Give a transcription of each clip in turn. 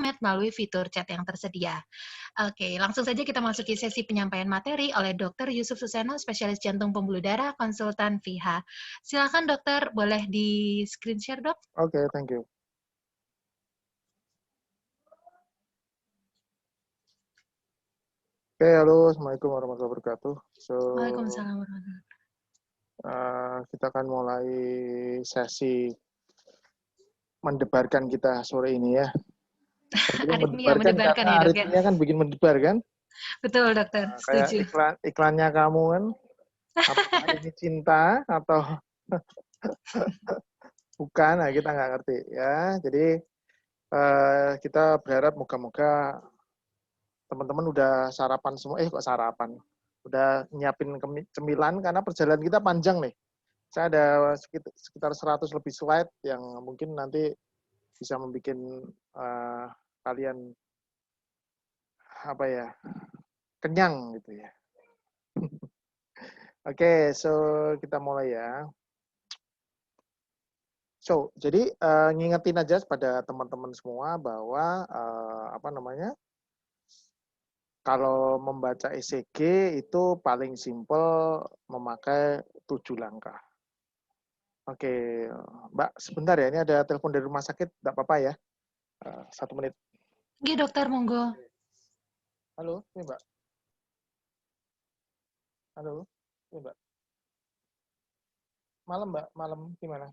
melalui fitur chat yang tersedia. Oke, langsung saja kita masuki sesi penyampaian materi oleh Dr. Yusuf Suseno, spesialis jantung pembuluh darah, konsultan VIHA. Silakan dokter, boleh di screen share, Dok? Oke, thank you. Oke, halo, Assalamualaikum warahmatullahi wabarakatuh. Waalaikumsalam warahmatullahi wabarakatuh. Kita akan mulai sesi mendebarkan kita sore ini ya. Aritmia Mendebarkan mendebarkan karena ya, Dok ya? aritmia kan bikin mendebar kan? Betul, dokter. Kayak Setuju. iklannya kamu kan, apakah ini cinta atau bukan? Nah, kita nggak ngerti ya. Jadi kita berharap moga-moga teman-teman udah sarapan semua. Kok sarapan? Udah nyiapin cemilan karena perjalanan kita panjang nih. Saya ada sekitar 100 lebih slide yang mungkin nanti bisa membuat kalian apa ya, kenyang gitu ya. Oke, so kita mulai ya. So, jadi ngingetin aja pada teman-teman semua bahwa kalau membaca ECG itu paling simpel memakai 7 langkah. Oke, Mbak, sebentar ya, ini ada telepon dari rumah sakit, nggak apa-apa ya? 1 menit. Iya, dokter, monggo. Halo, ini Mbak. Halo, ini Mbak. Malam Mbak, malam gimana?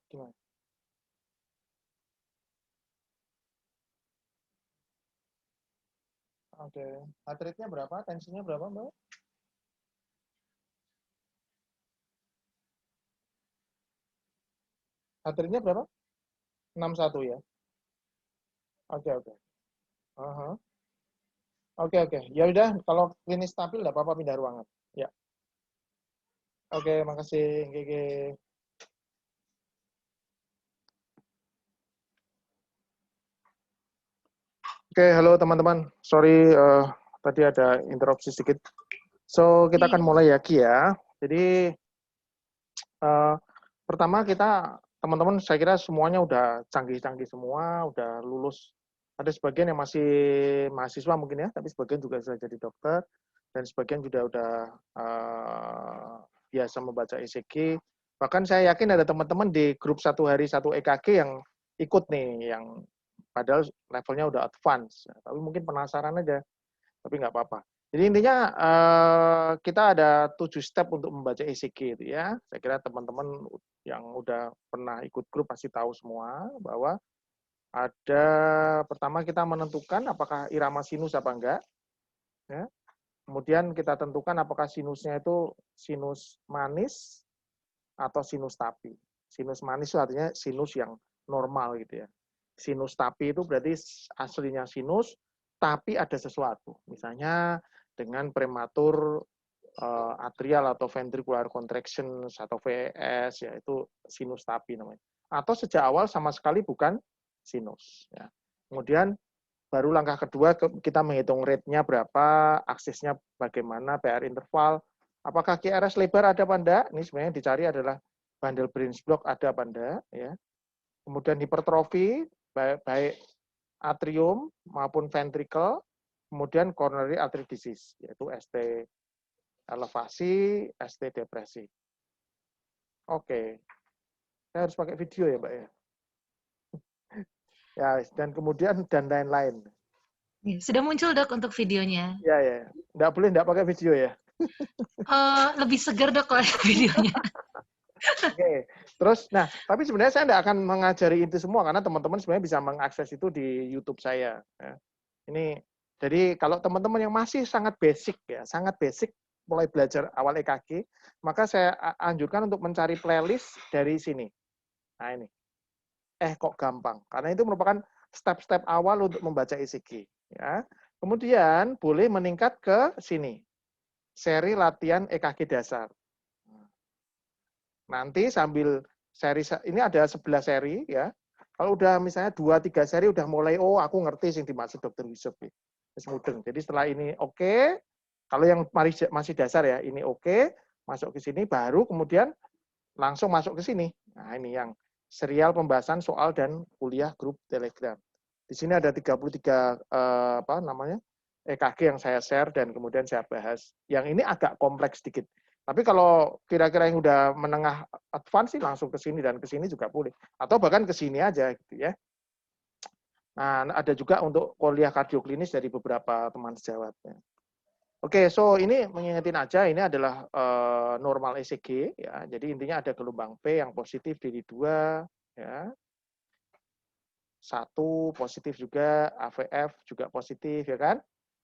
Gimana? Oke, heart rate-nya berapa? Tensinya berapa Mbak? Heart rate-nya berapa? 61 ya? Oke. Oke. Ya udah, kalau klinis stabil nggak apa-apa pindah ruangan. Ya. Oke, makasih. GG. Oke, halo teman-teman. Sorry, tadi ada interupsi sedikit. So, kita akan mulai ya, Ki ya. Jadi, pertama kita, teman-teman, saya kira semuanya udah canggih-canggih semua, udah lulus. Ada sebagian yang masih mahasiswa mungkin ya, tapi sebagian juga sudah jadi dokter, dan sebagian juga udah biasa membaca ECG. Bahkan saya yakin ada teman-teman di grup 1 hari 1 EKG yang ikut nih, yang padahal levelnya udah advance, tapi mungkin penasaran aja, tapi nggak apa-apa. Jadi intinya kita ada 7 step untuk membaca ECG itu ya. Saya kira teman-teman yang udah pernah ikut grup pasti tahu semua bahwa ada pertama kita menentukan apakah irama sinus apa enggak. Ya. Kemudian kita tentukan apakah sinusnya itu sinus manis atau sinus tapi. Sinus manis itu artinya sinus yang normal gitu ya. Sinus tapi itu berarti aslinya sinus, tapi ada sesuatu. Misalnya dengan prematur atrial atau ventricular contraction atau VES, yaitu sinus tapi namanya. Atau sejak awal sama sekali bukan sinus. Ya. Kemudian baru langkah kedua kita menghitung rate-nya berapa, aksesnya bagaimana, PR interval, apakah QRS lebar ada apa enggak? Ini sebenarnya dicari adalah bundle branch block ada apa enggak, ya. Kemudian hipertrofi baik atrium maupun ventricle, kemudian coronary artery disease yaitu ST elevasi, ST depresi. Oke. Saya harus pakai video ya, Mbak ya. Ya, dan kemudian dan lain-lain. Sudah muncul, Dok, untuk videonya. Ya. Nggak pakai video ya. Lebih segar, Dok, kalau videonya. Oke, terus, nah, tapi sebenarnya saya nggak akan mengajari itu semua, karena teman-teman sebenarnya bisa mengakses itu di YouTube saya. Ya. Ini, jadi kalau teman-teman yang masih sangat basic, mulai belajar awal EKG, maka saya anjurkan untuk mencari playlist dari sini. Nah ini, kok gampang, karena itu merupakan step-step awal untuk membaca ECG. Ya. Kemudian boleh meningkat ke sini, seri latihan EKG dasar. Nanti sambil seri, ini ada 11 seri ya. Kalau udah misalnya 2-3 seri udah mulai, aku ngerti sing dimaksud Dr. Yusuf. Mudeng. Jadi setelah ini oke, kalau yang masih dasar ya, ini oke, masuk ke sini baru kemudian langsung masuk ke sini. Nah, ini yang serial pembahasan soal dan kuliah grup Telegram. Di sini ada 33 EKG yang saya share dan kemudian saya bahas. Yang ini agak kompleks sedikit. Tapi kalau kira-kira yang udah menengah advance sih langsung ke sini dan ke sini juga boleh. Atau bahkan ke sini aja gitu ya. Nah, ada juga untuk kuliah kardioklinis dari beberapa teman sejawatnya. Oke, so ini mengingetin aja, ini adalah normal ECG, ya. Jadi intinya ada gelombang P yang positif di 2, ya. 1 positif juga, AVF juga positif, ya kan?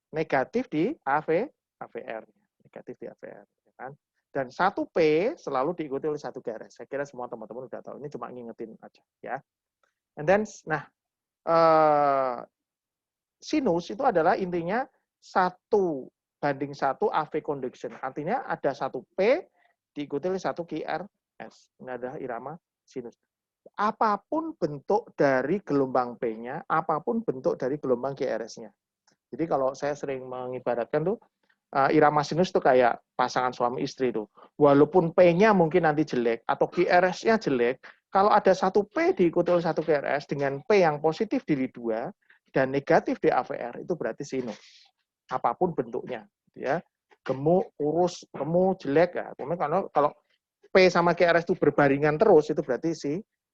Negatif di AVR, negatif di AVR, ya kan? Dan 1P selalu diikuti oleh 1 GRS. Saya kira semua teman-teman udah tahu, ini cuma ngingetin aja, ya. And then, nah, sinus itu adalah intinya 1:1 AV conduction. Artinya ada 1P diikuti oleh 1 QRS. Ini adalah irama sinus. Apapun bentuk dari gelombang P-nya, apapun bentuk dari gelombang QRS-nya. Jadi kalau saya sering mengibaratkan tuh, irama sinus itu kayak pasangan suami istri tuh. Walaupun P-nya mungkin nanti jelek atau QRS-nya jelek, kalau ada 1P diikuti oleh 1 QRS dengan P yang positif di 2 dan negatif di AVR, itu berarti sinus. Apapun bentuknya, ya. Gemuk, kurus, gemuk, jelek, ya. Kalau P sama QRS itu berbaringan terus, itu berarti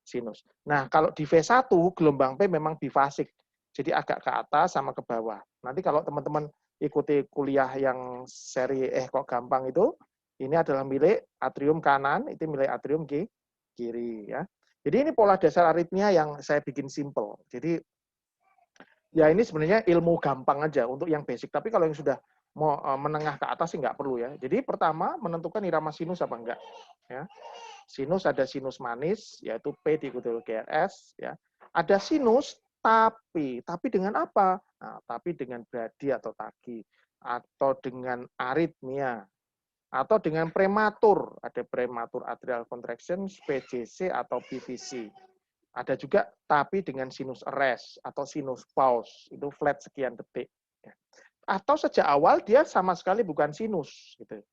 sinus. Nah, kalau di V1 gelombang P memang bifasik. Jadi agak ke atas sama ke bawah. Nanti kalau teman-teman ikuti kuliah yang seri kok gampang itu, ini adalah milik atrium kanan, itu milik atrium kiri, ya. Jadi ini pola dasar aritmia yang saya bikin simple. Jadi ya ini sebenarnya ilmu gampang aja untuk yang basic. Tapi kalau yang sudah mau menengah ke atas sih nggak perlu ya. Jadi pertama menentukan irama sinus apa enggak. Ya. Sinus ada sinus manis, yaitu P diikuti oleh GRS. Ya. Ada sinus tapi dengan apa? Nah, tapi dengan bradi atau tagi, atau dengan aritmia, atau dengan prematur. Ada prematur atrial contraction, PJC atau PVC. Ada juga tapi dengan sinus arrest atau sinus pause, itu flat sekian detik. Atau sejak awal dia sama sekali bukan sinus. Gitu.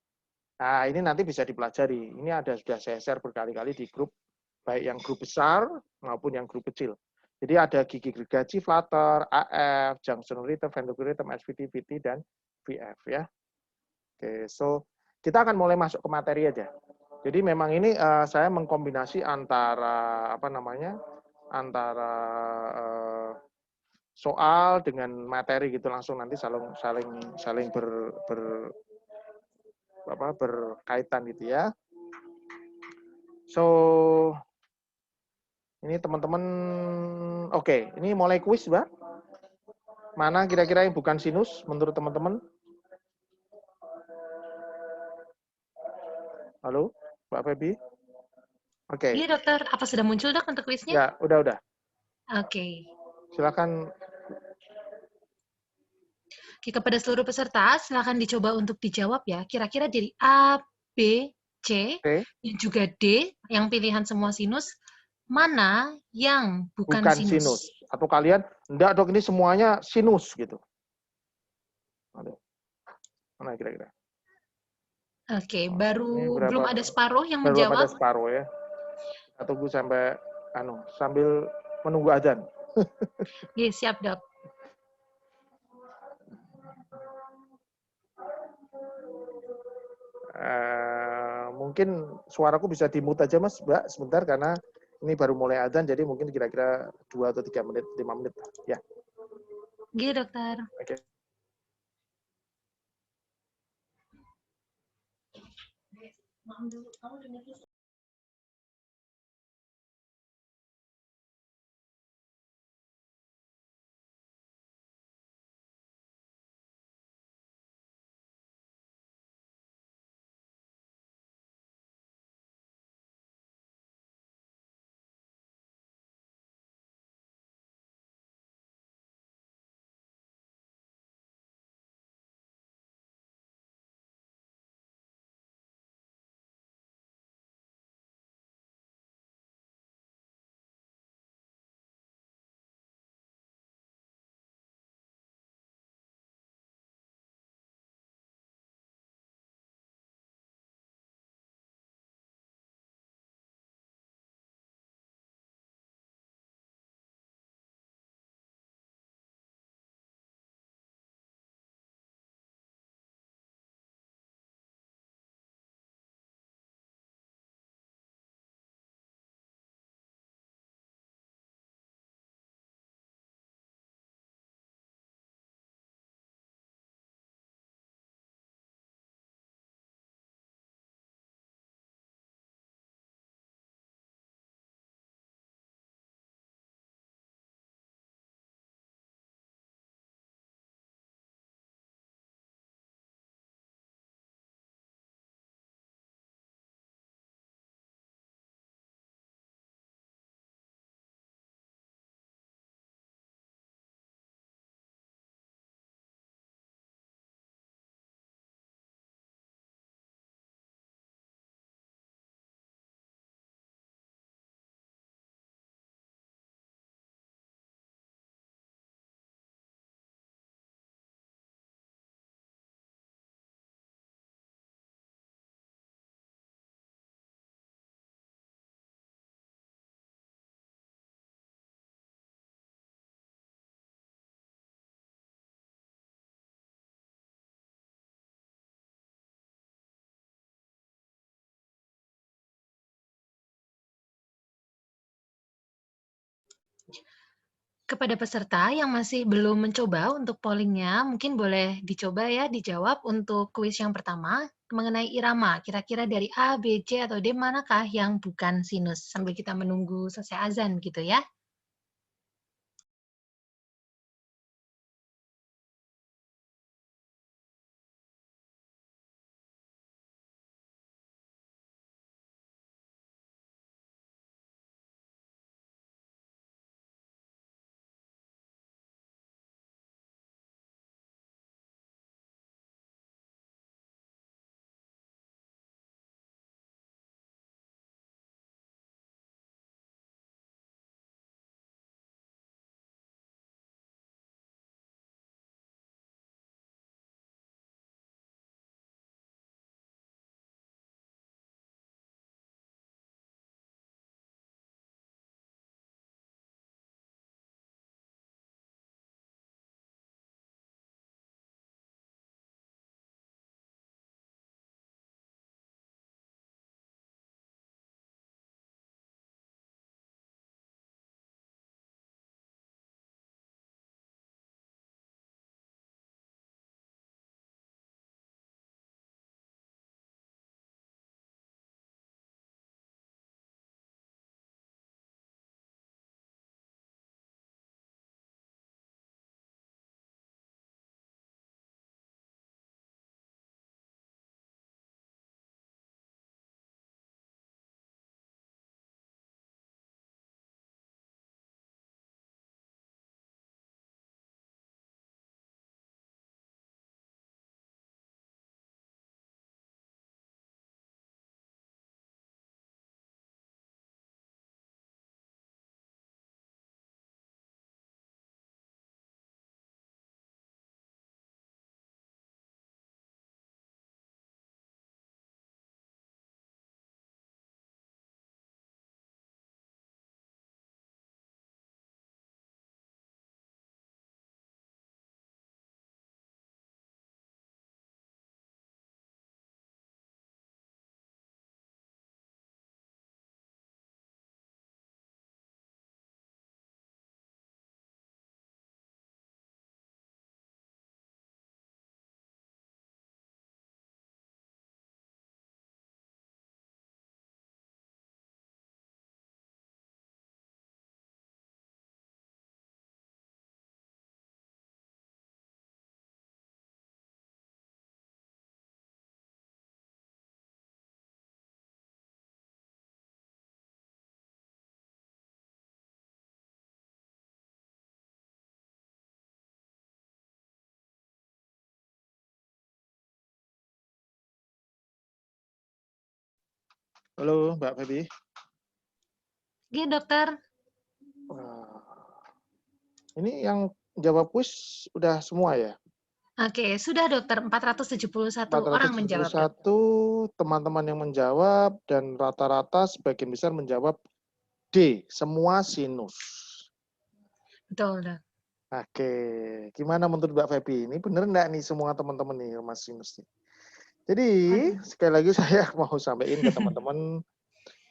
Nah, ini nanti bisa dipelajari. Ini ada sudah saya share berkali-kali di grup, baik yang grup besar maupun yang grup kecil. Jadi ada gigi gergaji, flutter, AF, junction rhythm, ventricular rhythm, SVT, VT, dan VF. Ya. Oke, so kita akan mulai masuk ke materi aja. Jadi memang ini saya mengkombinasi antara antara soal dengan materi gitu langsung nanti saling berkaitan gitu ya. So ini teman-teman, oke, ini mulai kuis, Mbak. Mana kira-kira yang bukan sinus menurut teman-teman? Halo, Mbak Febi? Oke. Iya, dokter. Apa sudah muncul, dok, untuk kuisnya? Ya, udah. Oke. Silakan. Oke, kepada seluruh peserta, silakan dicoba untuk dijawab ya. Kira-kira dari A, B, C, Oke. dan juga D, yang pilihan semua sinus, mana yang bukan Bukan sinus? sinus. Atau kalian, enggak dok, ini semuanya sinus gitu. Mana kira-kira? Oke, Ini belum ada separuh yang baru pada menjawab. separuh ya. Kita tunggu sampai sambil menunggu azan. Iya, siap, dok. Mungkin suaraku bisa di-mute aja Mas, Mbak, sebentar karena ini baru mulai azan jadi mungkin kira-kira 2 atau 3 menit, 5 menit ya. Iya, dokter. Oke. Kepada peserta yang masih belum mencoba untuk pollingnya, mungkin boleh dicoba ya dijawab untuk kuis yang pertama mengenai irama. Kira-kira dari A, B, C, atau D manakah yang bukan sinus? Sambil kita menunggu selesai azan gitu ya. Halo, Mbak Feby. Oke, dokter. Ini yang jawab kuis udah semua ya? Oke, sudah dokter. 471 orang menjawab, dokter. 471 teman-teman yang menjawab dan rata-rata sebagian besar menjawab D, semua sinus. Betul, dok. Oke, gimana menurut Mbak Feby? Ini bener nggak nih semua teman-teman nih Mas Sinus nih? Jadi Waduh. sekali lagi saya mau sampaikan ke teman-teman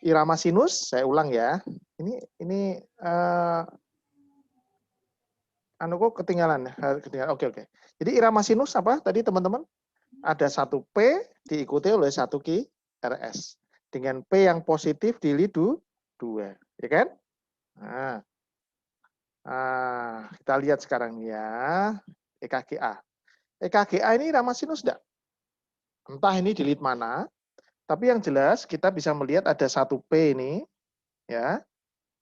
irama sinus, saya ulang ya. Ini anu kok ketinggalan. Ketinggalan. Oke, oke. Jadi irama sinus apa tadi teman-teman? Ada satu P diikuti oleh satu Q RS. Dengan P yang positif dilidu 2. Ya kan? Nah, kita lihat sekarang ya. EKGA. EKGA ini irama sinus enggak? Entah ini di lead mana, tapi yang jelas kita bisa melihat ada satu P ini, ya,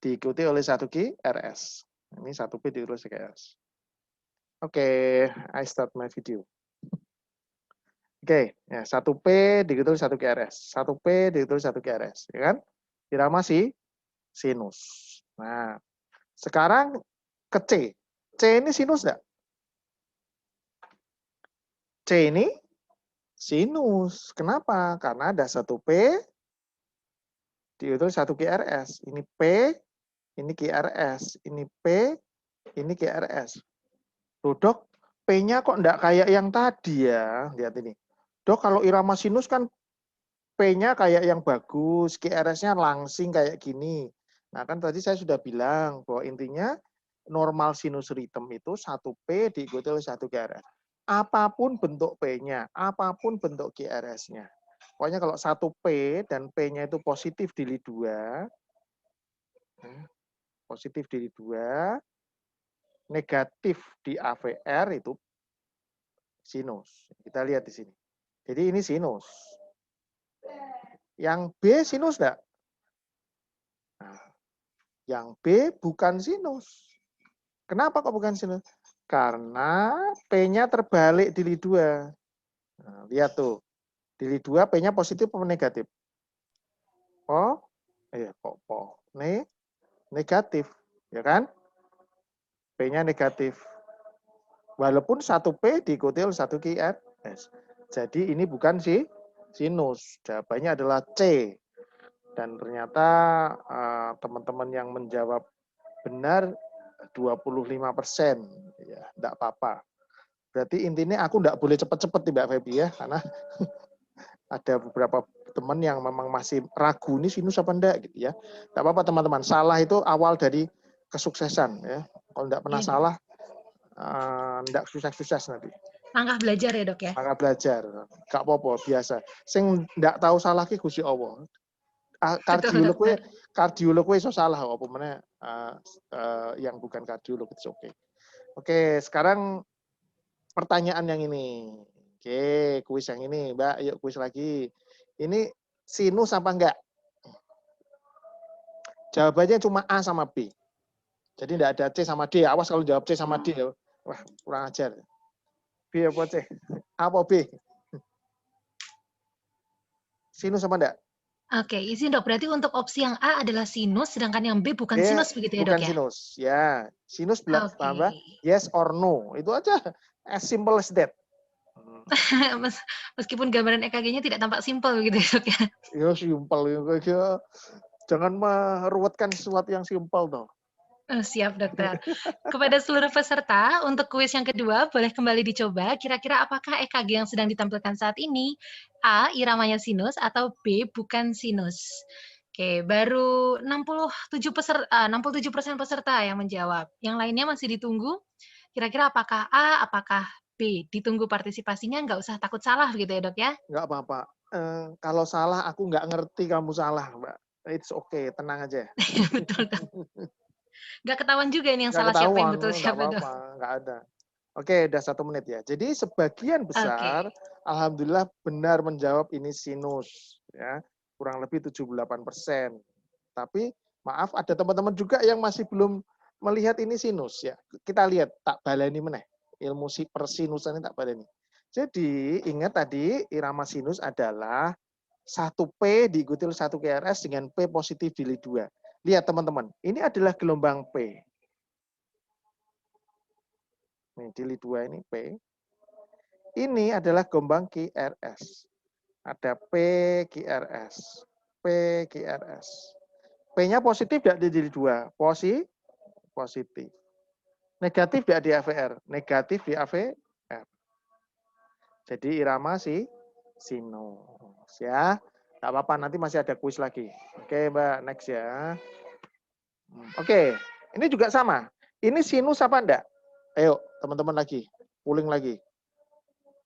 diikuti oleh satu Q RS. Ini satu P diikuti oleh RS. Oke, I start my video. Oke, ya, satu P diikuti oleh satu Q RS. Satu P diikuti oleh satu Q RS, ya kan? Irama sinus. Nah, sekarang ke C. C ini sinus enggak? C ini sinus. Kenapa? Karena ada satu P diikuti satu QRS. Ini P, ini QRS. Ini P, ini QRS. Loh, Dok, P-nya kok enggak kayak yang tadi ya? Lihat ini. Dok, kalau irama sinus kan P-nya kayak yang bagus, QRS-nya langsing kayak gini. Nah, kan tadi saya sudah bilang bahwa intinya normal sinus ritem itu 1P diikuti oleh 1 QRS. Apapun bentuk P-nya, apapun bentuk QRS-nya. Pokoknya kalau 1P dan P-nya itu positif di Li 2, positif di Li 2, negatif di AVR itu sinus. Kita lihat di sini. Jadi ini sinus. Yang B sinus enggak? Nah, yang B bukan sinus. Kenapa kok bukan sinus? Karena P-nya terbalik di Li 2. Nah, lihat tuh. Di Li 2 P-nya positif atau negatif? Negatif, ya kan? P-nya negatif. Walaupun 1P diikuti oleh 1 QRS. Jadi ini bukan sinus. Jawabannya adalah C. Dan ternyata teman-teman yang menjawab benar 25%. Ya, enggak apa-apa. Berarti intinya aku enggak boleh cepat-cepat nih Mbak Febi ya, karena ada beberapa teman yang memang masih ragu ini sinus apa enggak gitu ya. Enggak apa-apa teman-teman. Salah itu awal dari kesuksesan ya. Kalau enggak pernah Iya, Dok. salah enggak sukses-sukses nanti. Langkah belajar ya, Dok ya? Maka belajar. Enggak apa-apa, biasa. Sing enggak tahu salah ki Gusti Allah. Betul, dokter. Kardiolog iso salah apa meneh yang bukan kardiolog itu oke. Oke, sekarang pertanyaan yang ini. Oke, kuis yang ini, Mbak. Yuk kuis lagi. Ini sinus apa enggak? Jawabannya cuma A sama B. Jadi enggak ada C sama D. Awas kalau jawab C sama D. Wah, kurang ajar. B apa C? A apa B? Sinus apa enggak? Oke, izin dok. Berarti untuk opsi yang A adalah sinus, sedangkan yang B bukan Dia sinus begitu ya dok bukan ya? sinus. Ya, sinus Oke. tambah yes or no. Itu aja. As simple as that. Meskipun gambaran EKG-nya tidak tampak simpel begitu ya dok ya? Ya simpel ya. Jangan meruwetkan sesuatu yang simpel toh. Oh, siap dokter. Kepada seluruh peserta, untuk kuis yang kedua boleh kembali dicoba. Kira-kira apakah EKG yang sedang ditampilkan saat ini A. Iramanya sinus atau B. Bukan sinus? Oke, baru 67% peserta yang menjawab. Yang lainnya masih ditunggu. Kira-kira apakah A, apakah B? Ditunggu partisipasinya, nggak usah takut salah begitu ya dok ya? Nggak apa-apa. Kalau salah aku nggak ngerti kamu salah, Mbak. It's okay, tenang aja. Betul dok. Nggak ketahuan juga ini yang Nggak salah siapa yang ketahuan, betul nggak siapa dok. apa-apa, nggak ada. Oke, udah 1 menit ya. Jadi sebagian Oke. besar, alhamdulillah benar menjawab ini sinus, ya kurang lebih 78%. Tapi maaf, ada teman-teman juga yang masih belum melihat ini sinus ya. Kita lihat, tak baleni meneh. Ilmu persinusan ini tak baleni. Jadi ingat tadi irama sinus adalah 1P diikuti oleh 1 QRS dengan P positif di Li 2. Lihat teman-teman, ini adalah gelombang P. Nih, di Li 2 ini P. Ini adalah gelombang QRS. Ada P QRS. P QRS. P-nya positif tidak di Li 2? Positif. Negatif tidak di AVR? Negatif di AVR. Jadi irama sinus ya. Enggak apa-apa, nanti masih ada kuis lagi. Oke, Mbak, next ya. Oke, ini juga sama. Ini sinus apa enggak? Ayo, teman-teman lagi. Pooling lagi.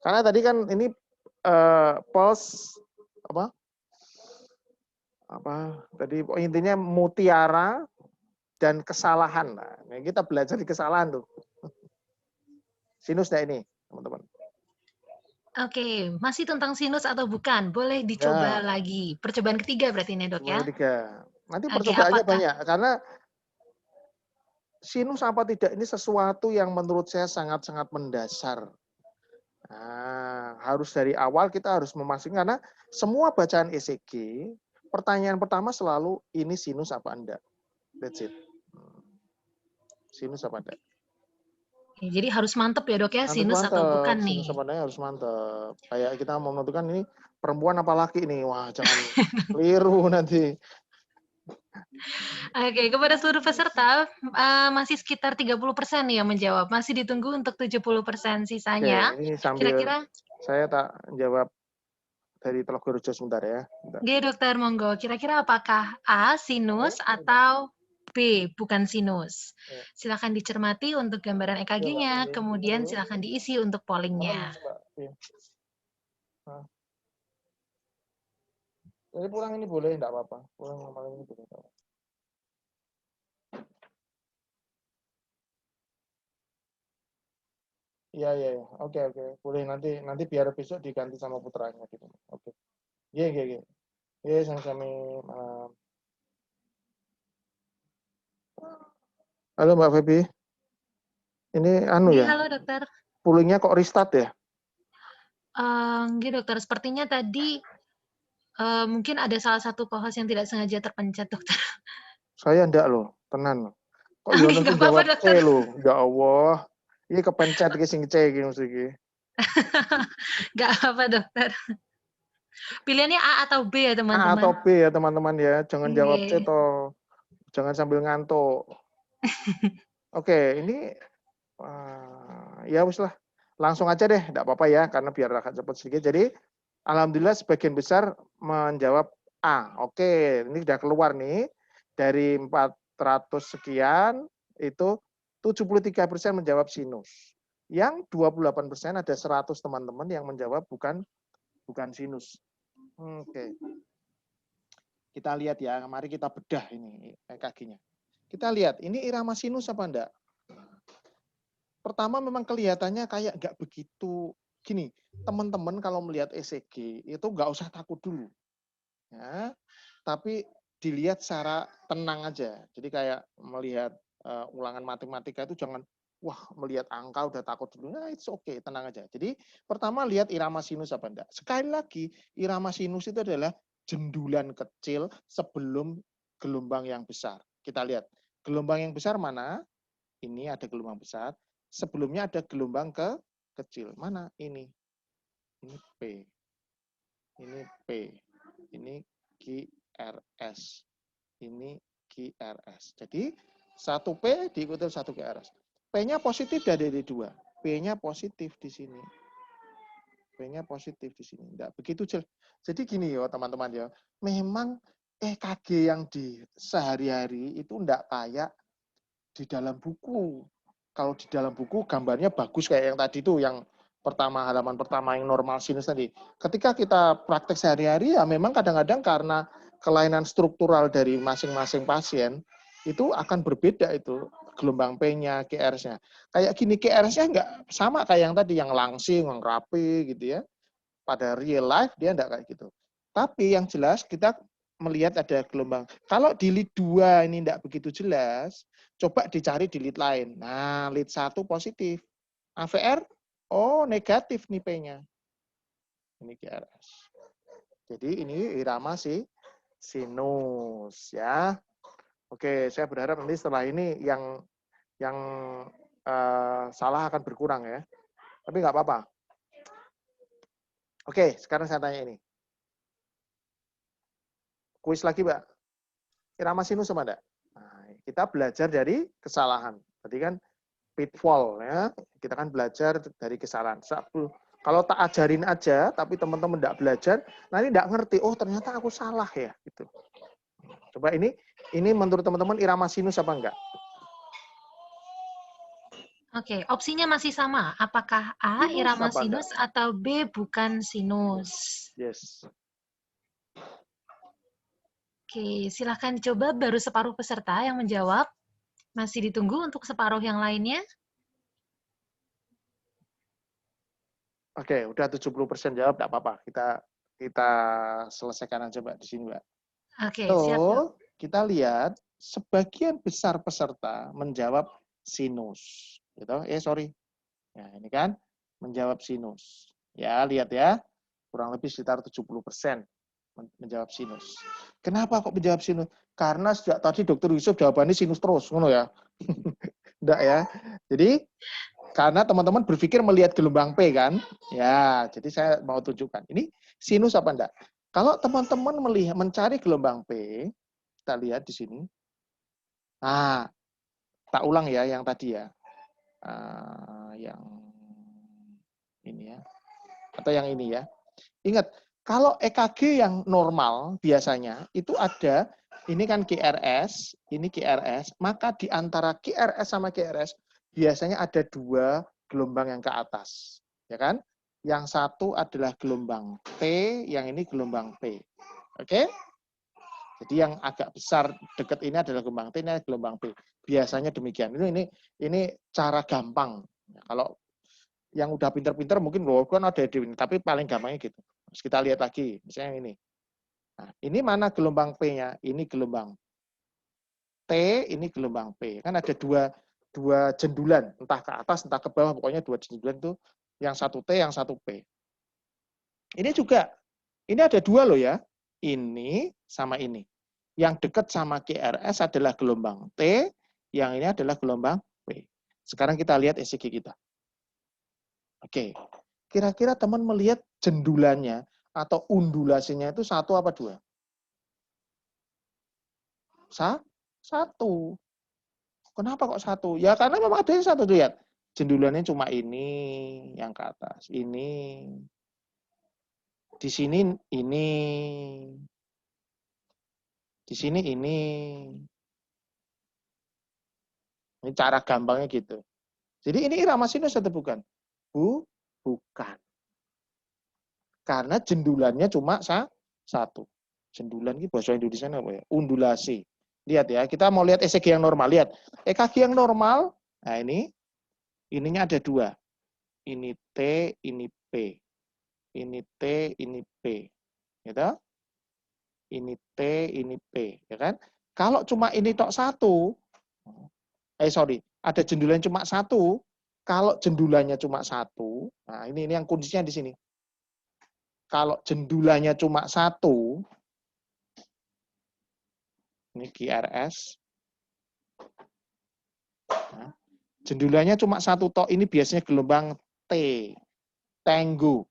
Karena tadi kan ini pulse tadi intinya mutiara dan kesalahan. Nah, kita belajar di kesalahan tuh. Sinus enggak ini, teman-teman? Oke, masih tentang sinus atau bukan? Boleh dicoba Ya, lagi. Percobaan ketiga berarti ini dok ya? 3. Nanti Oke, percobaannya apakah? banyak karena sinus apa tidak ini sesuatu yang menurut saya sangat-sangat mendasar. Nah, harus dari awal kita harus memastikan karena semua bacaan ECG, pertanyaan pertama selalu ini sinus apa enggak. That's it. Sinus apa enggak. Jadi harus mantep ya dok ya, Harus sinus atau mantep, bukan sinus nih? apa enggak harus mantep. Kayak kita mau menentukan ini perempuan apa laki nih, wah jangan keliru nanti. Oke, kepada seluruh peserta, masih sekitar 30% nih yang menjawab. Masih ditunggu untuk 70% Oke, sisanya. ini sambil Kira-kira saya tak jawab dari Telogorejo sebentar ya. Bentar. Oke, dokter, monggo. Kira-kira apakah A, sinus, atau B, bukan sinus? Ya. Silakan dicermati untuk gambaran Iya, Mbak. EKG-nya, Iya. kemudian Halo. silakan diisi untuk polling-nya. Mbak. Iya. Nah, jadi pulang ini boleh, enggak apa-apa. Pulang malam ini boleh. Iya, iya, iya. Oke, oke. Boleh nanti biar besok diganti sama putranya gitu. Oke. Iya, iya, iya. Iya, sama-sama. Halo Mbak Febi. Ini anu Oke, ya, halo dokter. pullingnya kok restart ya? Enggak, dokter. Sepertinya tadi mungkin ada salah satu co-host yang tidak sengaja terpencet, dokter. Saya enggak loh, tenan. Kok Oke, Yono nggak sing apa-apa, jawab dokter. C loh. Ya Allah. Ini kepencet iki sing C iki mesti iki. Nggak apa-apa, dokter. Pilihannya A atau B ya, A teman-teman. atau B ya teman-teman ya. Jangan jawab C Oke. toh. Jangan sambil ngantuk. Oke, ini ya wis lah. Langsung aja deh, enggak apa-apa ya karena biar agak cepat sedikit. Jadi alhamdulillah sebagian besar menjawab A. Oke, ini sudah keluar nih dari 400 sekian itu 73% menjawab sinus. Yang 28% ada 100 teman-teman yang menjawab bukan sinus. Oke. Kita lihat ya, mari kita bedah ini EKG-nya. Kita lihat, ini irama sinus apa enggak? Pertama memang kelihatannya kayak nggak begitu gini. Teman-teman kalau melihat ECG itu nggak usah takut dulu, ya. Tapi dilihat secara tenang aja. Jadi kayak melihat ulangan matematika itu jangan wah melihat angka udah takut dulu. Nah, it's okay, tenang aja. Jadi pertama lihat irama sinus apa enggak. Sekali lagi, irama sinus itu adalah jendulan kecil sebelum gelombang yang besar. Kita lihat gelombang yang besar mana? Ini ada gelombang besar. Sebelumnya ada gelombang kecil. Mana? Ini. Ini P. Ini P. Ini QRS. Ini QRS. Jadi 1P diikuti 1 QRS. P-nya positif dari 2. P-nya positif di sini. P-nya positif di sini. Enggak begitu jelas. Jadi gini ya teman-teman ya. Memang EKG yang di sehari-hari itu enggak kayak di dalam buku. Kalau di dalam buku gambarnya bagus kayak yang tadi tuh, yang pertama halaman pertama yang normal sinus tadi. Ketika kita praktek sehari-hari ya memang kadang-kadang karena kelainan struktural dari masing-masing pasien itu akan berbeda itu gelombang P-nya, QRS-nya. Kayak gini QRS-nya nggak sama kayak yang tadi yang langsing, yang rapi gitu ya. Pada real life dia enggak kayak gitu. Tapi yang jelas kita melihat ada gelombang. Kalau di lead 2 ini enggak begitu jelas, coba dicari di lead lain. Nah, lead 1 positif. AVR, oh negatif nih P-nya. Ini QRS. Jadi ini irama sinus ya. Oke, saya berharap nanti setelah ini yang salah akan berkurang ya. Tapi nggak apa-apa. Oke, sekarang saya tanya ini. Kuis lagi, Mbak. Irama sinus sama enggak? Nah, kita belajar dari kesalahan. Tadi kan pitfall ya. Kita kan belajar dari kesalahan. Kalau tak ajarin aja, tapi teman-teman enggak belajar, nanti enggak ngerti. Oh, ternyata aku salah ya, gitu. Coba ini menurut teman-teman irama sinus apa enggak? Oke, opsinya masih sama. Apakah A, Sinus irama apa enggak? sinus, atau B, bukan sinus? Yes. Oke, silahkan dicoba baru separuh peserta yang menjawab. Masih ditunggu untuk separuh yang lainnya. Oke, udah 70% jawab, enggak apa-apa. Kita selesaikan aja, Mbak, di sini, Mbak. Oke, siap, Dok. So, kita lihat sebagian besar peserta menjawab sinus. Gitu. Sorry. Ya, ini kan menjawab sinus. Ya, lihat ya. Kurang lebih sekitar 70% menjawab sinus. Kenapa kok menjawab sinus? Karena sejak tadi Dokter Yusuf jawabannya sinus terus, ngono ya. Enggak ya. Jadi karena teman-teman berpikir melihat gelombang P kan? Ya, jadi saya mau tunjukkan. Ini sinus apa enggak? Kalau teman-teman mencari gelombang P, kita lihat di sini. Nah, tak ulang ya yang tadi ya. Yang ini ya. Atau yang ini ya. Ingat, Kalau EKG yang normal biasanya itu ada, ini kan QRS, ini QRS, maka di antara QRS sama QRS biasanya ada 2 gelombang yang ke atas, ya kan? Yang satu adalah gelombang P, yang ini gelombang P. Oke? Jadi yang agak besar dekat ini adalah gelombang T, ini adalah gelombang P. Biasanya demikian. Ini cara gampang. Kalau yang udah pinter-pinter mungkin kan ada di ini, tapi paling gampangnya gitu. Terus kita lihat lagi, misalnya ini. Nah, ini mana gelombang P-nya? Ini gelombang T, ini gelombang P. Kan ada dua jendulan, entah ke atas, entah ke bawah, pokoknya 2 jendulan itu, yang satu T, yang satu P. Ini juga, ini ada 2 loh ya, ini sama ini. Yang dekat sama QRS adalah gelombang T, yang ini adalah gelombang P. Sekarang kita lihat ECG kita. Oke, kira-kira teman melihat jendulannya atau undulasinya itu 1 apa 2? 1. Kenapa kok 1? Ya karena memang ada yang 1, lihat. Jendulannya cuma ini yang ke atas, ini. Di sini ini. Di sini ini. Ini cara gampangnya gitu. Jadi ini irama sinus atau bukan? Bukan. Karena jendulannya cuma 1. Jendulan ini bahasa Indonesia apa ya? Undulasi. Lihat ya, kita mau lihat ECG yang normal. Lihat, EKG yang normal, nah ininya ada 2. Ini T, ini P. Ini T, ini P. Gitu? Ini T, ini P. Ya kan? Kalau cuma ini tok 1, ada jendulan cuma 1, kalau jendulannya cuma 1, nah ini yang kuncinya di sini. Kalau jendulannya cuma 1, ini QRS. Nah, jendulannya cuma 1 tok, ini biasanya gelombang T. Tango.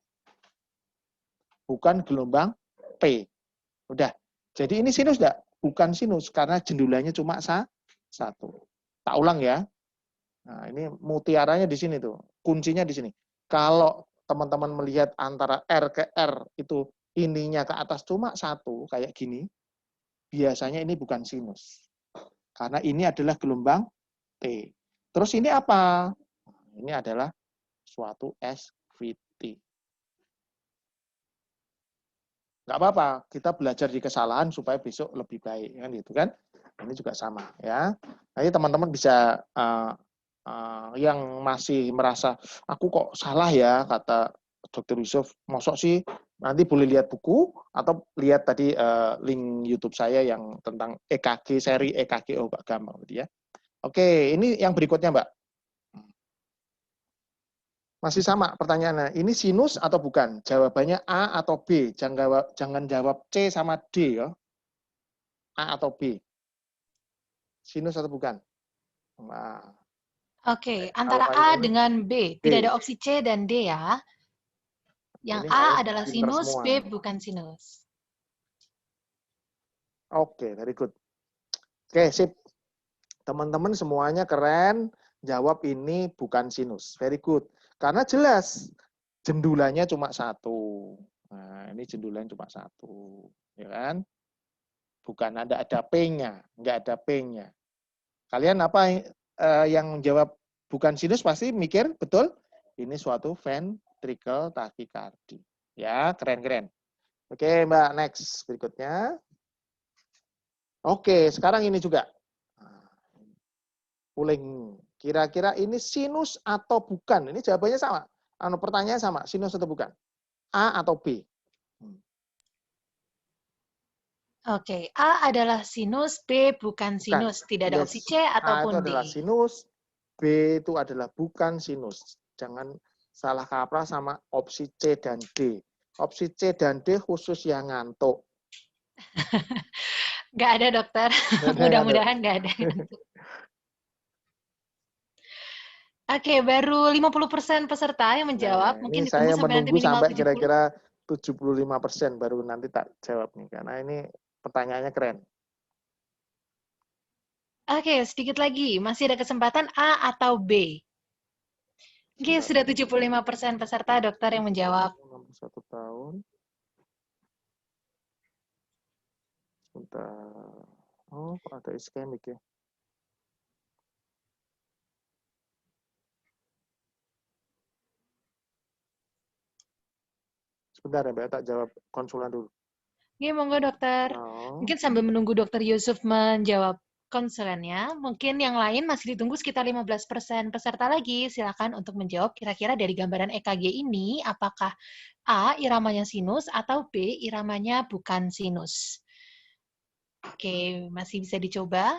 Bukan gelombang P. Udah. Jadi ini sinus enggak? Bukan sinus, karena jendulannya cuma 1. Tak ulang ya. Nah, ini mutiaranya di sini tuh. Kuncinya di sini. Kalau teman-teman melihat antara R ke R itu ininya ke atas cuma 1, kayak gini, biasanya ini bukan sinus. Karena ini adalah gelombang T. Terus ini apa? Ini adalah suatu SVT. Nggak apa-apa, kita belajar di kesalahan supaya besok lebih baik, kan gitu kan? Ini juga sama ya. Nanti teman-teman bisa yang masih merasa aku kok salah ya, kata Dr. Yusuf, mosok sih, nanti boleh lihat buku atau lihat tadi link YouTube saya yang tentang EKG, seri EKG obat gampang gitu ya. Oke, ini yang berikutnya Mbak. Masih sama pertanyaannya, ini sinus atau bukan? Jawabannya A atau B, jangan jawab C sama D ya. A atau B. Sinus atau bukan? Nah, Oke, antara A dengan B. Tidak ada opsi C dan D ya. Yang A adalah sinus, B bukan sinus. Oke, very good. Oke, sip. Teman-teman semuanya keren. Jawab ini bukan sinus. Very good. Karena jelas jendulannya cuma 1. Nah, ini jendulannya cuma 1. Ya kan? Bukan ada P-nya. Nggak ada P-nya. Kalian apa yang jawab bukan sinus pasti mikir, betul? Ini suatu ventricle tachycardia. Ya, keren-keren. Oke, Mbak, next. Berikutnya. Oke, sekarang ini juga. Puling. Kira-kira ini sinus atau bukan? Ini jawabannya sama. Pertanyaannya sama, sinus atau bukan? A atau B? Oke, A adalah sinus, B bukan sinus. Tidak ada opsi C ataupun A itu adalah D. sinus, B itu adalah bukan sinus. Jangan salah kaprah sama opsi C dan D. Opsi C dan D khusus yang ngantuk. Nggak ada, dokter. Mudah-mudahan nggak ada. Oke, baru 50% peserta yang menjawab. Mungkin ini ditunggu saya sampai nanti menunggu minimal sampai 70. kira-kira 75% baru nanti tak jawab nih. Karena ini pertanyaannya keren. Oke, sedikit lagi. Masih ada kesempatan A atau B. Oke, sudah 75% peserta dokter yang menjawab. 61 tahun. Bentar. Oh, ada iskemik ya. Sebentar ya, Mbak, tak jawab konsulan dulu. Oke, monggo dokter. Oh, Mungkin sambil menunggu dokter Yusuf menjawab konselannya, mungkin yang lain masih ditunggu sekitar 15% peserta lagi. Silakan untuk menjawab kira-kira dari gambaran EKG ini, apakah A, iramanya sinus, atau B, iramanya bukan sinus. Oke, masih bisa dicoba.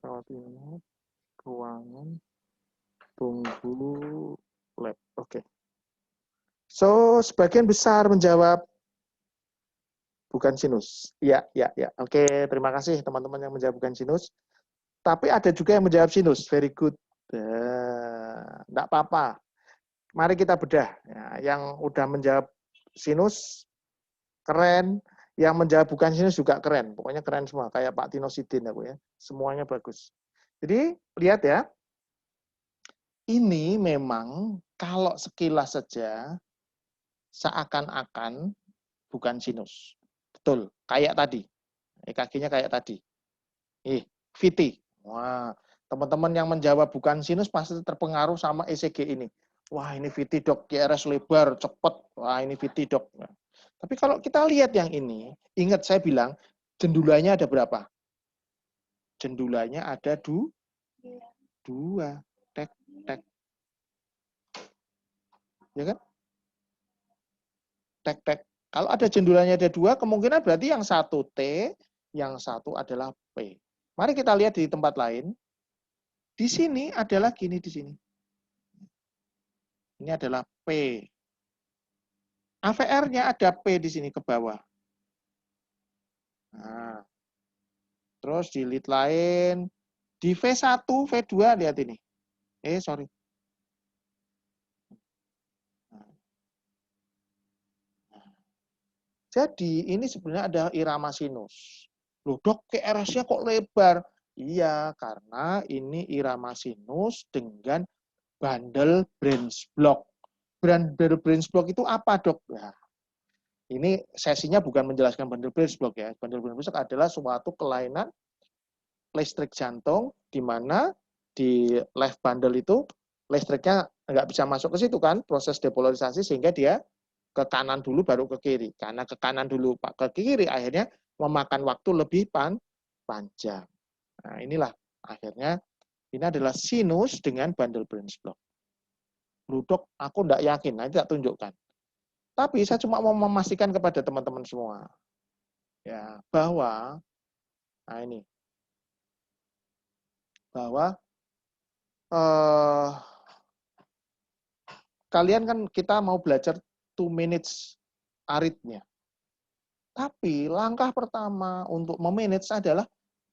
rawat inap, ruangan, tunggu lab. Oke. So, sebagian besar menjawab bukan sinus. Ya, ya, ya. Oke, terima kasih teman-teman yang menjawab bukan sinus. Tapi ada juga yang menjawab sinus. Very good. Enggak apa-apa. Mari kita bedah. Ya, yang udah menjawab sinus, keren. Yang menjawab bukan sinus juga keren. Pokoknya keren semua. Kayak Pak Tino Sidin aku ya. Semuanya bagus. Jadi, lihat ya. Ini memang kalau sekilas saja seakan-akan bukan sinus. Betul, kayak tadi. EKG-nya kayak tadi. VT. Wah, teman-teman yang menjawab bukan sinus pasti terpengaruh sama ECG ini. Wah, ini VT dok, QRS lebar, cepet. Wah, ini VT dok. Nah, tapi kalau kita lihat yang ini, ingat saya bilang, jendulanya ada berapa? Jendulanya ada dua. Tek, tek. Ya kan? Tek, tek. Kalau ada jendulanya ada dua, kemungkinan berarti yang satu T, yang satu adalah P. Mari kita lihat di tempat lain. Di sini ada lagi nih di sini. Ini adalah P. AVR-nya ada P di sini ke bawah. Nah, terus di lead lain, di V1, V2, lihat ini. Sorry. Jadi ini sebenarnya ada irama sinus. Loh dok, QRS-nya kok lebar? Iya, karena ini irama sinus dengan bundle branch block. Bundle branch block itu apa dok? Nah, ini sesinya bukan menjelaskan bundle branch block ya. Bundle branch block adalah suatu kelainan listrik jantung di mana di left bundle itu listriknya nggak bisa masuk ke situ kan, proses depolarisasi sehingga dia ke kanan dulu baru ke kiri. Karena ke kanan dulu Pak ke kiri akhirnya memakan waktu lebih panjang. Nah, inilah akhirnya ini adalah sinus dengan bundle branch block. Dok, aku nggak yakin, nanti tak tunjukkan. Tapi saya cuma mau memastikan kepada teman-teman semua ya bahwa nah ini bahwa kalian kan kita mau belajar 2 minutes aritmia. Tapi langkah pertama untuk memanage adalah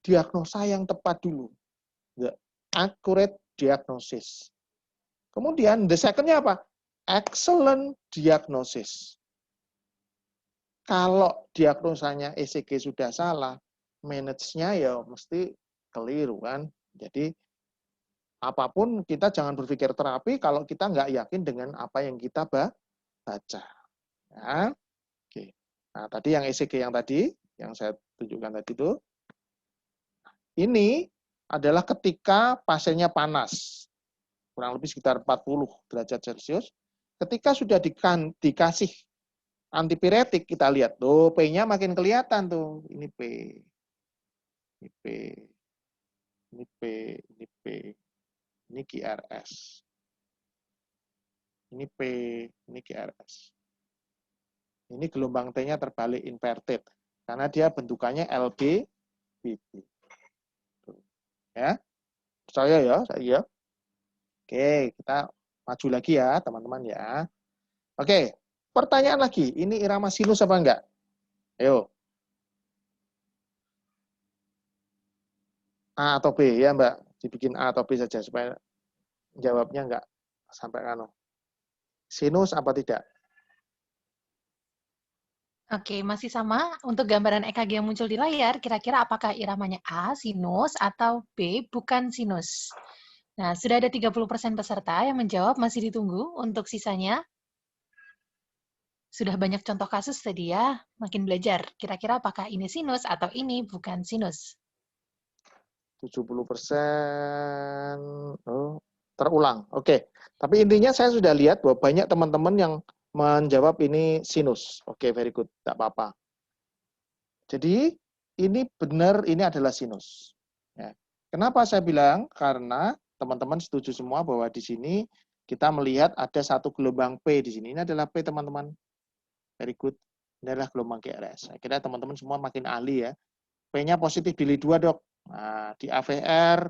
diagnosa yang tepat dulu. The accurate diagnosis. Kemudian the second-nya apa? Excellent diagnosis. Kalau diagnosanya ECG sudah salah, manage-nya ya mesti keliru kan. Jadi apapun kita jangan berpikir terapi kalau kita nggak yakin dengan apa yang kita baca. Ya. Oke. Nah, tadi yang ECG yang tadi, yang saya tunjukkan tadi itu, ini adalah ketika pasiennya panas, kurang lebih sekitar 40 derajat Celcius. Ketika sudah dikasih antipiretik, kita lihat, tuh P-nya makin kelihatan tuh. Ini P, ini P, ini P, ini P, ini QRS. Ini P, ini QRS. Ini gelombang T-nya terbalik inverted. Karena dia bentukannya LB, BB. Ya, percaya ya, saya. Oke, kita maju lagi ya, teman-teman ya. Oke, pertanyaan lagi, ini irama sinus apa enggak? Ayo. A atau B ya, Mbak? Dibikin A atau B saja supaya jawabnya enggak sampai kano. Sinus apa tidak? Oke, masih sama. Untuk gambaran EKG yang muncul di layar, kira-kira apakah iramanya A, sinus, atau B, bukan sinus? Nah, sudah ada 30% peserta yang menjawab, masih ditunggu untuk sisanya. Sudah banyak contoh kasus tadi ya, makin belajar. Kira-kira apakah ini sinus atau ini bukan sinus? 70% terulang. Oke. Tapi intinya saya sudah lihat bahwa banyak teman-teman yang menjawab ini sinus. Oke, very good. Tidak apa-apa. Jadi ini benar, ini adalah sinus. Ya. Kenapa saya bilang? Karena teman-teman setuju semua bahwa di sini kita melihat ada satu gelombang P di sini. Ini adalah P, teman-teman. Very good. Ini adalah gelombang GRS. Saya kira teman-teman semua makin ahli ya. P-nya positif pilih 2, dok. Nah, di AVR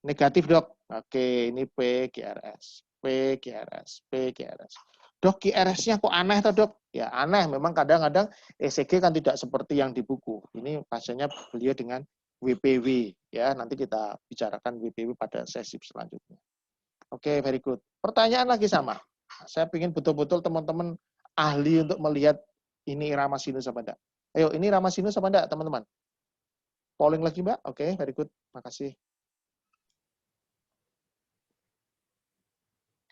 negatif, dok. Oke, ini P GRS. P GRS. P GRS. Dok, GRS-nya kok aneh toh, dok? Ya, aneh. Memang kadang-kadang ECG kan tidak seperti yang di buku. Ini pasiennya beliau dengan WPW. Ya, nanti kita bicarakan WPW pada sesi selanjutnya. Oke, very good. Pertanyaan lagi sama. Saya ingin betul-betul teman-teman ahli untuk melihat ini irama sinus apa enggak. Ayo, ini irama sinus apa enggak, teman-teman? Polling lagi, Mbak. Oke, very good. Makasih.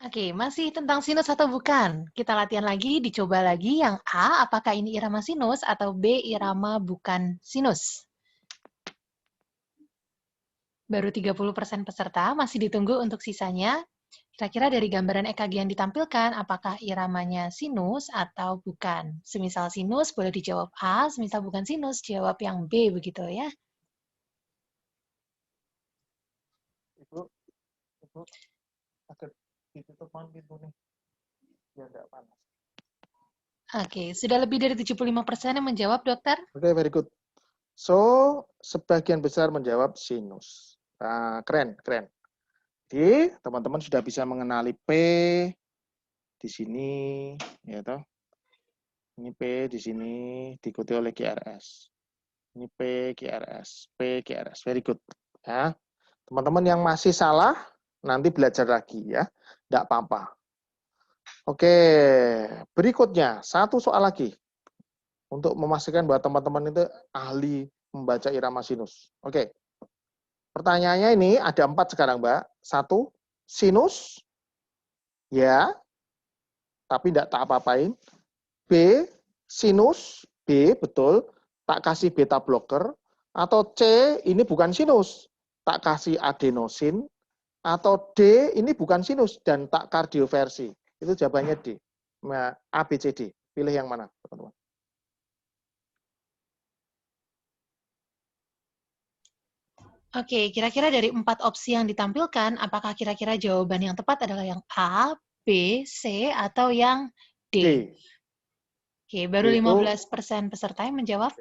Oke, masih tentang sinus atau bukan? Kita latihan lagi, dicoba lagi. Yang A, apakah ini irama sinus atau B, irama bukan sinus? Baru 30% peserta, masih ditunggu untuk sisanya. Kira-kira dari gambaran EKG yang ditampilkan, apakah iramanya sinus atau bukan? Semisal sinus, boleh dijawab A, semisal bukan sinus, jawab yang B, begitu ya. Ibu, agak ditutup pintu nih. Biar enggak panas. Oke, sudah lebih dari 75% yang menjawab, dokter. Oke, very good. So, sebagian besar menjawab sinus. Nah, keren, keren. Jadi, teman-teman sudah bisa mengenali P di sini, ya toh. Ini P di sini diikuti oleh GRS. Ini P, GRS, P, GRS. Very good. Ya. Teman-teman yang masih salah, nanti belajar lagi ya. Tidak apa-apa. Oke, berikutnya, satu soal lagi. Untuk memastikan bahwa teman-teman itu ahli membaca irama sinus. Oke. Pertanyaannya ini ada 4 sekarang, Mbak. 1, sinus. Ya, tapi tidak tak apa-apain. B, sinus. B, betul. Tak kasih beta blocker. Atau C, ini bukan sinus. Tak kasih adenosin. Atau D, ini bukan sinus. Dan tak kardioversi. Itu jawabannya D. A, B, C, D. Pilih yang mana, teman-teman? Oke, kira-kira dari 4 opsi yang ditampilkan, apakah kira-kira jawaban yang tepat adalah yang A, B, C, atau yang D? D. Oke, baru D itu, 15% peserta yang menjawab.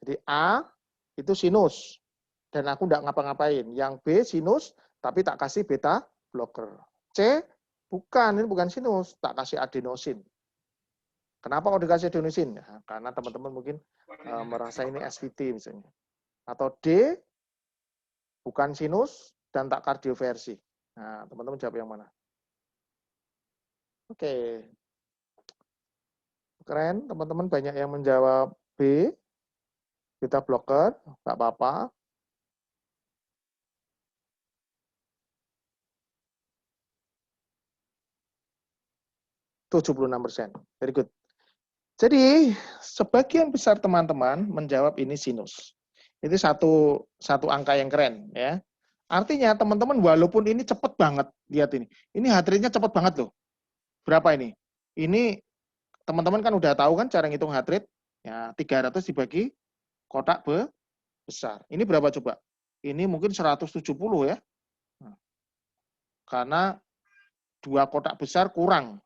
jadi A itu sinus. Dan aku tidak ngapa-ngapain. Yang B sinus, tapi tak kasih beta blocker. C, bukan, ini bukan sinus, tak kasih adenosin. Kenapa kok dikasih adenosin? Nah, karena teman-teman mungkin merasa ini SVT misalnya. Atau D, bukan sinus, dan tak kardioversi. Nah, teman-teman jawab yang mana? Oke. Keren, teman-teman banyak yang menjawab B, beta blocker, nggak apa-apa. 76%. Very good. Jadi, sebagian besar teman-teman menjawab ini sinus. Itu satu angka yang keren. Ya. Artinya, teman-teman walaupun ini cepat banget, lihat ini. Ini heart rate-nya cepat banget loh. Berapa ini? Ini, teman-teman kan udah tahu kan cara ngitung heart rate? Ya, 300 dibagi kotak besar. Ini berapa coba? Ini mungkin 170 ya. Karena 2 kotak besar kurang.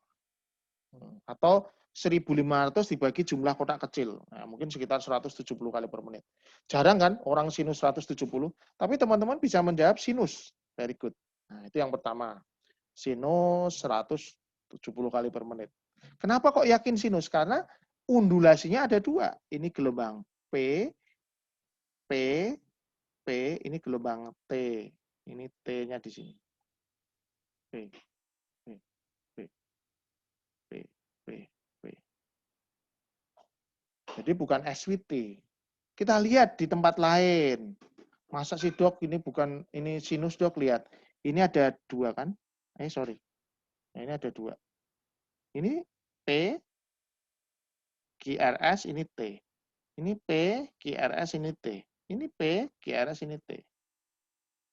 Atau 1.500 dibagi jumlah kotak kecil. Nah, mungkin sekitar 170 kali per menit. Jarang kan orang sinus 170, tapi teman-teman bisa menjawab sinus. Very good. Nah, itu yang pertama. Sinus 170 kali per menit. Kenapa kok yakin sinus? Karena undulasinya ada 2. Ini gelombang P, P, P, ini gelombang T. Ini T-nya di sini. P, P, P, P, P, P. Jadi bukan SVT. Kita lihat di tempat lain. Masa sih dok, ini bukan, ini sinus dok, lihat. Ini ada 2 kan? Sorry. Nah, ini ada 2. Ini P, QRS ini T. Ini P, QRS ini T. Ini P, QRS ini T.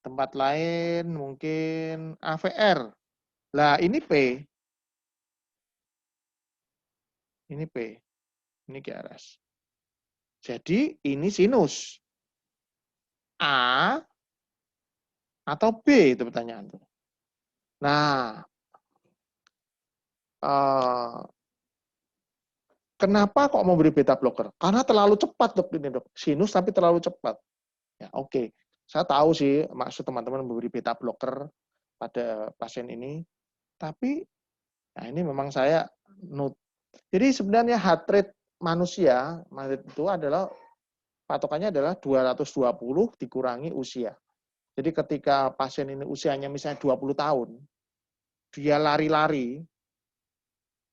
Tempat lain mungkin AVR. Lah, ini P. Ini P. Ini QRS. Jadi, ini sinus. A atau B itu pertanyaan. Nah, kenapa kok mau beri beta blocker? Karena terlalu cepat, dok, ini dok. Sinus tapi terlalu cepat. Ya, oke. Saya tahu sih maksud teman-teman memberi beta blocker pada pasien ini, tapi nah ini memang saya note. Jadi sebenarnya heart rate manusia itu adalah patokannya adalah 220 dikurangi usia. Jadi ketika pasien ini usianya misalnya 20 tahun, dia lari-lari,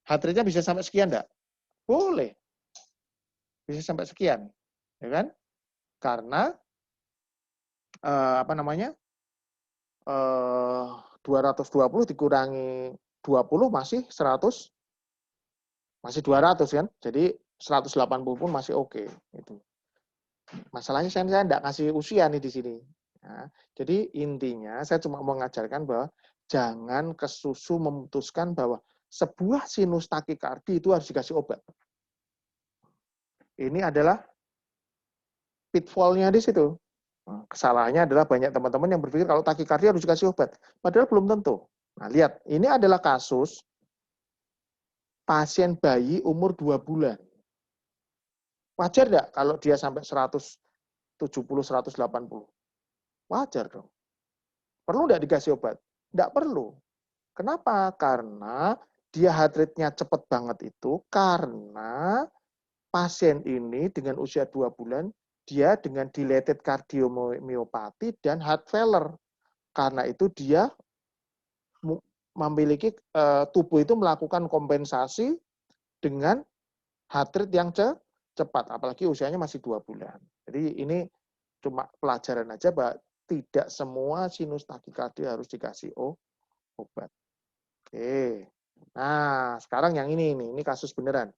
heart rate-nya bisa sampai sekian enggak? Boleh. Bisa sampai sekian. Ya kan? Karena apa namanya? 220 dikurangi 20 masih 100, masih 200 kan? Jadi 180 pun masih oke. Itu. Masalahnya saya tidak kasih usia nih di sini. Nah, jadi intinya saya cuma mengajarkan bahwa jangan kesusu memutuskan bahwa sebuah sinus takikardi itu harus dikasih obat. Ini adalah pitfall-nya di situ. Kesalahannya adalah banyak teman-teman yang berpikir kalau takikardi harus dikasih obat. Padahal belum tentu. Nah, lihat, ini adalah kasus pasien bayi umur 2 bulan. Wajar enggak kalau dia sampai 170, 180? Wajar dong. Perlu enggak dikasih obat? Enggak perlu. Kenapa? Karena dia heart rate-nya cepat banget itu karena pasien ini dengan usia 2 bulan, dia dengan dilated cardiomyopathy dan heart failure. Karena itu dia memiliki tubuh itu melakukan kompensasi dengan heart rate yang cepat, apalagi usianya masih 2 bulan. Jadi ini cuma pelajaran aja bahwa tidak semua sinus takikardi harus dikasih obat. Oke. Nah, sekarang yang ini kasus beneran.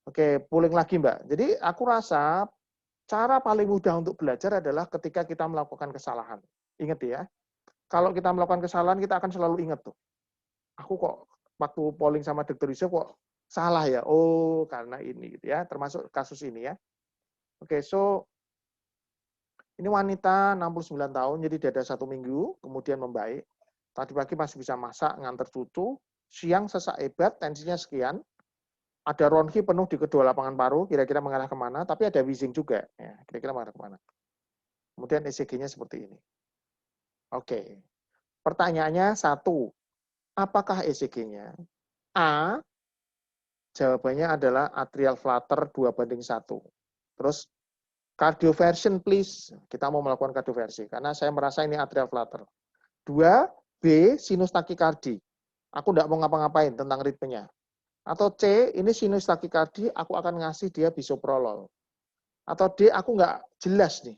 Oke, pulling lagi Mbak. Jadi aku rasa cara paling mudah untuk belajar adalah ketika kita melakukan kesalahan. Ingat ya, kalau kita melakukan kesalahan kita akan selalu ingat tuh. Aku kok waktu polling sama Dr. Yusuf kok salah ya? Oh, karena ini gitu ya, termasuk kasus ini ya. Oke, so ini wanita 69 tahun, jadi dia ada 1 minggu, kemudian membaik. Tadi pagi masih bisa masak, nganter cucu, siang sesak hebat, tensinya sekian, ada ronki penuh di kedua lapangan paru, kira-kira mengarah kemana, tapi ada wheezing juga, ya, kira-kira mengarah kemana. Kemudian ECG-nya seperti ini. Oke, pertanyaannya 1, apakah ECG-nya? A, jawabannya adalah atrial flutter 2:1. Terus, cardioversion please, kita mau melakukan cardioversi, karena saya merasa ini atrial flutter. 2, B, sinus takikardi. Aku tidak mau ngapa-ngapain tentang ritmenya. Atau C, ini sinus takikardi, aku akan ngasih dia bisoprolol. Atau D, aku nggak jelas nih.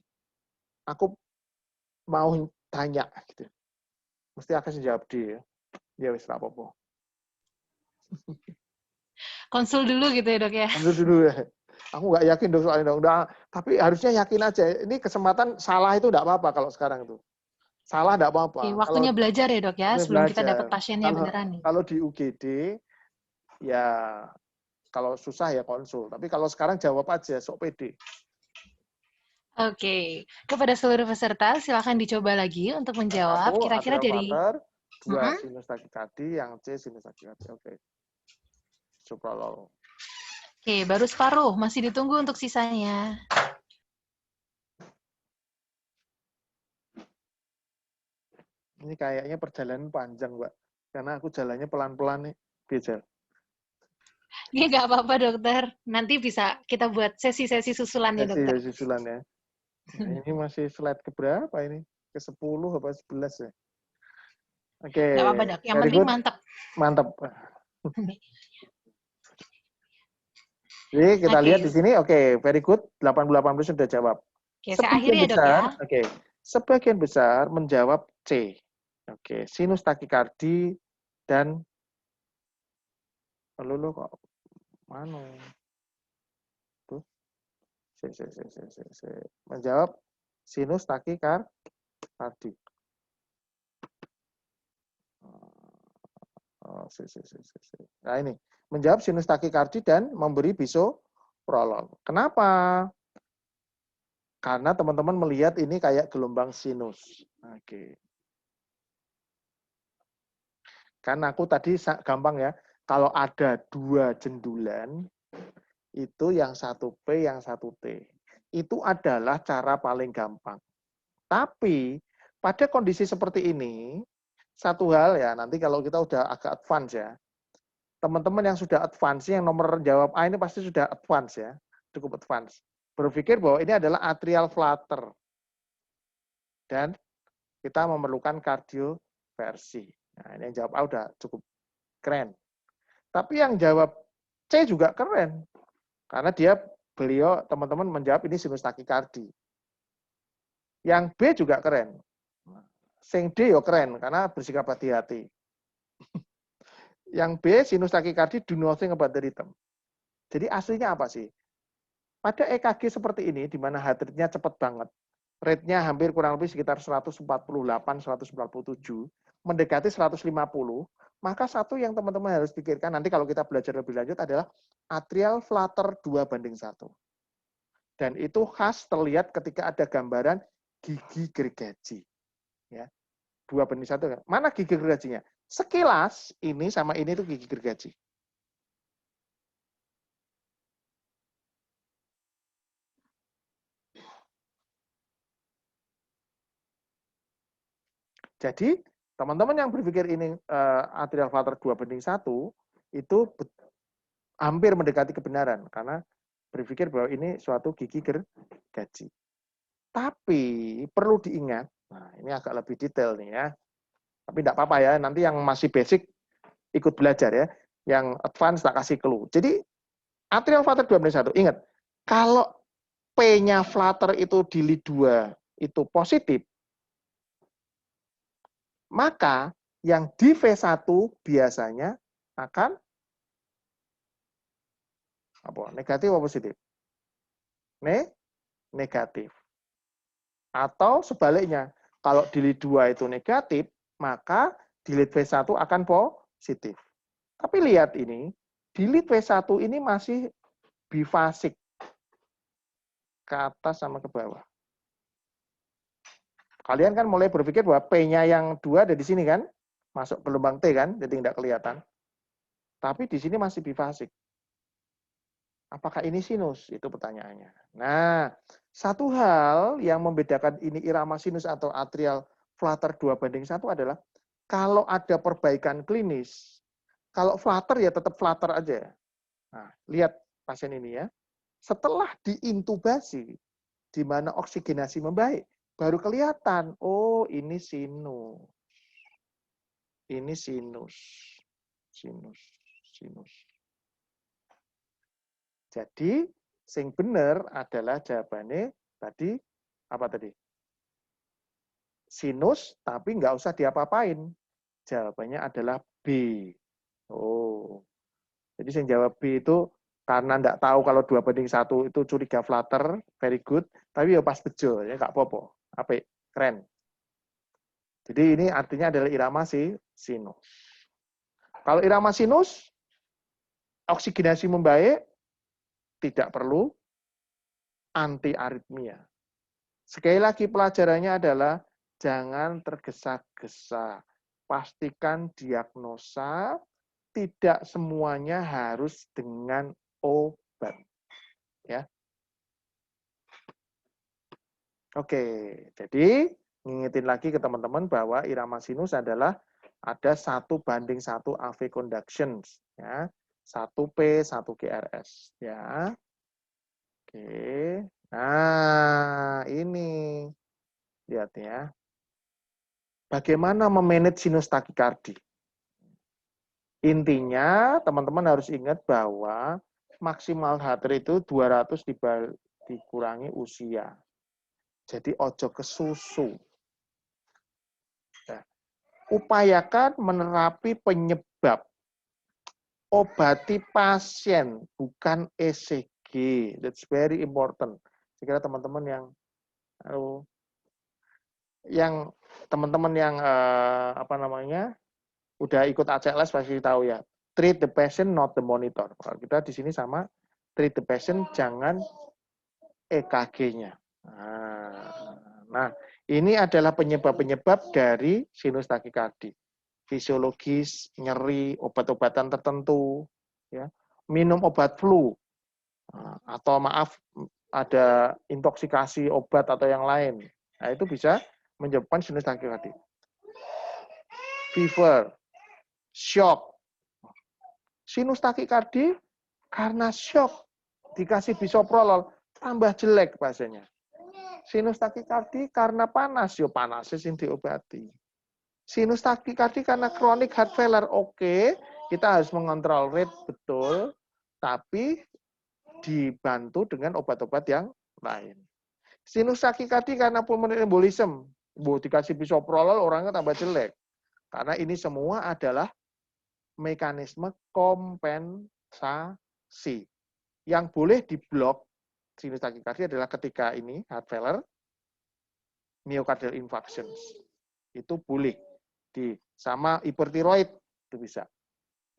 Aku mau tanya. Gitu. Mesti akan jawab D. Ya wis apa-apa. Konsul dulu gitu ya dok ya? Konsul dulu ya. Aku nggak yakin dok soalnya dok. Udah, tapi harusnya yakin aja. Ini kesempatan salah itu nggak apa-apa kalau sekarang itu. Salah nggak apa-apa. Oke, waktunya belajar ya dok ya, sebelum kita dapat belajar. pasiennya beneran nih. Kalau di UGD, ya kalau susah ya konsul. Tapi kalau sekarang jawab aja, sok pede. Oke, kepada seluruh peserta silakan dicoba lagi untuk menjawab. Satu, Kira-kira atrial dari flutter. 2, sinus takikardi. Yang C, sinus takikardi. Oke. Supralol. Oke, baru separuh. Masih ditunggu untuk sisanya. Ini kayaknya perjalanan panjang, Mbak. Karena aku jalannya pelan-pelan nih. Bejal. Ini nggak apa-apa, dokter. Nanti bisa kita buat sesi-sesi susulan ya, dokter. Sesi susulan ya. Nah, ini masih slide keberapa ini? Ke-10 apa 11 ya? Oke. Nggak apa-apa, dok. Yang Very penting good. mantap. Mantap. Jadi kita lihat di sini, oke, very good. 88% sudah jawab. Oke, saya akhiri ya, dok besar, ya. Oke. Sebagian besar menjawab C. Oke, sinus takikardi dan lalu kok mana? Menjawab sinus takikardi. Nah ini, menjawab sinus takikardi dan memberi bisoprolol. Kenapa? Karena teman-teman melihat ini kayak gelombang sinus. Oke. Kan aku tadi gampang ya, kalau ada dua jendulan, itu yang satu P, yang satu T. Itu adalah cara paling gampang. Tapi pada kondisi seperti ini, satu hal ya, nanti kalau kita udah agak advance ya, teman-teman yang sudah advance, yang nomor jawab A ini pasti sudah advance ya, cukup advance. Berpikir bahwa ini adalah atrial flutter. Dan kita memerlukan kardioversi. Nah, ini yang jawab A udah cukup keren. Tapi yang jawab C juga keren. Karena beliau teman-teman menjawab ini sinus takikardi. Yang B juga keren. Sing D yo keren karena bersikap hati-hati. Yang B sinus takikardi do nothing about the rhythm. Jadi aslinya apa sih? Pada EKG seperti ini di mana heart rate-nya cepat banget. Rate-nya hampir kurang lebih sekitar 148, 147, mendekati 150, maka satu yang teman-teman harus pikirkan nanti kalau kita belajar lebih lanjut adalah atrial flutter 2:1. Dan itu khas terlihat ketika ada gambaran gigi gergaji. Ya. 2:1. Mana gigi gergajinya? Sekilas ini sama ini tuh gigi gergaji. Jadi teman-teman yang berpikir ini atrial flutter 2:1 itu hampir mendekati kebenaran karena berpikir bahwa ini suatu gigi gergaji. Tapi perlu diingat, nah ini agak lebih detail nih ya. Tapi tidak apa-apa ya, nanti yang masih basic ikut belajar ya. Yang advance tak kasih clue. Jadi atrial flutter 2:1, ingat, kalau P-nya flutter itu di lead 2 itu positif, maka yang di V1 biasanya akan apa? Negatif atau positif? Negatif. Atau sebaliknya, kalau di lead 2 itu negatif, maka di lead V1 akan positif. Tapi lihat ini, di lead V1 ini masih bifasik. Ke atas sama ke bawah. Kalian kan mulai berpikir bahwa P-nya yang 2 ada di sini kan? Masuk gelombang T kan, jadi tidak kelihatan. Tapi di sini masih bifasik. Apakah ini sinus? Itu pertanyaannya. Nah, satu hal yang membedakan ini irama sinus atau atrial flutter 2:1 adalah kalau ada perbaikan klinis, kalau flutter ya tetap flutter aja. Nah, lihat pasien ini ya. Setelah diintubasi, di mana oksigenasi membaik, baru kelihatan, oh ini sinus. Ini sinus. Sinus. Jadi, sing bener adalah jawabannya tadi, apa tadi? Sinus, tapi nggak usah diapa-apain. Jawabannya adalah B. Oh, jadi sing jawab B itu karena nggak tahu kalau 2:1 itu curiga flutter, very good. Tapi ya pas bejo, ya nggak apa-apa. Apik, keren. Jadi ini artinya adalah irama sinus. Kalau irama sinus, oksigenasi membaik, tidak perlu anti aritmia. Sekali lagi pelajarannya adalah jangan tergesa-gesa. Pastikan diagnosa, tidak semuanya harus dengan obat. Ya. Oke, jadi ngingetin lagi ke teman-teman bahwa irama sinus adalah ada 1:1 AV conductions, ya. 1P, 1 GRS, ya. Oke. Nah, ini lihat ya. Bagaimana memanage sinus takikardi? Intinya, teman-teman harus ingat bahwa maksimal heart rate itu 200 dikurangi usia. Jadi ojo kesusu. Nah, upayakan menerapi penyebab. Obati pasien, bukan ECG. That's very important. Saya kira teman-teman yang teman-teman yang apa namanya udah ikut ACLS pasti tahu ya. Treat the patient, not the monitor. Kalau kita di sini sama treat the patient, jangan EKG-nya. Nah, ini adalah penyebab-penyebab dari sinus takikardi. Fisiologis, nyeri, obat-obatan tertentu, ya, minum obat flu, atau maaf ada intoksikasi obat atau yang lain. Nah, itu bisa menyebabkan sinus takikardi. Fever, shock. Sinus takikardi karena shock dikasih bisoprolol tambah jelek pasiennya. Sinus takikardi karena panas, yo panas sing diobati. Sinus takikardi karena chronic heart failure, oke, kita harus mengontrol rate betul, tapi dibantu dengan obat-obat yang lain. Sinus takikardi karena pulmonary embolism, dikasih bisoprolol orangnya tambah jelek. Karena ini semua adalah mekanisme kompensasi. Yang boleh diblok sinus takikardi adalah ketika ini heart failure, myocardial infarction. Itu boleh sama hipertiroid itu bisa.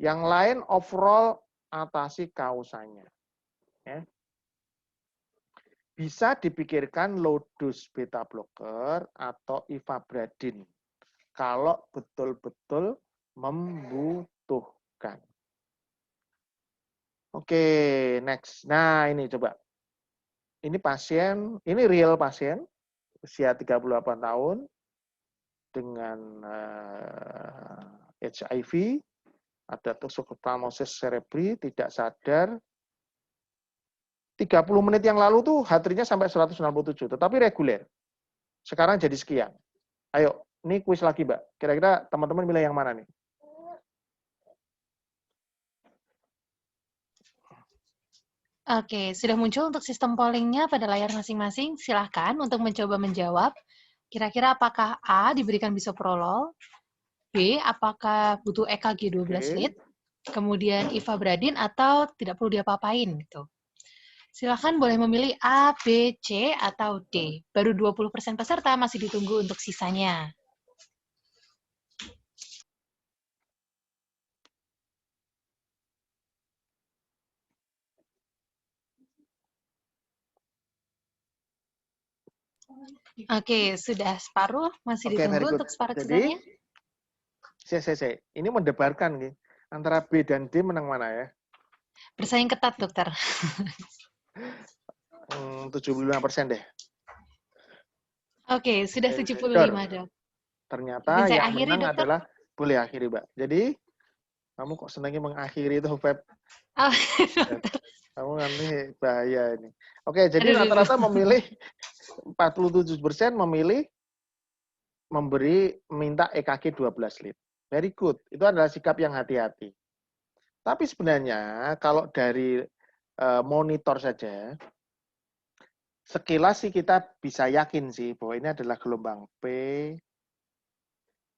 Yang lain overall atasi kausanya. Ya. Bisa dipikirkan low dose beta blocker atau ivabradin kalau betul-betul membutuhkan. Oke, next. Nah, ini coba. Ini pasien, ini real pasien, usia 38 tahun, dengan HIV, ada toxoplasmosis cerebri, tidak sadar. 30 menit yang lalu tuh heart rate-nya sampai 167, tetapi reguler. Sekarang jadi sekian. Ayo, ini kuis lagi, Mbak. Kira-kira teman-teman milih yang mana nih? Oke, sudah muncul untuk sistem pollingnya pada layar masing-masing. Silahkan untuk mencoba menjawab. Kira-kira apakah A, diberikan bisoprolol, B, apakah butuh EKG 12 lead, kemudian ivabradin, atau tidak perlu diapa-apain gitu. Silahkan boleh memilih A, B, C, atau D. Baru 20% peserta, masih ditunggu untuk sisanya. Oke, sudah separuh, masih ditunggu untuk separuh sisanya. Jadi, ini mendebarkan nih. Antara B dan D menang mana ya? Bersaing ketat, dokter. 75% deh. Oke, sudah 75, dok. Ternyata yang menang adalah, boleh akhiri, Mbak. Jadi, kamu kok senangnya mengakhiri itu, Feb? Oh, kamu kan ini bahaya ini. Oke, jadi rata-rata memilih 47% memilih minta EKG 12 lead. Very good. Itu adalah sikap yang hati-hati. Tapi sebenarnya kalau dari monitor saja, sekilas sih kita bisa yakin sih bahwa ini adalah gelombang P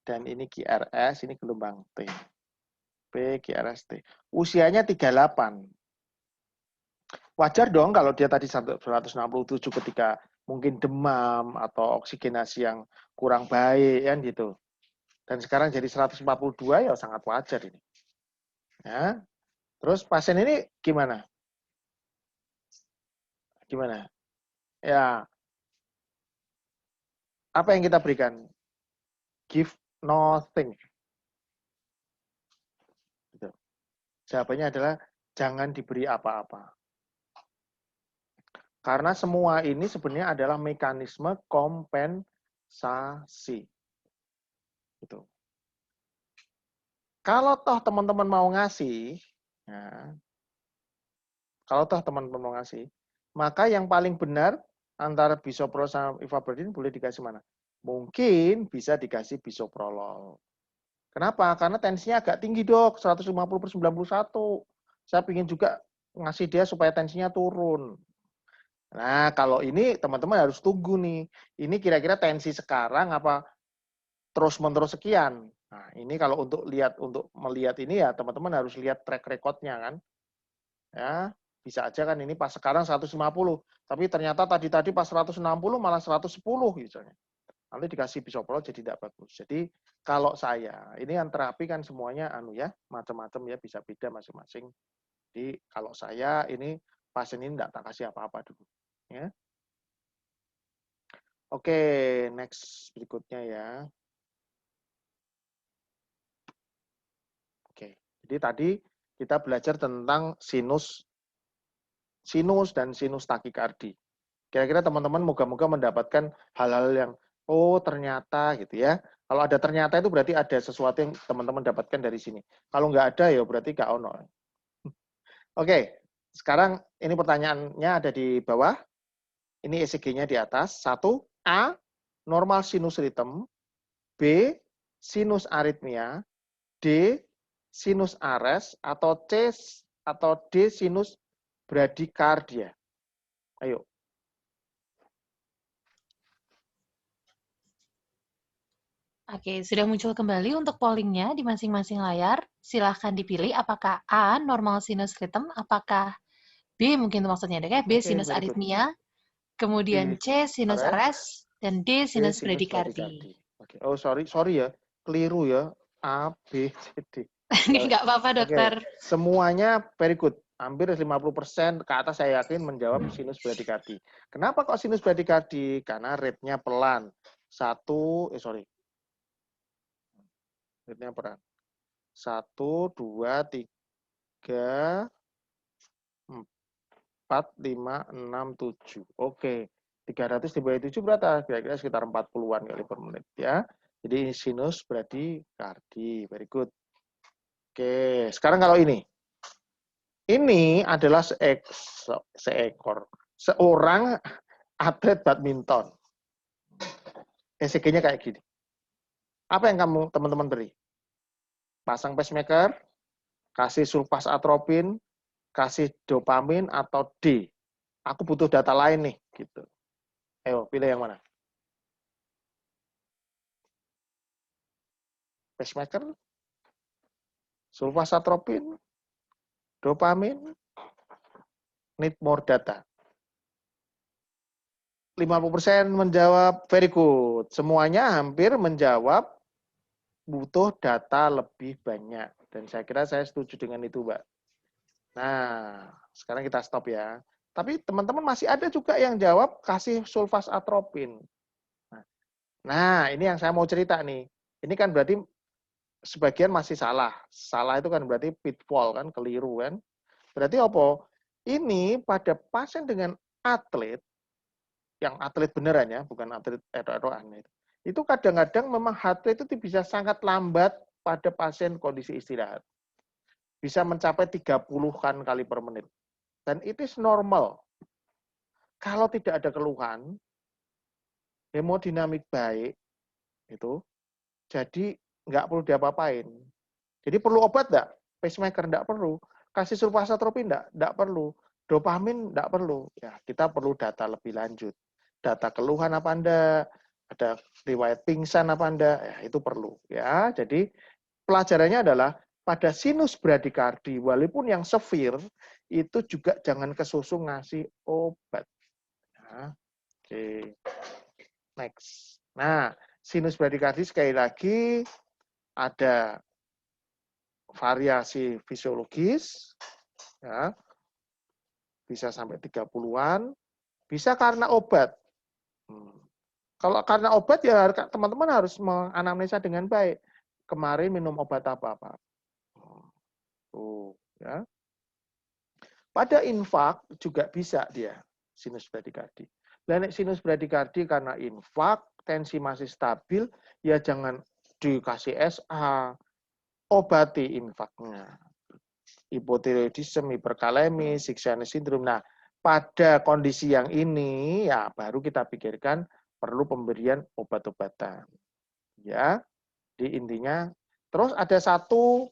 dan ini QRS, ini gelombang T. P, QRS, T. Usianya 38. Wajar dong kalau dia tadi 167 ketika mungkin demam atau oksigenasi yang kurang baik kan gitu. Dan sekarang jadi 142 ya sangat wajar ini. Ya. Terus pasien ini gimana? Gimana? Ya. Apa yang kita berikan? Give nothing. Gitu. Jawabannya adalah jangan diberi apa-apa. Karena semua ini sebenarnya adalah mekanisme kompensasi. Gitu. Kalau toh teman-teman mau ngasih, ya, maka yang paling benar antara bisoprolol sama ivabradin boleh dikasih mana? Mungkin bisa dikasih bisoprolol. Kenapa? Karena tensinya agak tinggi, dok, 150/91. Saya ingin juga ngasih dia supaya tensinya turun. Nah, kalau ini teman-teman harus tunggu nih. Ini kira-kira tensi sekarang apa terus-menerus sekian. Nah, ini kalau untuk melihat ini ya teman-teman harus lihat track record-nya kan. Ya, Bisa aja kan ini pas sekarang 150, tapi ternyata tadi pas 160 malah 110 misalnya. Nanti dikasih bisoprolol jadi tidak bagus. Jadi kalau saya, ini yang terapi kan semuanya macam-macam ya, bisa beda masing-masing. Jadi kalau saya ini pasien ini tidak tak kasih apa-apa dulu. Ya. Oke, next berikutnya ya. Oke, jadi tadi kita belajar tentang sinus dan sinus takikardi. Kira-kira teman-teman moga-moga mendapatkan hal-hal yang ternyata gitu ya. Kalau ada ternyata itu berarti ada sesuatu yang teman-teman dapatkan dari sini. Kalau nggak ada ya berarti nggak ono. Oke, sekarang ini pertanyaannya ada di bawah. Ini ECG-nya di atas. 1, A, normal sinus rhythm. B, sinus aritmia. D, sinus ares. Atau C, atau D, sinus bradykardia. Ayo. Oke, sudah muncul kembali untuk pollingnya di masing-masing layar. Silahkan dipilih apakah A, normal sinus rhythm, apakah B, mungkin itu maksudnya ada B, Oke, sinus very good. aritmia, kemudian D, C, sinus ares. ares, dan D, D, sinus sinus bradikardi. bradykardi. Oke. Oh, sorry ya. Keliru ya. A, B, C, D. Nggak apa-apa, dokter. Oke. Semuanya very good. Hampir 50% ke atas saya yakin menjawab sinus bradikardi. Kenapa kok sinus bradikardi? Karena rate-nya pelan. Rate-nya pelan. 1, 2, 3, 4, 5, 6, 7. Oke. 300 dibagi 7 berapa? Kira-kira sekitar 40-an kali per menit ya. Jadi sinus bradikardi. Very good. Oke, sekarang kalau ini. Ini adalah seorang atlet badminton. ECG-nya kayak gini. Apa yang teman-teman beri? Pasang pacemaker, kasih sulfas atropin, kasih dopamin, atau D? Aku butuh data lain nih. Gitu. Ayo, pilih yang mana? Pacemaker, sulfas atropin, dopamin, need more data. 50% menjawab very good. Semuanya hampir menjawab butuh data lebih banyak. Dan saya kira saya setuju dengan itu, Mbak. Nah, sekarang kita stop ya. Tapi teman-teman masih ada juga yang jawab kasih sulfas atropin. Nah, ini yang saya mau cerita nih. Ini kan berarti sebagian masih salah. Salah itu kan berarti pitfall kan, keliru kan. Berarti apa? Ini pada pasien dengan atlet, yang atlet beneran ya, bukan atlet edo-edoan itu. Itu kadang-kadang memang heart rate itu bisa sangat lambat pada pasien kondisi istirahat. Bisa mencapai 30-an kali per menit. Dan itu normal. Kalau tidak ada keluhan, hemodinamik baik, itu jadi nggak perlu diapa-apain. Jadi perlu obat nggak? Pacemaker nggak perlu. Kasih sulfasatropin nggak perlu. Dopamin nggak perlu. Ya, kita perlu data lebih lanjut. Data keluhan apa enggak, ada riwayat pingsan apa enggak, ya itu perlu ya. Jadi pelajarannya adalah pada sinus bradikardi walaupun yang severe itu juga jangan kesusu ngasih obat. Nah, oke. Next. Nah, sinus bradikardi sekali lagi ada variasi fisiologis ya. Bisa sampai 30-an, bisa karena obat. Kalau karena obat ya teman-teman harus menganamnesa dengan baik. Kemarin minum obat apa-apa. Tuh, ya. Pada infak juga bisa dia sinus bradikardi. Dan sinus bradikardi karena infak, tensi masih stabil, ya jangan dikasih SA, obati infaknya. Hipotiroidisme, hiperkalemi, Sixanes syndrome. Nah, pada kondisi yang ini ya baru kita pikirkan perlu pemberian obat-obatan. Ya, di intinya. Terus ada satu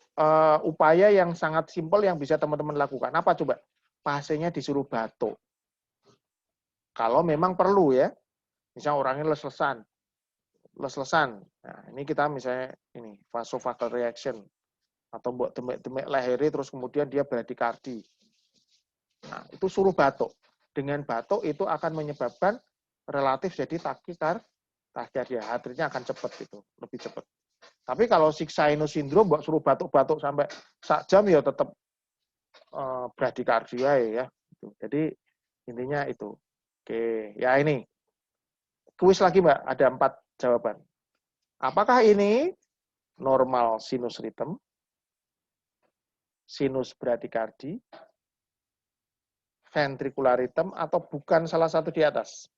upaya yang sangat simpel yang bisa teman-teman lakukan. Apa coba? Pasiennya disuruh batuk. Kalau memang perlu ya. Misalnya orangnya les-lesan. Nah, ini kita misalnya ini vasovagal reaction atau buat demek-demek lehernya terus kemudian dia bradikardi. Nah, itu suruh batuk. Dengan batuk itu akan menyebabkan relatif jadi takikardia. Heart rate-nya akan cepat gitu, lebih cepat. Tapi kalau sinus sindrom mbok suruh batuk-batuk sampai sak jam ya tetap bradikardia ya. Jadi intinya itu. Oke, ya ini. Kuis lagi Mbak, ada 4 jawaban. Apakah ini normal sinus rhythm, sinus bradikardi, ventricular rhythm, atau bukan salah satu di atas?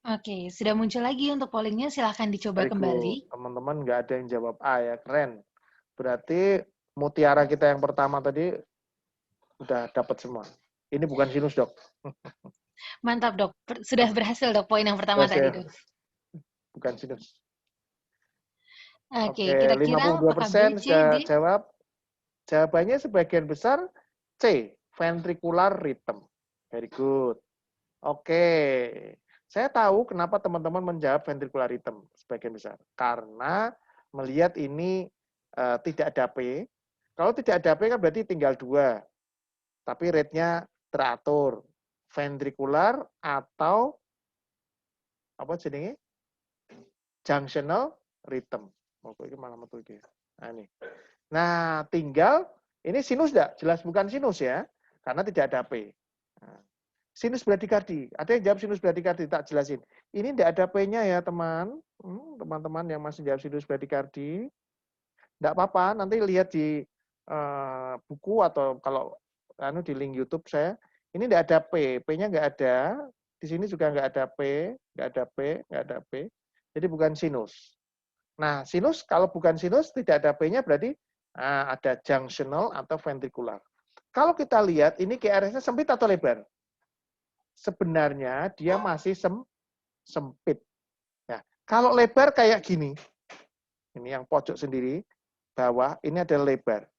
Oke, sudah muncul lagi untuk pollingnya, silahkan dicoba Very kembali. good. Teman-teman nggak ada yang jawab A ya, keren. Berarti mutiara kita yang pertama tadi udah dapat semua. Ini bukan sinus, Dok. Mantap, Dok. Sudah berhasil, Dok, poin yang pertama tadi, Ya, Dok. bukan sinus. Oke, Oke, kira-kira apakah 52% B, C, sudah D? jawab. Jawabannya sebagian besar C, ventricular rhythm. Very good. Oke, saya tahu kenapa teman-teman menjawab ventricular rhythm sebagian besar. Karena melihat ini tidak ada P. Kalau tidak ada P kan berarti tinggal 2. Tapi rate-nya teratur. Ventricular atau apa jenenge? Junctional rhythm. Ini malah metu iki. Nah, ini. Nah, tinggal ini sinus enggak? Jelas bukan sinus ya, karena tidak ada P. Nah, sinus bradikardi. Ada yang jawab sinus bradikardi, tak jelasin. Ini enggak ada P-nya ya, teman. Teman-teman yang masih jawab sinus bradikardi. Enggak apa-apa, nanti lihat di buku atau kalau di link YouTube saya. Ini enggak ada P. P-nya enggak ada. Di sini juga enggak ada P, enggak ada P, enggak ada P. Jadi bukan sinus. Nah, sinus kalau bukan sinus tidak ada P-nya berarti ada junctional atau ventricular. Kalau kita lihat ini QRS-nya sempit atau lebar? Sebenarnya dia masih sempit. Nah, kalau lebar kayak gini, ini yang pojok sendiri, bawah, ini adalah lebar.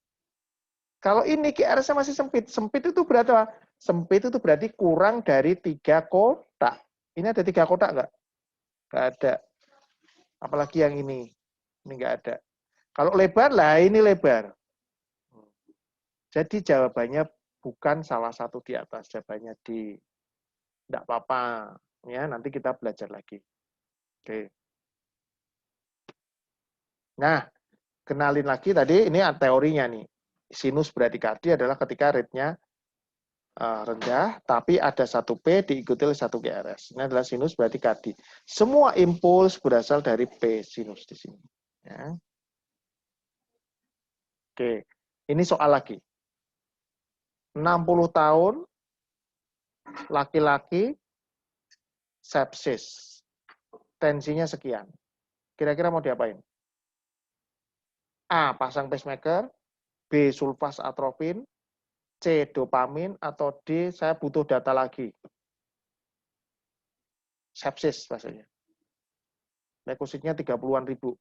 Kalau ini QRS-nya masih sempit, sempit itu berarti apa? Sempit itu berarti kurang dari 3 kotak. Ini ada 3 kotak nggak? Nggak ada. Apalagi yang ini nggak ada. Kalau lebar lah, ini lebar. Jadi jawabannya bukan salah satu di atas, jawabannya D. Tidak apa-apa, ya nanti kita belajar lagi. Oke. Nah, kenalin lagi tadi ini teorinya nih. Sinus bradikardi adalah ketika rate-nya rendah, tapi ada 1 P diikuti oleh 1 QRS. Ini adalah sinus bradikardi. Semua impuls berasal dari P sinus di sini. Ya. Oke, ini soal lagi. 60 tahun, laki-laki, sepsis. Tensinya sekian. Kira-kira mau diapain? A. Pasang pacemaker. B. Sulfas atropin. C. Dopamin. Atau D. Saya butuh data lagi. Sepsis maksudnya. Leukositnya 30-an ribu.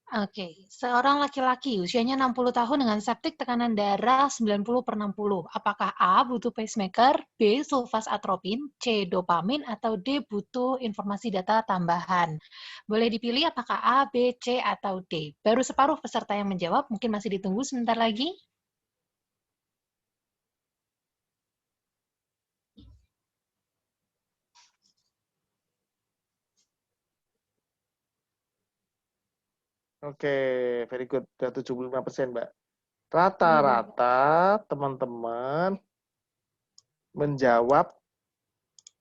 Oke, seorang laki-laki usianya 60 tahun dengan septik tekanan darah 90/60. Apakah A. butuh pacemaker, B. sulfas atropin, C. dopamin, atau D. butuh informasi data tambahan? Boleh dipilih apakah A, B, C, atau D. Baru separuh peserta yang menjawab, mungkin masih ditunggu sebentar lagi. Oke, very good. Sudah 75%, Mbak. Rata-rata teman-teman menjawab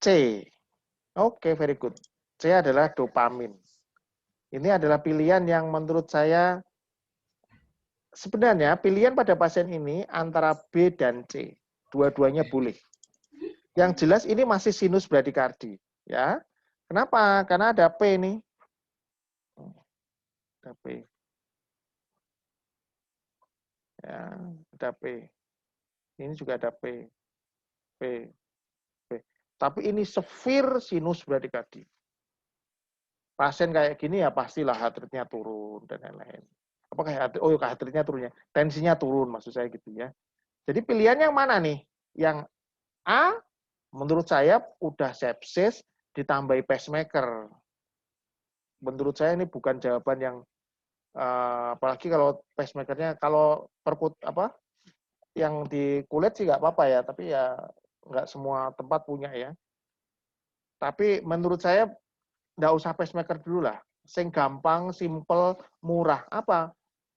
C. Oke, very good. C adalah dopamin. Ini adalah pilihan yang menurut saya sebenarnya pilihan pada pasien ini antara B dan C. Dua-duanya boleh. Yang jelas ini masih sinus bradikardi, ya. Kenapa? Karena ada P nih. Ada P. Ya, ada P. Ini juga ada P. P. P. Tapi ini severe sinus bradikardi. Pasien kayak gini ya pastilah heart rate-nya turun dan lain-lain. Apakah heart rate-nya turunnya? Tensinya turun maksud saya gitu ya. Jadi pilihan yang mana nih? Yang A, menurut saya udah sepsis ditambahi pacemaker. Menurut saya ini bukan jawaban yang apalagi kalau pacemakernya kalau yang di kulit sih nggak apa-apa ya, tapi ya nggak semua tempat punya ya. Tapi menurut saya nggak usah pacemaker dulu lah. Sing gampang, simple, murah. Apa?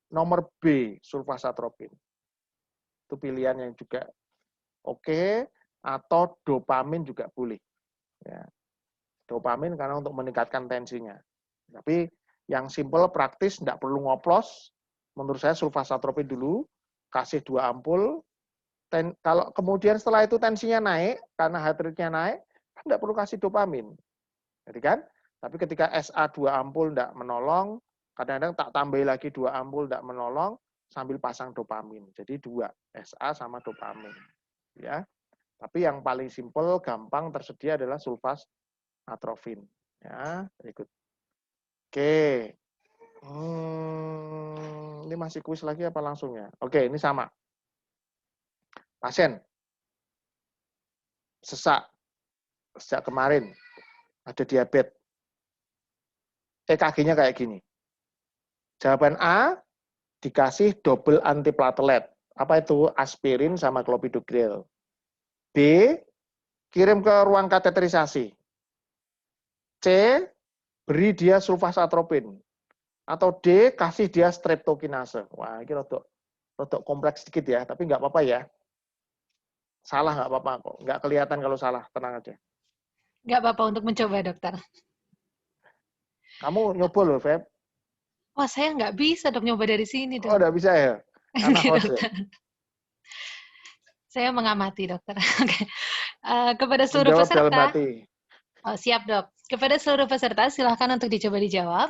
Nomor B, sulfasatropin. Itu pilihan yang juga oke, atau dopamin juga boleh. Ya. Dopamin karena untuk meningkatkan tensinya. Tapi yang simple, praktis, tidak perlu ngoplos. Menurut saya sulfasatropin dulu, kasih 2 ampul. Kalau kemudian setelah itu tensinya naik, karena heart rate-nya naik, kan tidak perlu kasih dopamin. Jadi kan, tapi ketika SA 2 ampul tidak menolong, kadang-kadang tak tambah lagi 2 ampul tidak menolong, sambil pasang dopamin. Jadi 2, SA sama dopamin. Ya. Tapi yang paling simpel, gampang tersedia adalah sulfasatrofin. Ya, berikut. Oke. Ini masih kuis lagi apa langsung ya? Oke, ini sama. Pasien sesak sejak kemarin, ada diabetes. EKG-nya kayak gini. Jawaban A, dikasih double antiplatelet. Apa itu? Aspirin sama clopidogrel. B, kirim ke ruang kateterisasi. C, beri dia sulfasatropin. Atau D, kasih dia streptokinase. Wah, ini rodok kompleks sedikit ya, tapi nggak apa-apa ya. Salah nggak apa-apa kok. Nggak kelihatan kalau salah, tenang aja. Nggak apa-apa untuk mencoba, dokter. Kamu nyoba loh, Feb. Wah, saya nggak bisa dok nyoba dari sini, Oh, dok. nggak bisa ya? Karena Oke, host ya? dokter. Saya mengamati, dokter. Oke. Kepada seluruh Menjawab dalam peserta, hati. oh, siap dok. Kepada seluruh peserta, silakan untuk dicoba dijawab.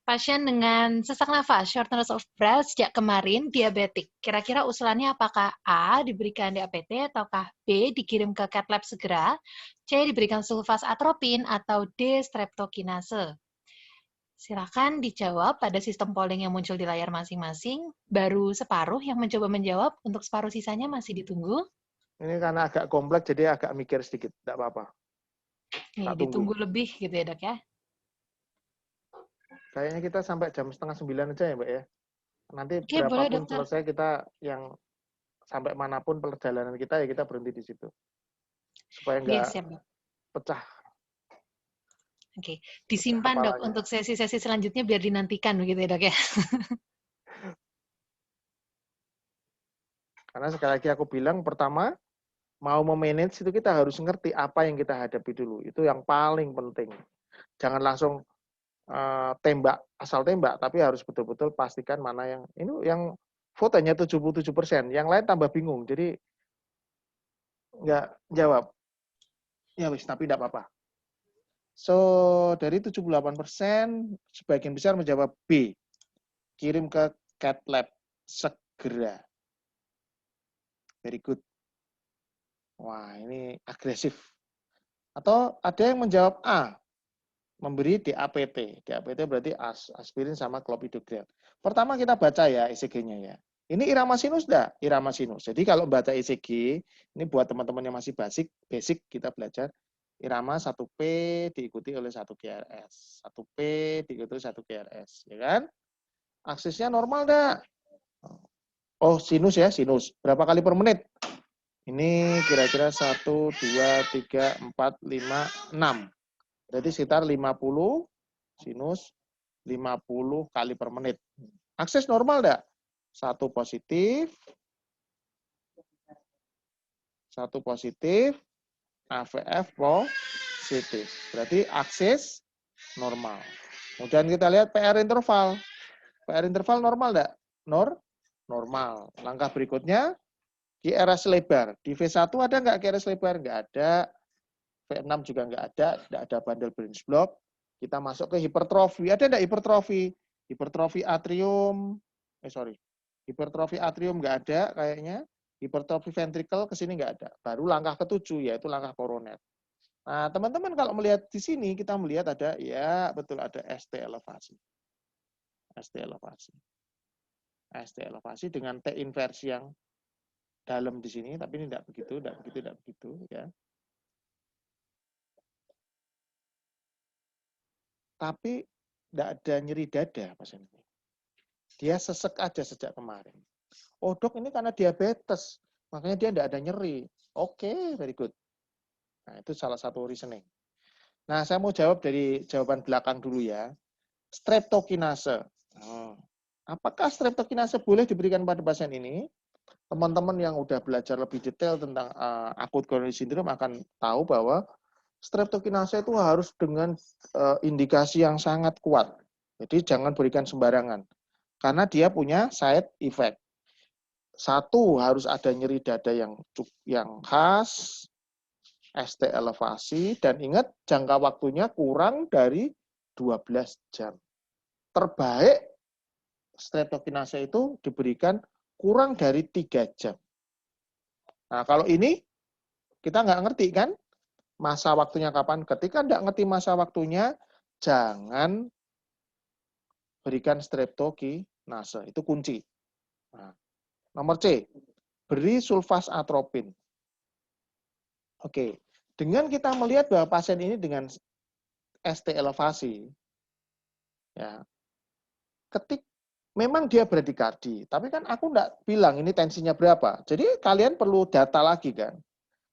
Pasien dengan sesak nafas, shortness of breath sejak kemarin, diabetik. Kira-kira usulannya apakah A, diberikan DAPT, ataukah B, dikirim ke cath lab segera, C, diberikan sulfasatropin, atau D, streptokinase? Silakan dijawab pada sistem polling yang muncul di layar masing-masing. Baru separuh yang mencoba menjawab, untuk separuh sisanya masih ditunggu. Ini karena agak kompleks, jadi agak mikir sedikit. Tidak apa-apa. Nih, Tak tunggu. ditunggu lebih gitu ya dok ya. Kayaknya kita sampai jam 8:30 aja ya, Mbak ya. Nanti Oke, boleh berapapun dokter. selesai kita yang sampai manapun perjalanan kita ya kita berhenti di situ. Supaya Oke, nggak siap dok. pecah Oke, disimpan dok kepalanya. untuk sesi-sesi selanjutnya biar dinantikan begitu ya dok ya. Karena sekali lagi aku bilang, pertama, mau memanage itu kita harus ngerti apa yang kita hadapi dulu. Itu yang paling penting. Jangan langsung tembak, asal tembak, tapi harus betul-betul pastikan mana yang fotonya 77%, yang lain tambah bingung. Jadi nggak jawab. Ya wis, tapi tidak apa-apa. So, dari 78%, sebagian besar menjawab B. Kirim ke cath lab segera. Very good. Wah, ini agresif. Atau ada yang menjawab A, memberi DAPT. DAPT berarti aspirin sama clopidogrel. Pertama kita baca ya ECG-nya ya. Ini irama sinus enggak? Irama sinus. Jadi kalau baca ECG, ini buat teman-teman yang masih basic kita belajar irama 1P diikuti oleh 1 GRS. 1P diikuti 1 GRS, ya kan? Aksesnya normal enggak? Oh, sinus ya, sinus. Berapa kali per menit? Ini kira-kira 1, 2, 3, 4, 5, 6. Berarti sekitar 50 sinus 50 kali per menit. Akses normal enggak? 1 positif, 1 positif, AVF positif. Berarti akses normal. Kemudian kita lihat PR interval. PR interval normal enggak? Normal. Langkah berikutnya, QRS lebar. Di V1 ada enggak QRS lebar? Enggak ada. V6 juga enggak ada bundle branch block. Kita masuk ke hipertrofi. Ada enggak hipertrofi? Hipertrofi atrium, hipertrofi atrium enggak ada kayaknya. Hipertrofi ventricle ke sini enggak ada. Baru langkah ke-7 yaitu langkah koroner. Nah, teman-teman kalau melihat di sini kita melihat ada ya betul ada ST elevasi. ST elevasi. ST elevasi dengan T inversi yang dalam di sini, tapi ini tidak begitu ya. Tapi tidak ada nyeri dada pasien ini. Dia sesek aja sejak kemarin. Oh dok, ini karena diabetes, makanya dia tidak ada nyeri. Oke, very good. Nah, itu salah satu reasoning. Nah, saya mau jawab dari jawaban belakang dulu ya. Streptokinase. Apakah streptokinase boleh diberikan pada pasien ini? Teman-teman yang udah belajar lebih detail tentang akut coronary syndrome akan tahu bahwa streptokinase itu harus dengan indikasi yang sangat kuat. Jadi jangan berikan sembarangan. Karena dia punya side effect. Satu, harus ada nyeri dada yang khas, ST elevasi, dan ingat jangka waktunya kurang dari 12 jam. Terbaik streptokinase itu diberikan kurang dari 3 jam. Nah, kalau ini kita nggak ngerti kan masa waktunya kapan. Ketika nggak ngerti masa waktunya, jangan berikan streptokinase. Itu kunci. Nah, nomor C, beri sulfas atropin. Oke, dengan kita melihat bahwa pasien ini dengan ST elevasi, ya, memang dia bradikardi, tapi kan aku enggak bilang ini tensinya berapa. Jadi kalian perlu data lagi kan.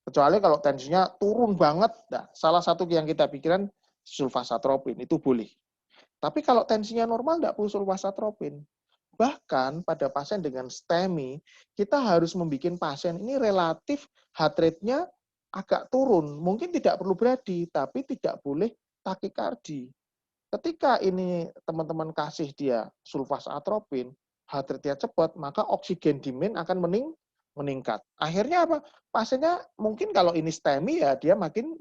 Kecuali kalau tensinya turun banget, nah, salah satu yang kita pikiran sulfasatropin, itu boleh. Tapi kalau tensinya normal enggak perlu sulfasatropin. Bahkan pada pasien dengan STEMI, kita harus membuat pasien ini relatif heart rate-nya agak turun. Mungkin tidak perlu bradi, tapi tidak boleh takikardi. Ketika ini teman-teman kasih dia sulfasatropin, heart rate-nya cepat, maka oksigen demand akan meningkat. Akhirnya apa? Pasiennya mungkin kalau ini STEMI ya dia makin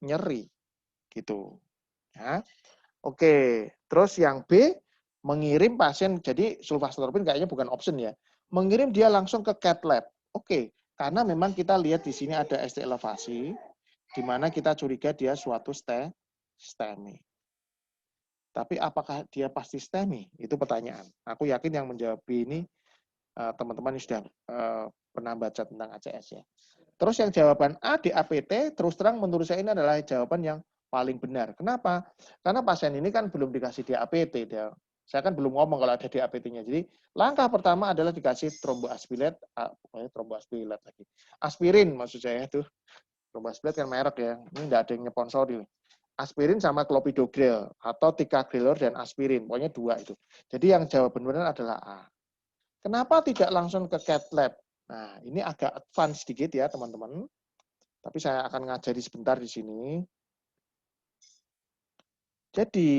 nyeri. Gitu. Ya. Oke, terus yang B, mengirim pasien, jadi sulfasatropin kayaknya bukan option ya. Mengirim dia langsung ke cath lab. Oke, karena memang kita lihat di sini ada ST elevasi, di mana kita curiga dia suatu STEMI. Tapi apakah dia pasti STEMI? Itu pertanyaan. Aku yakin yang menjawab B ini teman-teman sudah pernah baca tentang ACS ya. Terus yang jawaban A di APT, terus terang menurut saya ini adalah jawaban yang paling benar. Kenapa? Karena pasien ini kan belum dikasih di APT. Saya kan belum ngomong kalau ada di APT-nya. Jadi langkah pertama adalah dikasih tromboaspirat, tromboaspirat lagi. Aspirin maksud saya itu. Tromboaspirat kan merek ya. Ini nggak ada yang nyponsori. Aspirin sama clopidogrel atau ticagrelor dan aspirin. Pokoknya 2 itu. Jadi yang jawaban benar adalah A. Kenapa tidak langsung ke cath lab? Nah, ini agak advance sedikit ya, teman-teman. Tapi saya akan ngajari sebentar di sini. Jadi,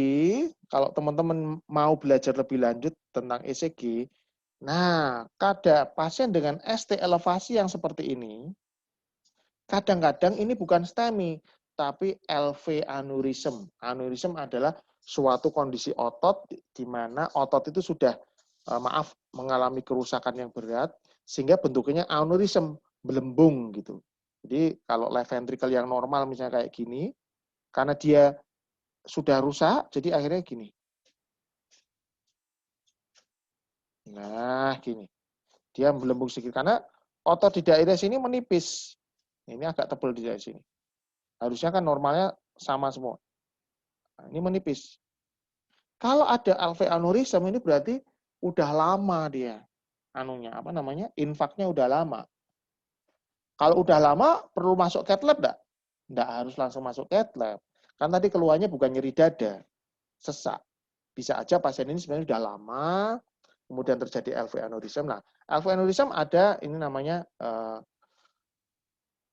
kalau teman-teman mau belajar lebih lanjut tentang ECG, nah, pasien dengan ST elevasi yang seperti ini, kadang-kadang ini bukan STEMI, tapi LV aneurysm. Aneurysm adalah suatu kondisi otot di mana otot itu sudah mengalami kerusakan yang berat sehingga bentuknya aneurysm, belembung gitu. Jadi kalau left ventricle yang normal misalnya kayak gini, karena dia sudah rusak, jadi akhirnya gini. Nah, gini. Dia belembung sedikit karena otot di daerah sini menipis. Ini agak tebal di daerah sini. Harusnya kan normalnya sama semua. Nah, ini menipis. Kalau ada LV aneurysm ini berarti udah lama dia infaknya udah lama. Kalau udah lama perlu masuk cath lab enggak? Enggak harus langsung masuk cath lab. Kan tadi keluarnya bukan nyeri dada, sesak. Bisa aja pasien ini sebenarnya udah lama, kemudian terjadi LV aneurysm. Nah, LV aneurysm ada ini namanya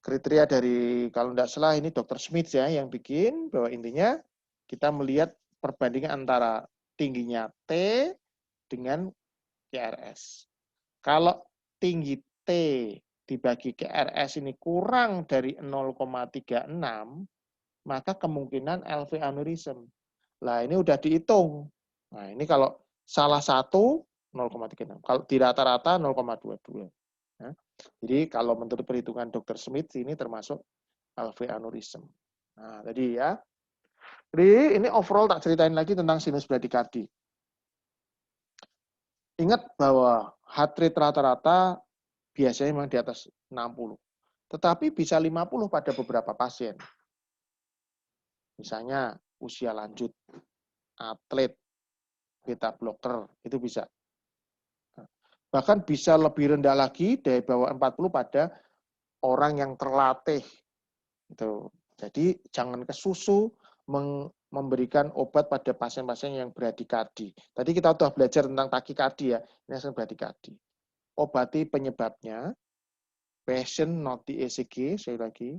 kriteria dari kalau enggak salah ini Dr. Smith ya yang bikin bahwa intinya kita melihat perbandingan antara tingginya T dengan QRS. Kalau tinggi T dibagi QRS ini kurang dari 0,36, maka kemungkinan LV aneurysm. Lah ini udah dihitung. Nah ini kalau salah satu 0,36. Kalau di rata-rata 0,22. Nah, jadi kalau menurut perhitungan Dr. Smith ini termasuk LV aneurysm. Nah tadi ya. Jadi ini overall tak ceritain lagi tentang sinus bradikardi. Ingat bahwa heart rate rata-rata biasanya memang di atas 60. Tetapi bisa 50 pada beberapa pasien. Misalnya usia lanjut, atlet, beta blocker, itu bisa. Bahkan bisa lebih rendah lagi dari bawah 40 pada orang yang terlatih. Gitu. Jadi jangan kesusu memberikan obat pada pasien-pasien yang bradikadi. Tadi kita sudah belajar tentang takikardi ya, ini yang bradikadi. Obati penyebabnya, patient not di ECG, sekali lagi.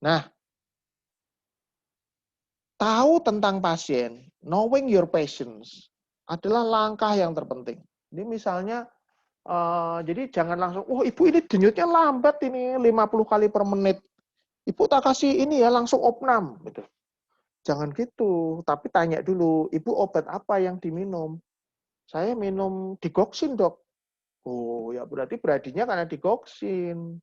Nah, tahu tentang pasien, knowing your patients, adalah langkah yang terpenting. Ini misalnya, jadi jangan langsung, oh ibu ini denyutnya lambat ini, 50 kali per menit. Ibu tak kasih ini ya, langsung opnam. Gitu. Jangan gitu, tapi tanya dulu, ibu obat apa yang diminum? Saya minum digoksin, dok. Oh, ya berarti bradinya karena digoksin.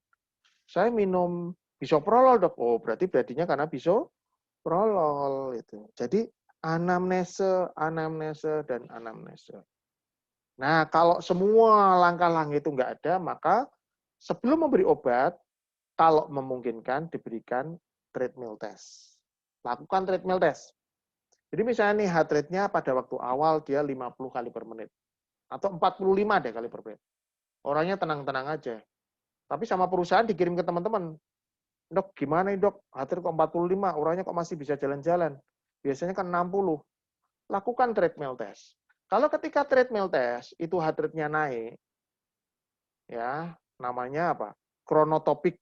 Saya minum bisoprolol, dok. Oh, berarti bradinya karena bisoprolol. Itu. Jadi, anamnese, dan anamnese. Nah, kalau semua langkah-langkah itu nggak ada, maka sebelum memberi obat, kalau memungkinkan diberikan treadmill test. Lakukan treadmill test. Jadi misalnya nih heart rate-nya pada waktu awal dia 50 kali per menit. Atau 45 deh kali per menit. Orangnya tenang-tenang aja. Tapi sama perusahaan dikirim ke teman-teman. Dok, gimana nih dok? Heart rate kok 45, orangnya kok masih bisa jalan-jalan. Biasanya kan 60. Lakukan treadmill test. Kalau ketika treadmill test itu heart rate-nya naik, ya namanya apa? Chronotopik.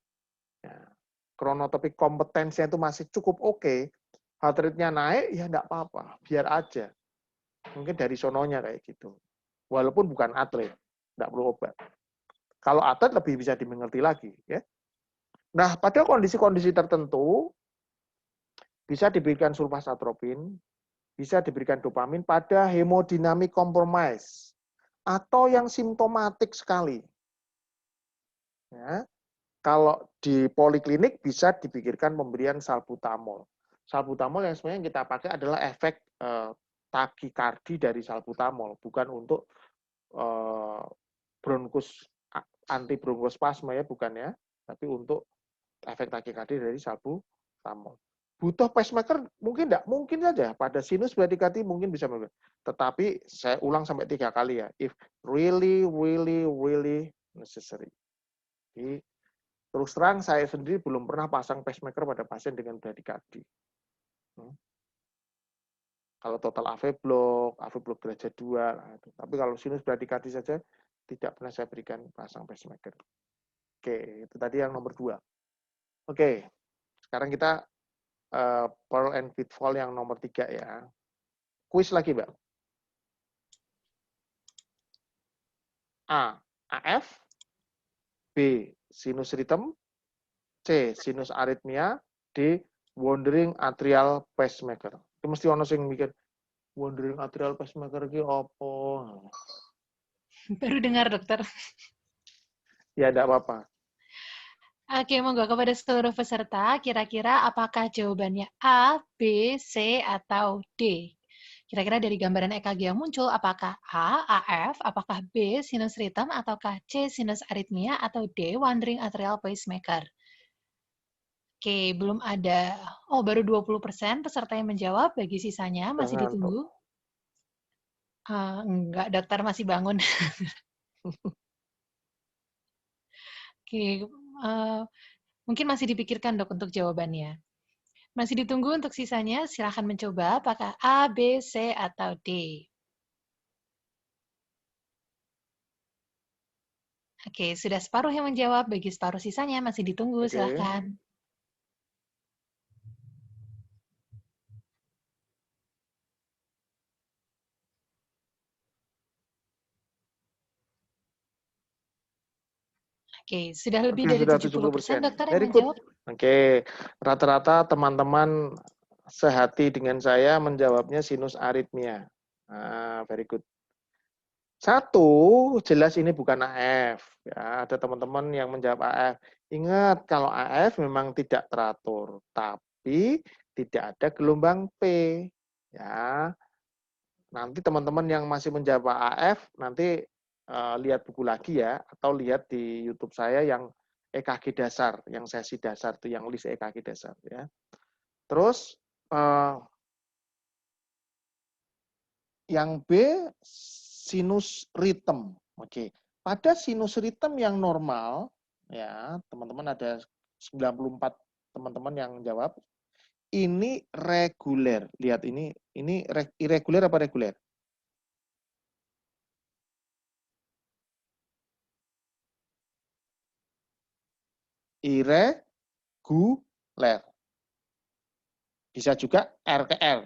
Ya, chronotopik kompetensinya itu masih cukup oke, heart rate-nya naik, ya enggak apa-apa, biar aja. Mungkin dari sononya kayak gitu. Walaupun bukan atlet, enggak perlu obat. Kalau atlet lebih bisa dimengerti lagi. Ya. Nah, pada kondisi-kondisi tertentu, bisa diberikan sulfasatropin, bisa diberikan dopamin pada hemodinamik compromise, atau yang simptomatik sekali. Ya. Kalau di poliklinik bisa dipikirkan pemberian salbutamol. Salbutamol yang sebenarnya kita pakai adalah efek takikardi dari salbutamol, bukan untuk bronkus anti bronkospasma ya, bukan ya, tapi untuk efek takikardi dari salbutamol. Butuh pacemaker mungkin enggak, mungkin saja pada sinus bradikardii mungkin bisa, tetapi saya ulang sampai 3 kali ya, if really necessary. Jadi, terus terang saya sendiri belum pernah pasang pacemaker pada pasien dengan bradikardi. Kalau total AV block derajat 2. Nah, tapi kalau sinus bradikardi saja tidak pernah saya berikan pasang pacemaker. Oke, itu tadi yang nomor 2. Oke, sekarang kita Pearl and Pitfall yang nomor 3 ya. Kuis lagi, Mbak. A. AF. B. Sinus rhythm. C. Sinus arrhythmia. D. Wandering atrial pacemaker. Itu mesti ono sing mikir, wandering atrial pacemaker iki apa? Baru dengar, dokter. Ya, enggak apa-apa. Oke, monggo kepada seluruh peserta, kira-kira apakah jawabannya A, B, C, atau D? Kira-kira dari gambaran EKG yang muncul, apakah A, AF, apakah B, sinus rhythm, ataukah C, sinus arrhythmia, atau D, wandering atrial pacemaker? Oke, belum ada. Oh, baru 20% peserta yang menjawab, bagi sisanya masih ditunggu. Enggak, dokter masih bangun. Oke, mungkin masih dipikirkan dok untuk jawabannya. Masih ditunggu untuk sisanya, silahkan mencoba apakah A, B, C, atau D. Oke, sudah separuh yang menjawab, bagi separuh sisanya masih ditunggu, silahkan. Oke, sudah lebih dari 70% dokter yang menjawab. Oke, rata-rata teman-teman sehati dengan saya menjawabnya sinus arrhythmia. Very good. 1, jelas ini bukan AF. Ya, ada teman-teman yang menjawab AF. Ingat, kalau AF memang tidak teratur, tapi tidak ada gelombang P. Ya, nanti teman-teman yang masih menjawab AF, nanti lihat buku lagi ya, atau lihat di YouTube saya yang EKG dasar, yang sesi dasar tuh, yang list EKG dasar ya. Terus yang B, sinus rhythm. Oke. Pada sinus rhythm yang normal, ya, teman-teman ada 94 teman-teman yang jawab, ini reguler. Lihat ini irregular apa reguler? Irregular. Bisa juga R ke R.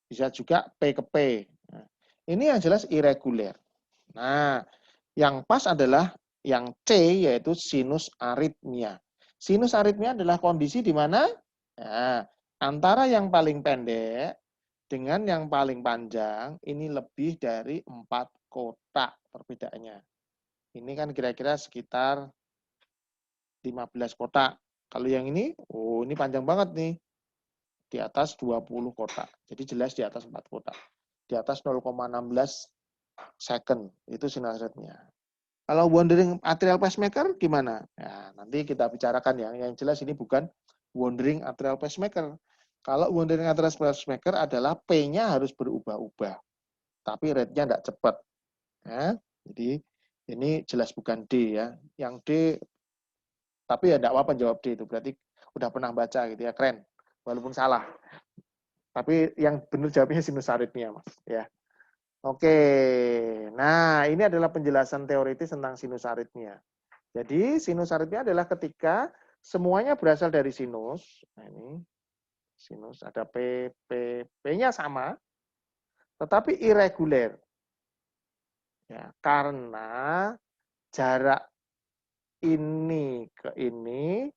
Bisa juga P ke P. Nah, ini yang jelas irregular. Nah, yang pas adalah yang C, yaitu sinus aritmia. Sinus aritmia adalah kondisi di mana antara yang paling pendek dengan yang paling panjang ini lebih dari 4 kotak perbedaannya. Ini kan kira-kira sekitar 15 kotak. Kalau yang ini, oh ini panjang banget nih. Di atas 20 kotak. Jadi jelas di atas 4 kotak. Di atas 0,16 second. Itu sinus aritmia. Kalau wandering atrial pacemaker gimana? Ya, nanti kita bicarakan ya. Yang jelas ini bukan wandering atrial pacemaker. Kalau wandering atrial pacemaker adalah P-nya harus berubah-ubah. Tapi rate-nya tidak cepat. Ya, jadi ini jelas bukan D ya. Yang D, tapi ya tidak apa-apa jawab D itu. Berarti udah pernah baca gitu ya. Keren. Walaupun salah. Tapi yang benar jawabnya sinus aritmia, Mas. Ya. Oke, nah ini adalah penjelasan teoritis tentang sinus aritmia. Jadi sinus aritmia adalah ketika semuanya berasal dari sinus. Nah ini sinus ada P, P-nya sama, tetapi irregular. Ya, karena jarak ini ke ini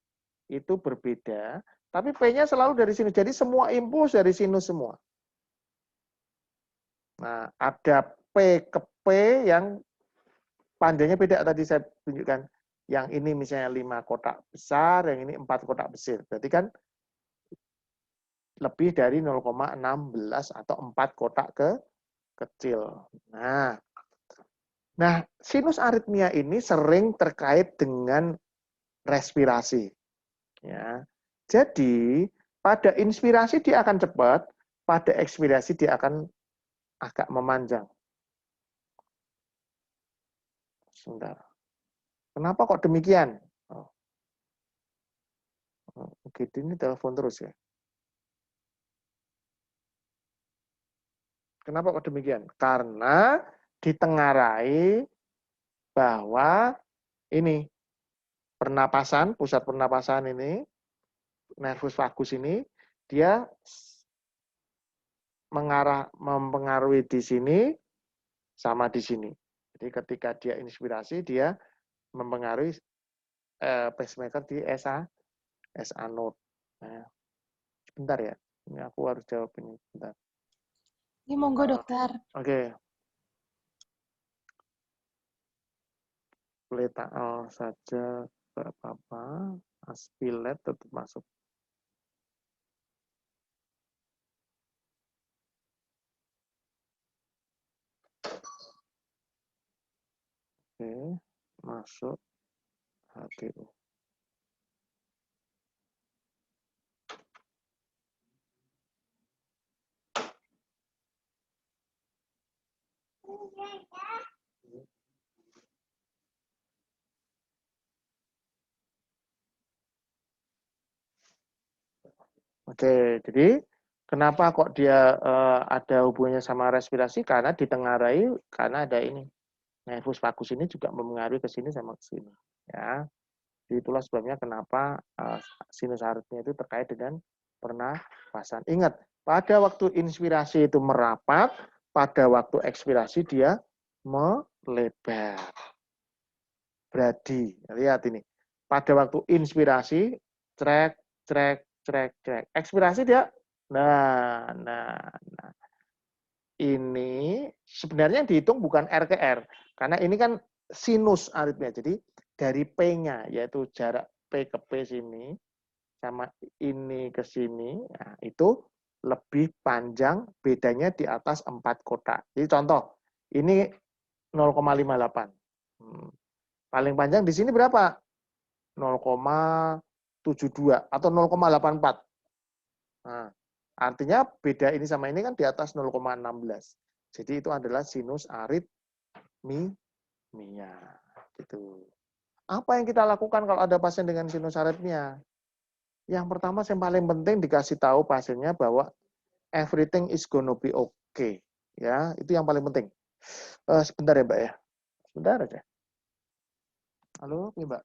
itu berbeda, tapi P-nya selalu dari sinus. Jadi semua impuls dari sinus semua. Nah, ada P ke P yang panjangnya beda tadi saya tunjukkan. Yang ini misalnya 5 kotak besar, yang ini 4 kotak besar. Berarti kan lebih dari 0,16 atau 4 kotak kecil. Nah, sinus aritmia ini sering terkait dengan respirasi. Ya. Jadi, pada inspirasi dia akan cepat, pada ekspirasi dia akan agak memanjang. Sebentar. Kenapa kok demikian? Oke, ini telepon terus ya. Kenapa kok demikian? Karena ditengarai bahwa ini pernapasan, pusat pernapasan ini, nervus vagus ini, dia mempengaruhi di sini sama di sini. Jadi ketika dia inspirasi, dia mempengaruhi pacemaker di SA node. Nah, sebentar ya, ini aku harus jawab ini. Bentar. Ini monggo dokter. Oke. Letal saja apa-apa, aspilet tetap masuk. Oke, masuk HTU. Oke, jadi kenapa kok dia ada hubungannya sama respirasi? Karena ditengarai, karena ada ini. Nervus vagus ini juga mempengaruhi ke sini sama ke sini. Ya, itulah sebabnya kenapa sinus aritmia itu terkait dengan pernapasan. Ingat, pada waktu inspirasi itu merapat, pada waktu ekspirasi dia melebar. Bradi, lihat ini. Pada waktu inspirasi, trek, trek, trek, trek. Ekspirasi dia, nah. Ini sebenarnya yang dihitung bukan R ke R, karena ini kan sinus aritmia. Jadi dari P-nya, yaitu jarak P ke P sini, sama ini ke sini, nah, itu lebih panjang, bedanya di atas 4 kotak. Jadi contoh, ini 0,58. Paling panjang di sini berapa? 0,72 atau 0,84. Nah, artinya beda ini sama ini kan di atas 0,16. Jadi itu adalah sinus aritmia. Gitu. Apa yang kita lakukan kalau ada pasien dengan sinus aritmia? Yang pertama, yang paling penting dikasih tahu pasiennya bahwa everything is gonna be okay. Ya, itu yang paling penting. Sebentar ya, Mbak ya. Sebentar aja. Halo, nih, Mbak.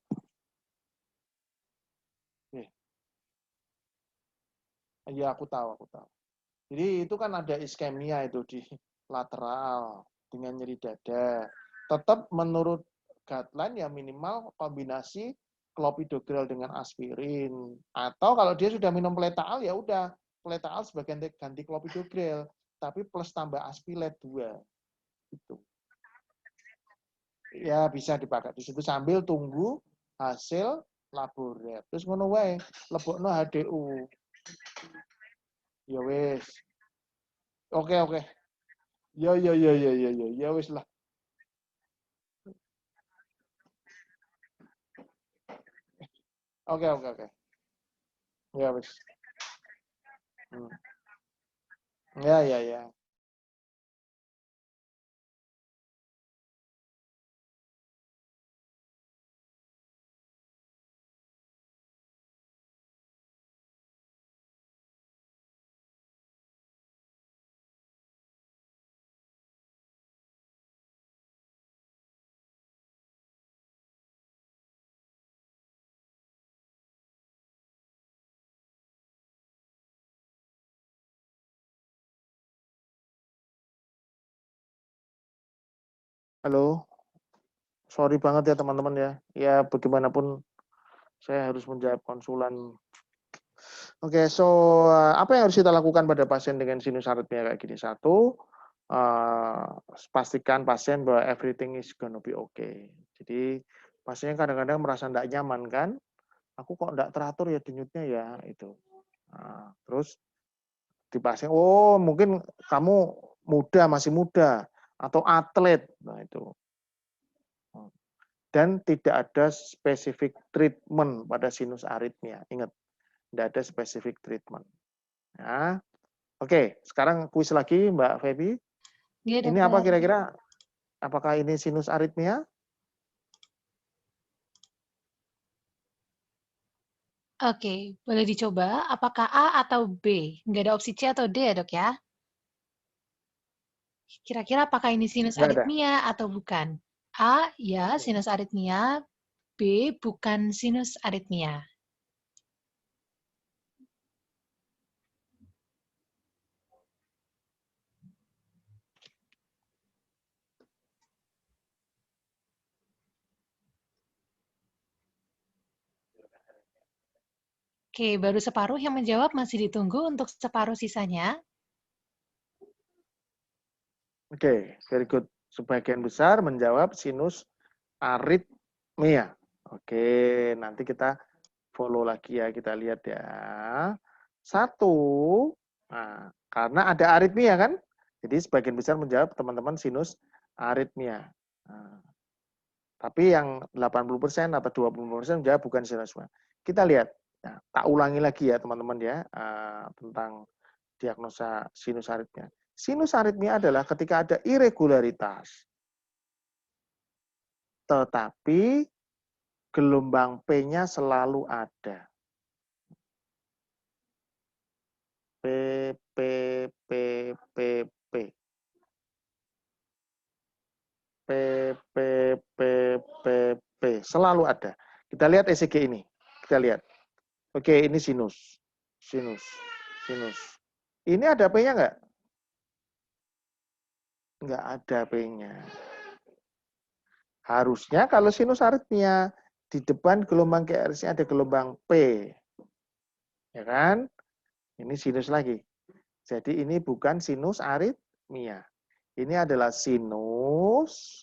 Iya, aku tahu. Jadi itu kan ada iskemia itu di lateral dengan nyeri dada. Tetap menurut guideline ya minimal kombinasi clopidogrel dengan aspirin. Atau kalau dia sudah minum pletaal ya udah pletaal sebagai ganti clopidogrel, tapi plus tambah aspilet 2. Itu. Ya bisa dipakai di situ sambil tunggu hasil laboratorium. Terus ngono wae, lebokno HDU. Ya wis. Oke. Ya. Ya wis lah. Oke. Ya wis. Ya. Halo. Sorry banget ya teman-teman ya. Ya bagaimanapun saya harus menjawab konsulan. Oke, so apa yang harus kita lakukan pada pasien dengan sinus aritmia kayak gini? Satu, pastikan pasien bahwa everything is gonna be okay. Jadi pasiennya kadang-kadang merasa tidak nyaman kan? Aku kok tidak teratur ya denyutnya ya itu. Nah, terus di pasien, oh mungkin kamu masih muda atau atlet, nah itu. Dan tidak ada spesifik treatment pada sinus aritmia. Ingat, tidak ada spesifik treatment. Ya. Oke, sekarang kuis lagi Mbak Feby. Iya, Ini apa dokter. kira-kira? Apakah ini sinus aritmia? Oke, boleh dicoba. Apakah A atau B? Nggak ada opsi C atau D ya, dok ya? Kira-kira apakah ini sinus Enggak ada. aritmia atau bukan? A, ya, sinus aritmia. B, bukan sinus aritmia. Oke, baru separuh yang menjawab, masih ditunggu untuk separuh sisanya. Oke, very good. Sebagian besar menjawab sinus aritmia. Oke, nanti kita follow lagi ya, kita lihat ya. Satu, nah, karena ada aritmia kan, jadi sebagian besar menjawab teman-teman sinus aritmia. Nah, tapi yang 80% atau 20% menjawab bukan sinus aritmia. Kita lihat, nah, tak ulangi lagi ya teman-teman ya, tentang diagnosa sinus aritmia. Sinus aritmia adalah ketika ada irregularitas, tetapi gelombang P-nya selalu ada. P, P, P, P, P. P, P, P, P, P. Selalu ada. Kita lihat ECG ini. Kita lihat. Oke, ini sinus. Sinus. Ini ada P-nya nggak? Nggak ada P-nya. Harusnya kalau sinus aritmia, di depan gelombang QRS-nya ada gelombang P. Ya kan? Ini sinus lagi. Jadi ini bukan sinus aritmia. Ini adalah sinus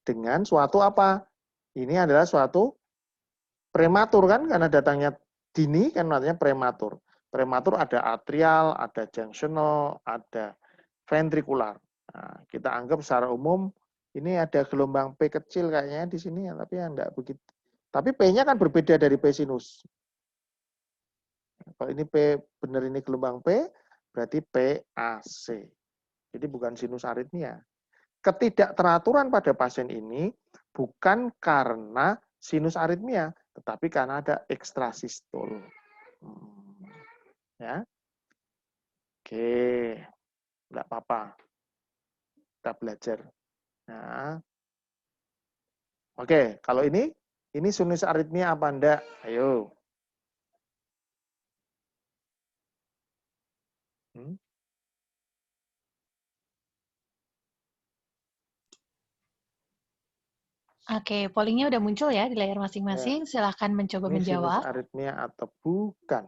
dengan suatu apa? Ini adalah suatu prematur kan, karena datangnya dini kan artinya prematur. Prematur ada atrial, ada junctional, ada ventrikular. Nah, kita anggap secara umum ini ada gelombang P kecil kayaknya di sini, tapi ya enggak begitu. Tapi P-nya kan berbeda dari P sinus. Kalau ini P benar ini gelombang P, berarti PAC. Jadi bukan sinus aritmia. Ketidakteraturan pada pasien ini bukan karena sinus aritmia, tetapi karena ada ekstrasistol. Ya, oke, enggak apa-apa. Kita belajar. Nah, oke, kalau ini sinus aritmia apa enggak? Ayo. Oke, pollingnya udah muncul ya di layar Ya, masing-masing. Silahkan mencoba ini sinus menjawab. aritmia atau bukan?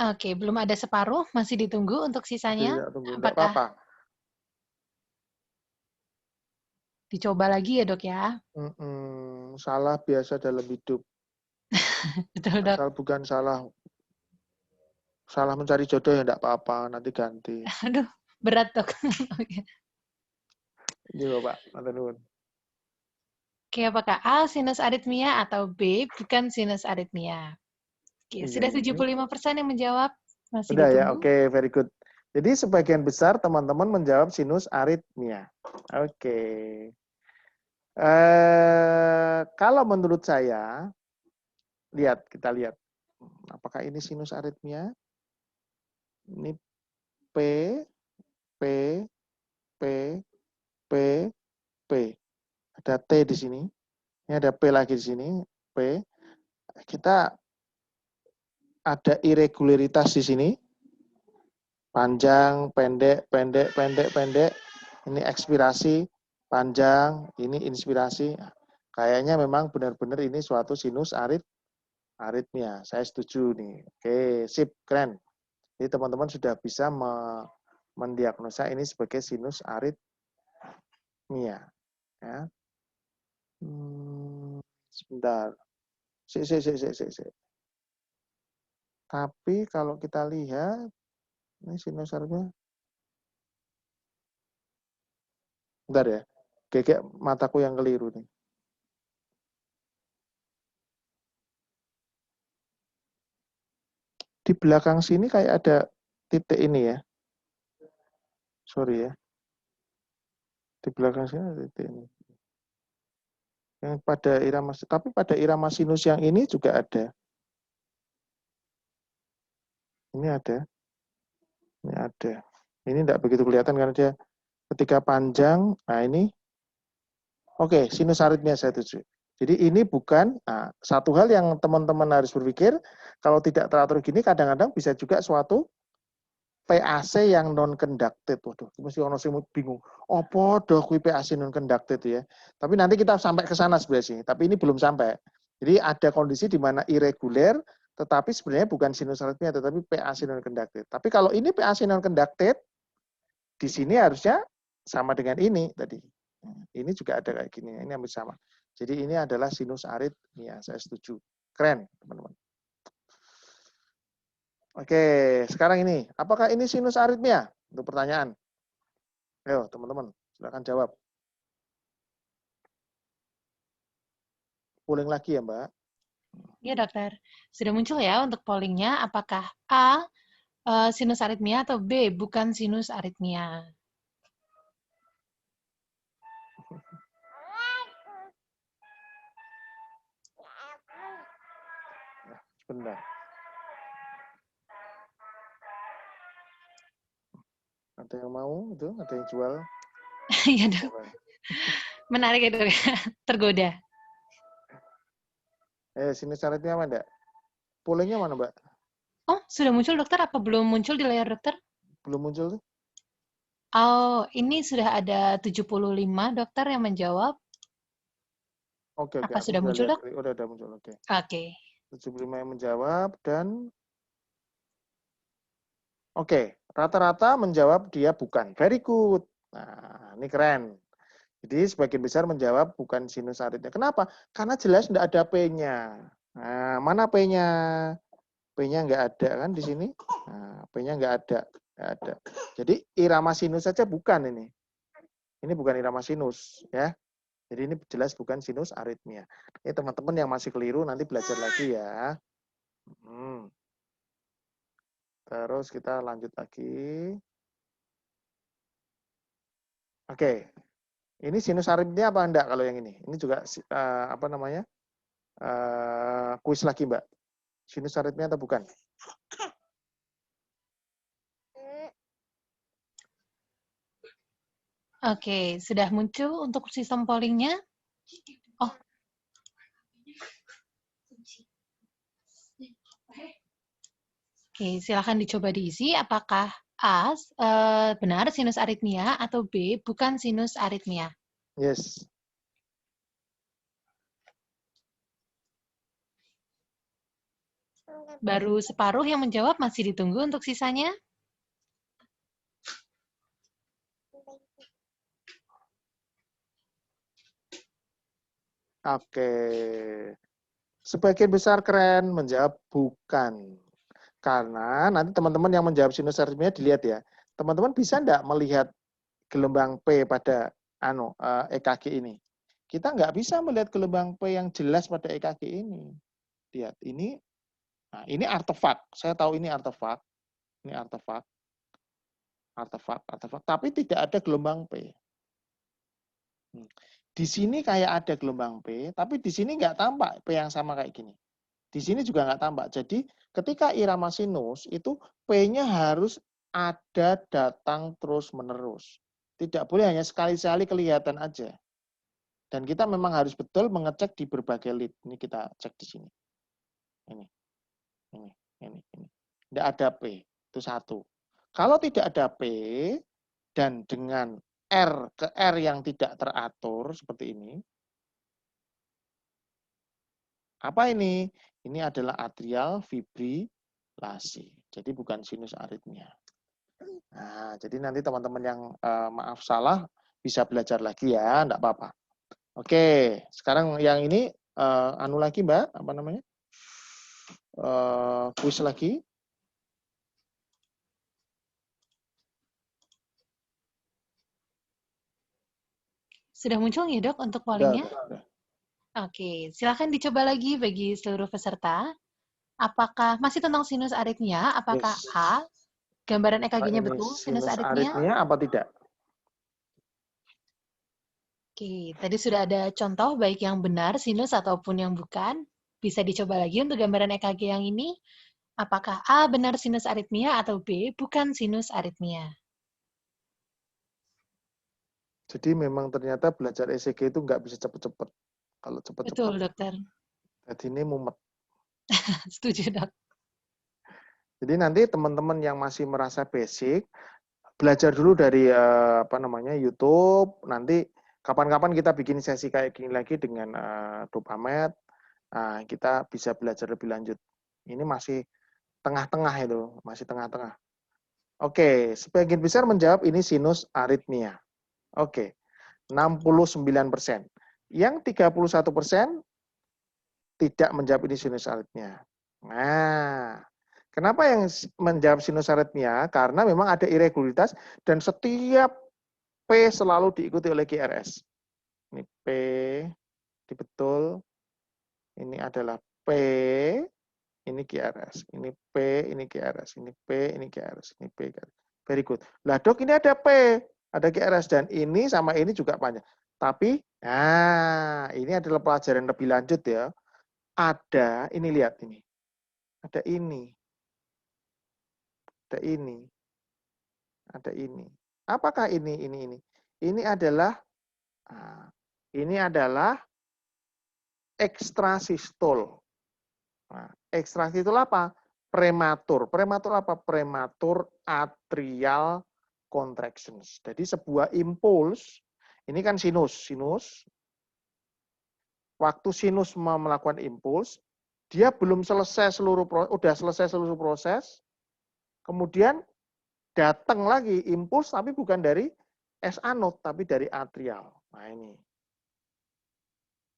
Oke, belum ada separuh, masih ditunggu untuk sisanya. Tidak, tunggu, enggak Apakah apa-apa. dicoba lagi ya, Dok ya? Salah biasa dalam hidup. Betul, Dok. Asal bukan salah mencari jodoh ya enggak apa-apa, nanti ganti. Aduh, berat, Dok. Ini Bapak, matur nuwun. Oke, apakah A, sinus aritmia, atau B, bukan sinus aritmia? Oke, Iya, sudah ini 75% yang menjawab. Masih udah ya, ditunggu. oke, very good. Jadi sebagian besar teman-teman menjawab sinus aritmia. Oke. Kalau menurut saya, kita lihat. Apakah ini sinus aritmia? Ini P, P, P, P, P. Ada T di sini. Ini ada P lagi di sini. P. Kita ada irregularitas di sini. Panjang, pendek, pendek, pendek, pendek. Ini ekspirasi, panjang. Ini inspirasi. Kayaknya memang benar-benar ini suatu sinus aritmia. Saya setuju nih. Oke, sip, keren. Jadi teman-teman sudah bisa mendiagnosa ini sebagai sinus aritmia. Ya. Sebentar. Tapi kalau kita lihat, ini sinus aritmia. Bentar ya. Kayak mataku yang keliru nih. Di belakang sini kayak ada titik ini ya. Sorry ya. Di belakang sini ada titik ini. Yang pada irama, tapi pada irama sinus yang ini juga ada. Ini ada. Ini ada. Ini tidak begitu kelihatan karena dia ketika panjang. Nah ini. Oke, sinus aritmia saya setuju. Jadi ini bukan, satu hal yang teman-teman harus berpikir, kalau tidak teratur gini kadang-kadang bisa juga suatu PAC yang non-conducted. Waduh, mesti orang sing bingung. Apa doh kuwi PAC non-conducted ya. Tapi nanti kita sampai ke sana sebenarnya sih. Tapi ini belum sampai. Jadi ada kondisi di mana irregular, tetapi sebenarnya bukan sinus aritmia, tetapi PAC non-conducted. Tapi kalau ini PAC non-conducted, di sini harusnya sama dengan ini tadi. Ini juga ada kayak gini. Ini hampir sama. Jadi ini adalah sinus aritmia. Saya setuju. Keren, teman-teman. Oke, sekarang ini. Apakah ini sinus aritmia? Untuk pertanyaan. Ayo, teman-teman. Silakan jawab. Polling lagi ya, Mbak. Ya, dokter. Sudah muncul ya untuk pollingnya. Apakah A, sinus aritmia, atau B, bukan sinus aritmia? Sebentar. Ada yang mau itu? Ada yang jual? Iya, dok. Menarik ya, dok. Tergoda. Sinus aritmia apa enggak? Pollingnya mana, Mbak? Oh, sudah muncul, dokter? Apa belum muncul di layar dokter? Belum muncul tuh? Oh, ini sudah ada 75 dokter yang menjawab. Oke, Apa aku sudah sudah muncul, lihat. dok? Udah muncul, oke. Oke. 75 yang menjawab dan Oke, rata-rata menjawab dia bukan. Very good. Nah, ini keren. Jadi sebagian besar menjawab bukan sinus aritmia. Kenapa? Karena jelas tidak ada P-nya. Nah, mana P-nya? P-nya nggak ada kan di sini. Nah, P-nya nggak ada. Nggak ada. Jadi irama sinus saja bukan ini. Ini bukan irama sinus, ya. Jadi ini jelas bukan sinus aritmia. Ini teman-teman yang masih keliru nanti belajar lagi ya. Terus kita lanjut lagi. Oke, ini sinus aritmia apa enggak kalau yang ini? Ini juga apa namanya? Kuis lagi Mbak. Sinus aritmia atau bukan? Oke, sudah muncul untuk sistem pollingnya. Oh, oke, silakan dicoba diisi. Apakah A benar sinus aritmia atau B bukan sinus aritmia? Yes. Baru separuh yang menjawab, masih ditunggu untuk sisanya. Oke. Sebagian besar keren menjawab bukan. Karena nanti teman-teman yang menjawab sinus aritmia dilihat ya. Teman-teman bisa enggak melihat gelombang P pada EKG ini? Kita nggak bisa melihat gelombang P yang jelas pada EKG ini. Lihat, ini nah, ini artefak. Saya tahu ini artefak. Ini artefak. Artefak. Tapi tidak ada gelombang P. Di sini kayak ada gelombang P, tapi di sini nggak tampak P yang sama kayak gini. Di sini juga nggak tampak. Jadi ketika irama sinus itu P-nya harus ada datang terus-menerus. Tidak boleh hanya sekali-sekali kelihatan aja. Dan kita memang harus betul mengecek di berbagai lead. Ini kita cek di sini. Ini. Tidak ada P. Itu satu. Kalau tidak ada P dan dengan R ke R yang tidak teratur seperti ini. Apa ini? Ini adalah atrial fibrilasi. Jadi bukan sinus aritmia. Nah, jadi nanti teman-teman yang maaf salah bisa belajar lagi ya, enggak apa-apa. Oke, sekarang yang ini anu lagi Mbak, apa namanya? Kuis lagi. Sudah muncul ya dok untuk pollingnya? Udah. Oke, silakan dicoba lagi bagi seluruh peserta. Apakah masih tentang sinus aritmia? Apakah Yes. A, gambaran EKG-nya Ini betul sinus sinus aritmia? aritmia apa tidak? Oke, tadi sudah ada contoh baik yang benar sinus ataupun yang bukan. Bisa dicoba lagi untuk gambaran EKG yang ini. Apakah A benar sinus aritmia atau B bukan sinus aritmia? Jadi memang ternyata belajar ECG itu nggak bisa cepet-cepet. Kalau cepet-cepet, Betul, dokter. jadi ini mumet. Setuju, dok. Jadi nanti teman-teman yang masih merasa basic, belajar dulu dari YouTube. Nanti kapan-kapan kita bikin sesi kayak gini lagi dengan Dopamed. Nah, kita bisa belajar lebih lanjut. Ini masih tengah-tengah itu, masih tengah-tengah. Oke, sebagian besar menjawab ini sinus aritmia. Oke, 69%. Yang 31% tidak menjawab ini sinus aritmia. Nah, kenapa yang menjawab sinus aritmia? Karena memang ada irregularitas dan setiap P selalu diikuti oleh QRS. Ini P, di betul. Ini adalah P, ini QRS. Ini P, ini QRS. Ini P, ini QRS. Ini P, QRS. Very good. Lah dok, ini ada P, ada QRS, dan ini sama ini juga panjang. Tapi, nah, ini adalah pelajaran lebih lanjut ya. Ada, ini lihat ini. Ada ini. Ada ini. Ada ini. Apakah ini? Ini adalah ekstrasistol. Nah, ekstrasistol apa? Prematur. Prematur apa? Prematur atrial contractions. Jadi sebuah impuls, ini kan sinus. Waktu sinus melakukan impuls, dia belum selesai seluruh proses, udah selesai seluruh proses, kemudian datang lagi impuls tapi bukan dari S anode tapi dari atrial. Nah ini.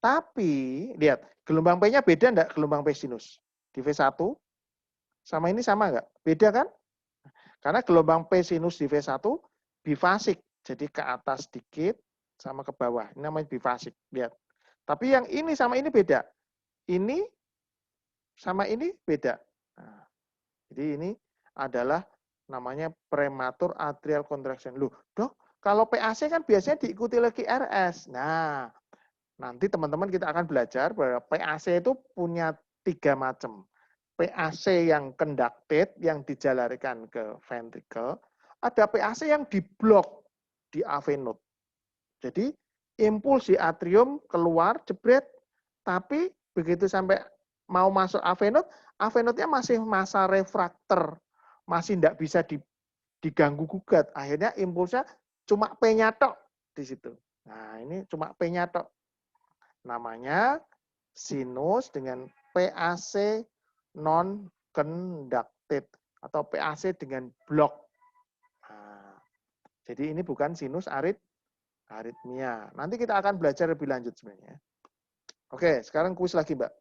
Tapi lihat gelombang P-nya beda enggak gelombang P sinus? Di V1 sama ini sama enggak? Beda kan? Karena gelombang P sinus di V1 bifasik. Jadi ke atas sedikit sama ke bawah. Ini namanya bifasik. Lihat. Tapi yang ini sama ini beda. Ini sama ini beda. Nah, jadi ini adalah namanya prematur atrial contraction. Loh, dok, kalau PAC kan biasanya diikuti lagi RS. Nah, nanti teman-teman kita akan belajar bahwa PAC itu punya 3 macam. PAC yang conducted, yang dijalarikan ke ventricle. Ada PAC yang diblok di AV node. Jadi, impuls di atrium keluar, jebret, tapi begitu sampai mau masuk AV node-nya masih masa refraktor, masih tidak bisa diganggu gugat. Akhirnya impulsnya cuma P-nya tok di situ. Nah, ini cuma P-nya tok. Namanya sinus dengan PAC non conducted atau PAC dengan blok. Nah, jadi ini bukan sinus aritmia. Nanti kita akan belajar lebih lanjut sebenarnya. Oke, sekarang kuis lagi, Mbak.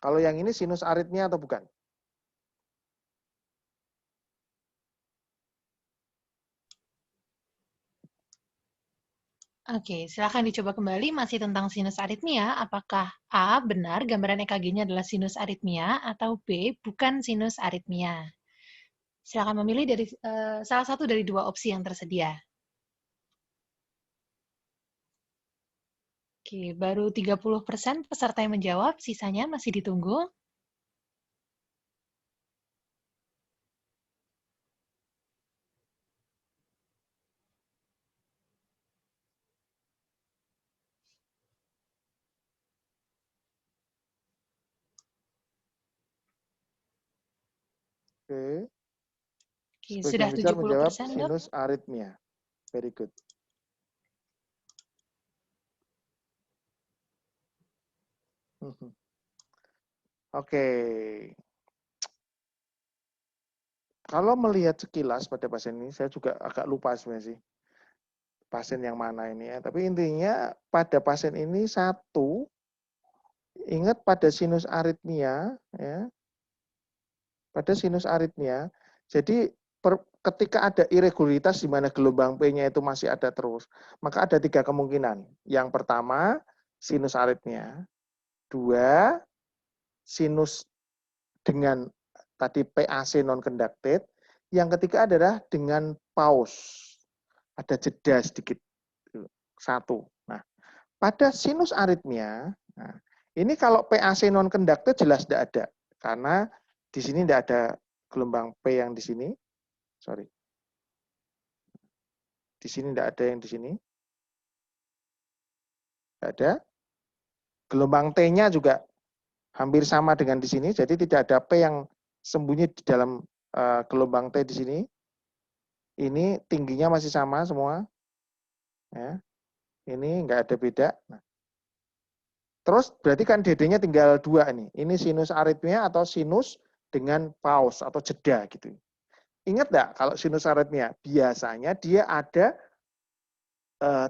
Kalau yang ini sinus aritmia atau bukan? Oke, silakan dicoba kembali masih tentang sinus aritmia. Apakah A, benar gambaran EKG-nya adalah sinus aritmia, atau B, bukan sinus aritmia? Silakan memilih dari salah satu dari 2 opsi yang tersedia. Oke, baru 30% peserta yang menjawab, sisanya masih ditunggu. Oke. Oke, Sebagian sudah besar menjawab 70%, Dok. sinus aritmia. Very good. Oke. Kalau melihat sekilas pada pasien ini, saya juga agak lupa sebenarnya sih. Pasien yang mana ini ya. Tapi intinya pada pasien ini satu, ingat pada sinus aritmia, ya, pada sinus aritmia, jadi ketika ada irregularitas di mana gelombang P-nya itu masih ada terus, maka ada 3 kemungkinan. Yang pertama, sinus aritmia. 2, sinus dengan tadi PAC non-conducted. Yang ketiga adalah dengan pause. Ada jeda sedikit. 1. Nah, pada sinus aritmia, nah, ini kalau PAC non-conducted jelas tidak ada. Karena di sini tidak ada gelombang P yang di sini. Sorry. Di sini tidak ada yang di sini. Tidak ada. Gelombang T-nya juga hampir sama dengan di sini. Jadi tidak ada P yang sembunyi di dalam gelombang T di sini. Ini tingginya masih sama semua. Ya. Ini nggak ada beda. Nah. Terus berarti kan DD-nya tinggal 2 nih. Ini sinus aritmia atau sinus dengan pause atau jeda gitu. Ingat nggak kalau sinus aritmia? Biasanya dia ada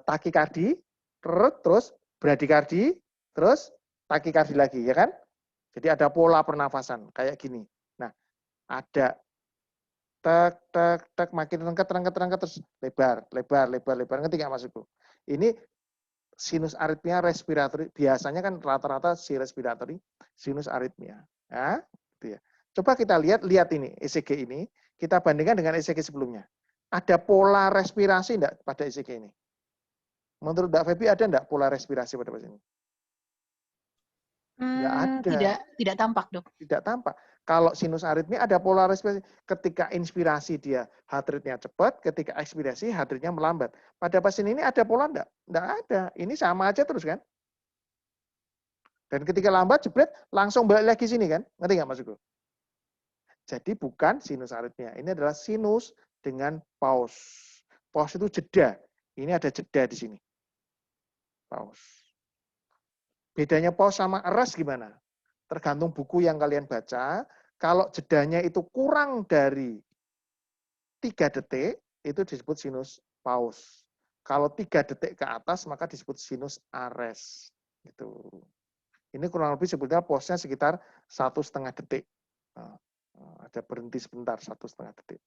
takikardi, terus bradikardi, terus takikardi lagi, ya kan? Jadi ada pola pernafasan kayak gini. Nah, ada tek makin rengket terus lebar. Ngerti nggak maksudku? Ini sinus aritmia respiratori, biasanya kan rata-rata si respiratori sinus aritmia. Ya, gitu ya. Coba kita lihat ini ECG ini, kita bandingkan dengan ECG sebelumnya. Ada pola respirasi enggak pada ECG ini? Menurut Mbak Febi ada enggak pola respirasi pada pasien ini? Enggak ada. Tidak tampak, Dok. Tidak tampak. Kalau sinus aritmia ada pola respirasi. Ketika inspirasi dia heart rate-nya cepat, ketika ekspirasi heart rate-nya melambat. Pada pasien ini ada pola enggak? Enggak ada. Ini sama aja terus kan? Dan ketika lambat, jebret, langsung balik lagi sini kan? Ngerti nggak maksudku? Jadi bukan sinus aritmia. Ini adalah sinus dengan pause. Pause itu jeda. Ini ada jeda di sini. Pause. Bedanya pause sama arrest gimana? Tergantung buku yang kalian baca. Kalau jedanya itu kurang dari 3 detik itu disebut sinus pause. Kalau 3 detik ke atas maka disebut sinus ares. Gitu. Ini kurang lebih sebetulnya pause-nya sekitar 1,5 detik. Nah, ada berhenti sebentar 1,5 detik.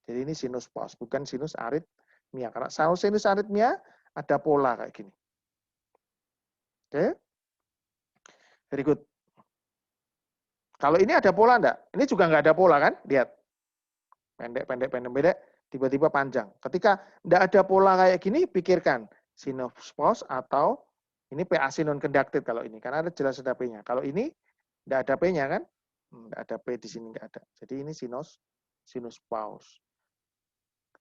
Jadi ini sinus pause, bukan sinus aritmia. Karena sinus aritmia ada pola kayak gini. Oke? Very good. Kalau ini ada pola enggak? Ini juga enggak ada pola kan? Lihat. Pendek, tiba-tiba panjang. Ketika enggak ada pola kayak gini, pikirkan sinus pause atau ini PAC non-conducted kalau ini. Karena ada jelas ada P-nya. Kalau ini enggak ada P-nya kan? Enggak ada P di sini, enggak ada. Jadi ini sinus pause.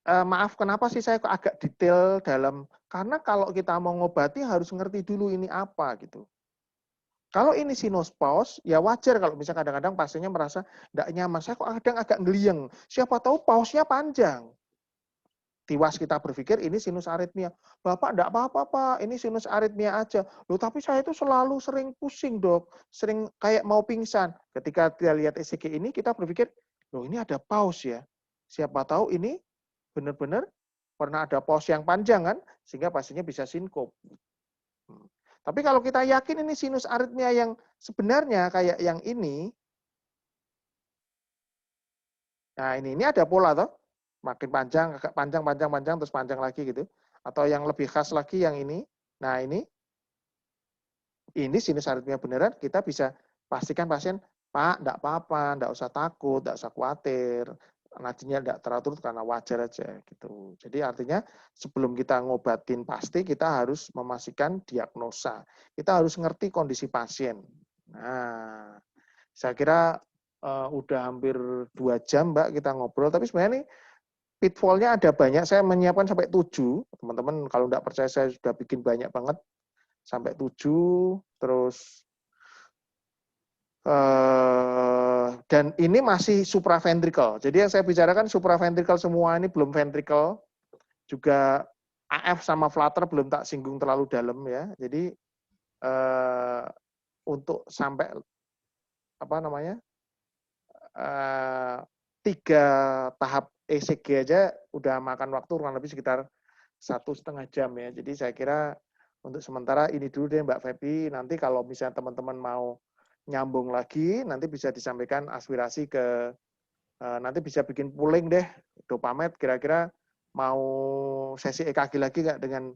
Maaf, kenapa sih saya kok agak detail dalam, karena kalau kita mau ngobati harus ngerti dulu ini apa gitu. Kalau ini sinus pause, ya wajar kalau misalnya kadang-kadang pasiennya merasa tidak nyaman. Saya kok kadang agak ngeliang. Siapa tahu pause-nya panjang. Tiwas kita berpikir ini sinus aritmia. Bapak enggak apa-apa, Pak. Ini sinus aritmia aja. Loh, tapi saya itu selalu sering pusing, Dok. Sering kayak mau pingsan. Ketika kita lihat ECG ini, kita berpikir, loh ini ada pause ya. Siapa tahu ini benar-benar pernah ada pause yang panjang kan, sehingga pasiennya bisa sinkop. Tapi kalau kita yakin ini sinus aritmia yang sebenarnya kayak yang ini, nah ini ada pola toh, makin panjang, agak panjang, terus panjang lagi gitu. Atau yang lebih khas lagi yang ini, nah ini sinus aritmia beneran, kita bisa pastikan pasien, Pak, enggak apa-apa, enggak usah takut, enggak usah khawatir, nadinya enggak teratur karena wajar aja gitu. Jadi artinya sebelum kita ngobatin pasti kita harus memastikan diagnosa. Kita harus ngerti kondisi pasien. Nah, saya kira udah hampir 2 jam Mbak kita ngobrol, tapi sebenarnya nih pitfall-nya ada banyak. Saya menyiapkan sampai 7. Teman-teman kalau enggak percaya saya sudah bikin banyak banget sampai 7, terus dan ini masih supraventricle. Jadi yang saya bicarakan supraventricle semua, ini belum ventricle. Juga AF sama flutter belum tak singgung terlalu dalam ya. Jadi untuk sampai apa namanya 3 tahap ECG aja udah makan waktu kurang lebih sekitar 1,5 jam ya. Jadi saya kira untuk sementara ini dulu deh Mbak Febi. Nanti kalau misalnya teman-teman mau nyambung lagi, nanti bisa disampaikan aspirasi ke, nanti bisa bikin pooling deh, Dopamed kira-kira mau sesi EKG lagi nggak dengan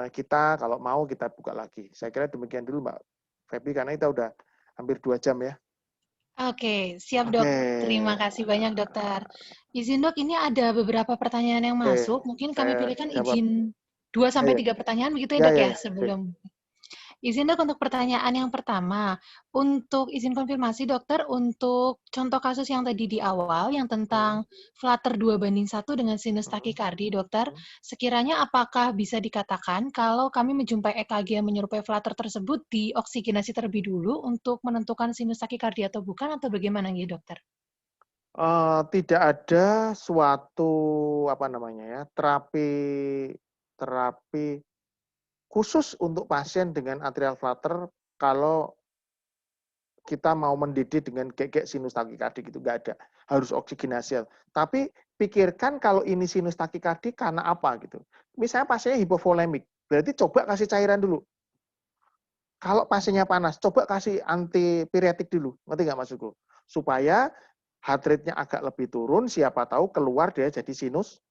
kita, kalau mau kita buka lagi. Saya kira demikian dulu Mbak Febi, karena kita udah hampir 2 jam ya. Oke, siap dok. Oke. Terima kasih banyak dokter. Izin dok, ini ada beberapa pertanyaan yang masuk. Mungkin kami Saya pilihkan jawab. izin 2-3 pertanyaan begitu ya dok ya sebelum. Izin dok untuk pertanyaan yang pertama, untuk izin konfirmasi dokter, untuk contoh kasus yang tadi di awal, yang tentang flutter 2:1 dengan sinus takikardi dokter, sekiranya apakah bisa dikatakan kalau kami menjumpai EKG yang menyerupai flutter tersebut dioksigenasi terlebih dulu untuk menentukan sinus takikardi atau bukan, atau bagaimana nih dokter? Tidak ada suatu apa namanya ya, terapi khusus untuk pasien dengan atrial flutter kalau kita mau mendidik dengan gegek sinus takikardi gitu, nggak ada. Harus oksigenasi. Tapi pikirkan kalau ini sinus takikardi karena apa gitu. Misalnya pasiennya hipovolemik, berarti coba kasih cairan dulu. Kalau pasiennya panas, coba kasih antipiretik dulu. Ngerti nggak maksudku? Supaya heart rate-nya agak lebih turun, siapa tahu keluar dia jadi sinus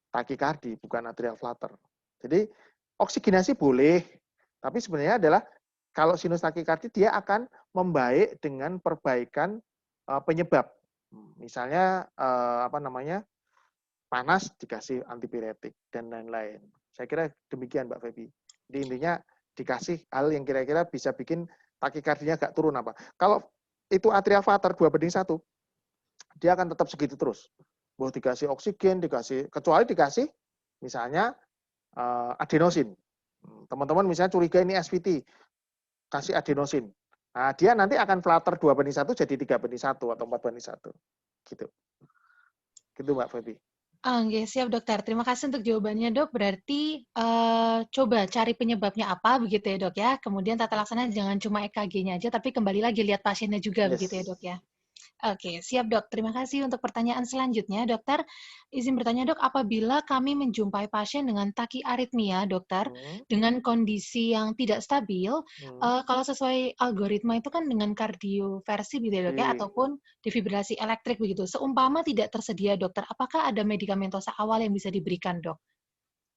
takikardi, bukan atrial flutter. Jadi oksigenasi boleh, tapi sebenarnya adalah kalau sinus takikardi dia akan membaik dengan perbaikan penyebab. Misalnya apa namanya? Panas dikasih antipiretik dan lain-lain. Saya kira demikian Mbak Febi. Jadi intinya dikasih hal yang kira-kira bisa bikin takikardinya agak turun apa. Kalau itu atrial flutter 2:1, dia akan tetap segitu terus. Mau dikasih oksigen, kecuali dikasih misalnya adenosin. Teman-teman misalnya curiga ini SVT, kasih adenosin. Nah, dia nanti akan flutter 2:1 jadi 3:1 atau 4:1. Gitu. Gitu Mbak Febi. Oke, siap dokter. Terima kasih untuk jawabannya dok. Berarti coba cari penyebabnya apa begitu ya dok ya. Kemudian tata laksana jangan cuma EKG-nya aja, tapi kembali lagi lihat pasiennya juga begitu ya dok ya. Oke, siap dok. Terima kasih untuk pertanyaan selanjutnya, dokter. Izin bertanya dok, apabila kami menjumpai pasien dengan takiaritmia, dokter, Hmm, dengan kondisi yang tidak stabil, hmm. kalau sesuai algoritma itu kan dengan kardioversi gitu ya dok ya, Oke. ataupun defibrillasi elektrik begitu. Seumpama tidak tersedia dokter, apakah ada medikamentosa awal yang bisa diberikan dok?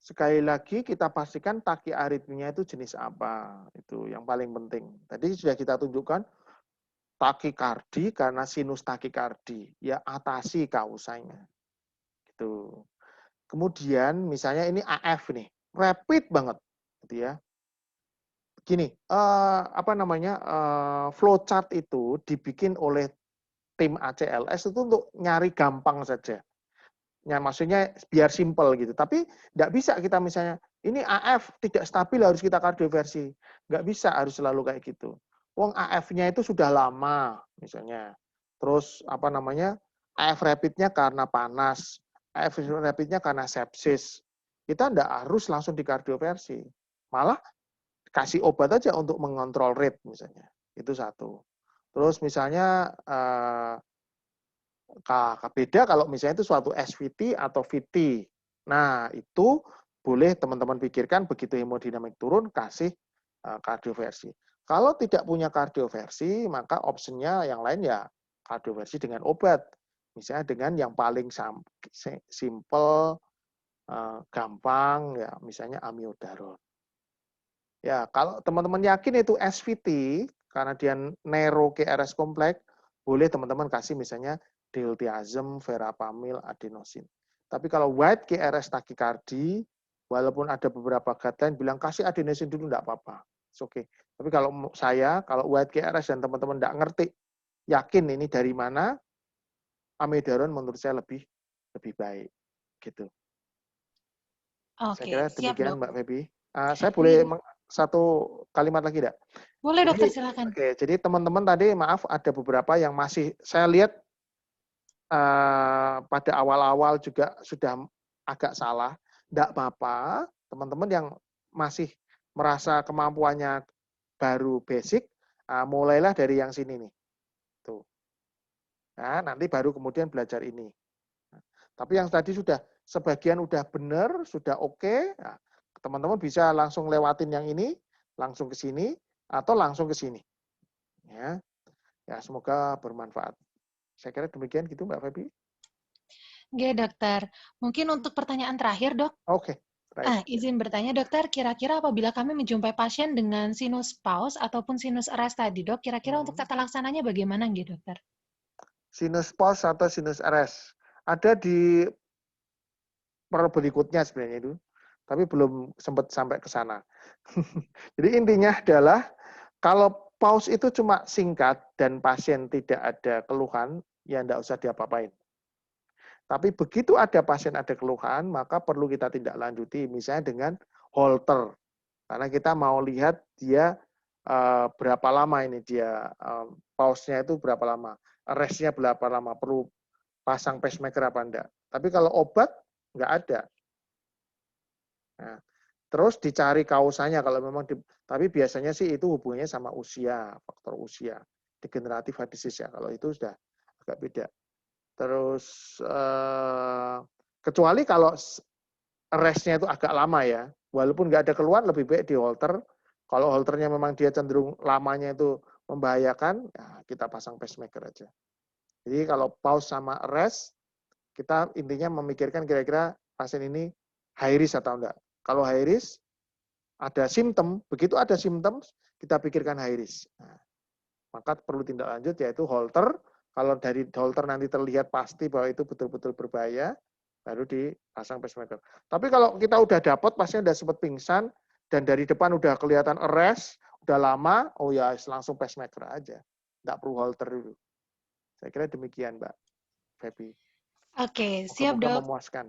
Sekali lagi kita pastikan takiaritmia itu jenis apa. Itu yang paling penting. Tadi sudah kita tunjukkan takikardi karena sinus takikardi. Ya atasi kausanya. Gitu. Kemudian misalnya ini AF nih, rapid banget. Gitu ya. Gini, apa namanya, flowchart itu dibikin oleh tim ACLS itu untuk nyari gampang saja. Ya, maksudnya biar simple gitu. Tapi nggak bisa kita misalnya, ini AF tidak stabil harus kita kardioversi. Nggak bisa harus selalu kayak gitu. Wong AF-nya itu sudah lama misalnya. Terus apa namanya, AF rapidnya karena panas, AF rapidnya karena sepsis. Kita nggak harus langsung di kardioversi. Malah kasih obat aja untuk mengontrol rate misalnya. Itu satu. Terus misalnya beda kalau misalnya itu suatu SVT atau VT. Nah, itu boleh teman-teman pikirkan begitu hemodinamik turun, kasih kardioversi. Kalau tidak punya kardioversi, maka opsinya yang lain ya kardioversi dengan obat. Misalnya dengan yang paling simple, gampang, ya misalnya amiodaron. Ya, kalau teman-teman yakin itu SVT, karena dia narrow KRS kompleks, boleh teman-teman kasih misalnya diltiazem, verapamil, adenosin. Tapi kalau wide KRS takikardi, walaupun ada beberapa guideline bilang kasih adenosin dulu enggak apa-apa. Oke. Okay. Tapi kalau saya, kalau wide KRS dan teman-teman enggak ngerti, yakin ini dari mana, amiodaron menurut saya lebih baik. Gitu. Saya Oke, kira siap demikian dok. Mbak Febi. Saya boleh Iya, satu kalimat lagi enggak? boleh dokter Jadi, silakan. oke, jadi teman-teman tadi maaf ada beberapa yang masih saya lihat pada awal-awal juga sudah agak salah. Tidak apa-apa, teman-teman yang masih merasa kemampuannya baru basic, mulailah dari yang sini nih. Tuh. Nah, nanti baru kemudian belajar ini. Nah, tapi yang tadi sudah sebagian udah benar, sudah oke, nah, teman-teman bisa langsung lewatin yang ini, langsung ke sini, atau langsung ke sini. Ya, ya semoga bermanfaat. Saya kira demikian gitu Mbak Febi. Oke dokter, mungkin untuk pertanyaan terakhir dok, Oke, baik. izin bertanya dokter, kira-kira apabila kami menjumpai pasien dengan sinus pause ataupun sinus eras tadi dok, kira-kira untuk Hmm. tata laksananya bagaimana nggih dokter? Sinus pos atau sinus RS. Ada di per berikutnya sebenarnya itu, tapi belum sempat sampai ke sana. Jadi intinya adalah kalau pause itu cuma singkat dan pasien tidak ada keluhan, ya enggak usah diapa-apain. Tapi begitu ada pasien ada keluhan, maka perlu kita tindak lanjuti, misalnya dengan holter. Karena kita mau lihat dia berapa lama ini dia pause-nya itu berapa lama, rest-nya berapa lama, perlu pasang pacemaker apa enggak. Tapi kalau obat enggak ada. Nah, terus dicari kausanya kalau memang tapi biasanya sih itu hubungannya sama usia, faktor usia, degeneratif heart disease ya. Kalau itu sudah agak beda. Terus kecuali kalau restnya itu agak lama ya, walaupun nggak ada keluhan lebih baik di holter. Kalau holternya memang dia cenderung lamanya itu membahayakan, ya kita pasang pacemaker aja. Jadi kalau pause sama rest, kita intinya memikirkan kira-kira pasien ini high risk atau enggak. Kalau high risk, ada simptom, begitu ada simptom, kita pikirkan high risk. Nah, maka perlu tindak lanjut yaitu holter. Kalau dari holter nanti terlihat pasti bahwa itu betul-betul berbahaya, baru dipasang pacemaker. Tapi kalau kita udah dapat, pasien udah sempat pingsan, dan dari depan udah kelihatan arrest, udah lama, oh ya langsung pacemaker aja. Nggak perlu holter dulu. Saya kira demikian, Mbak Febi. Oke, siap Moga-moga dok. memuaskan.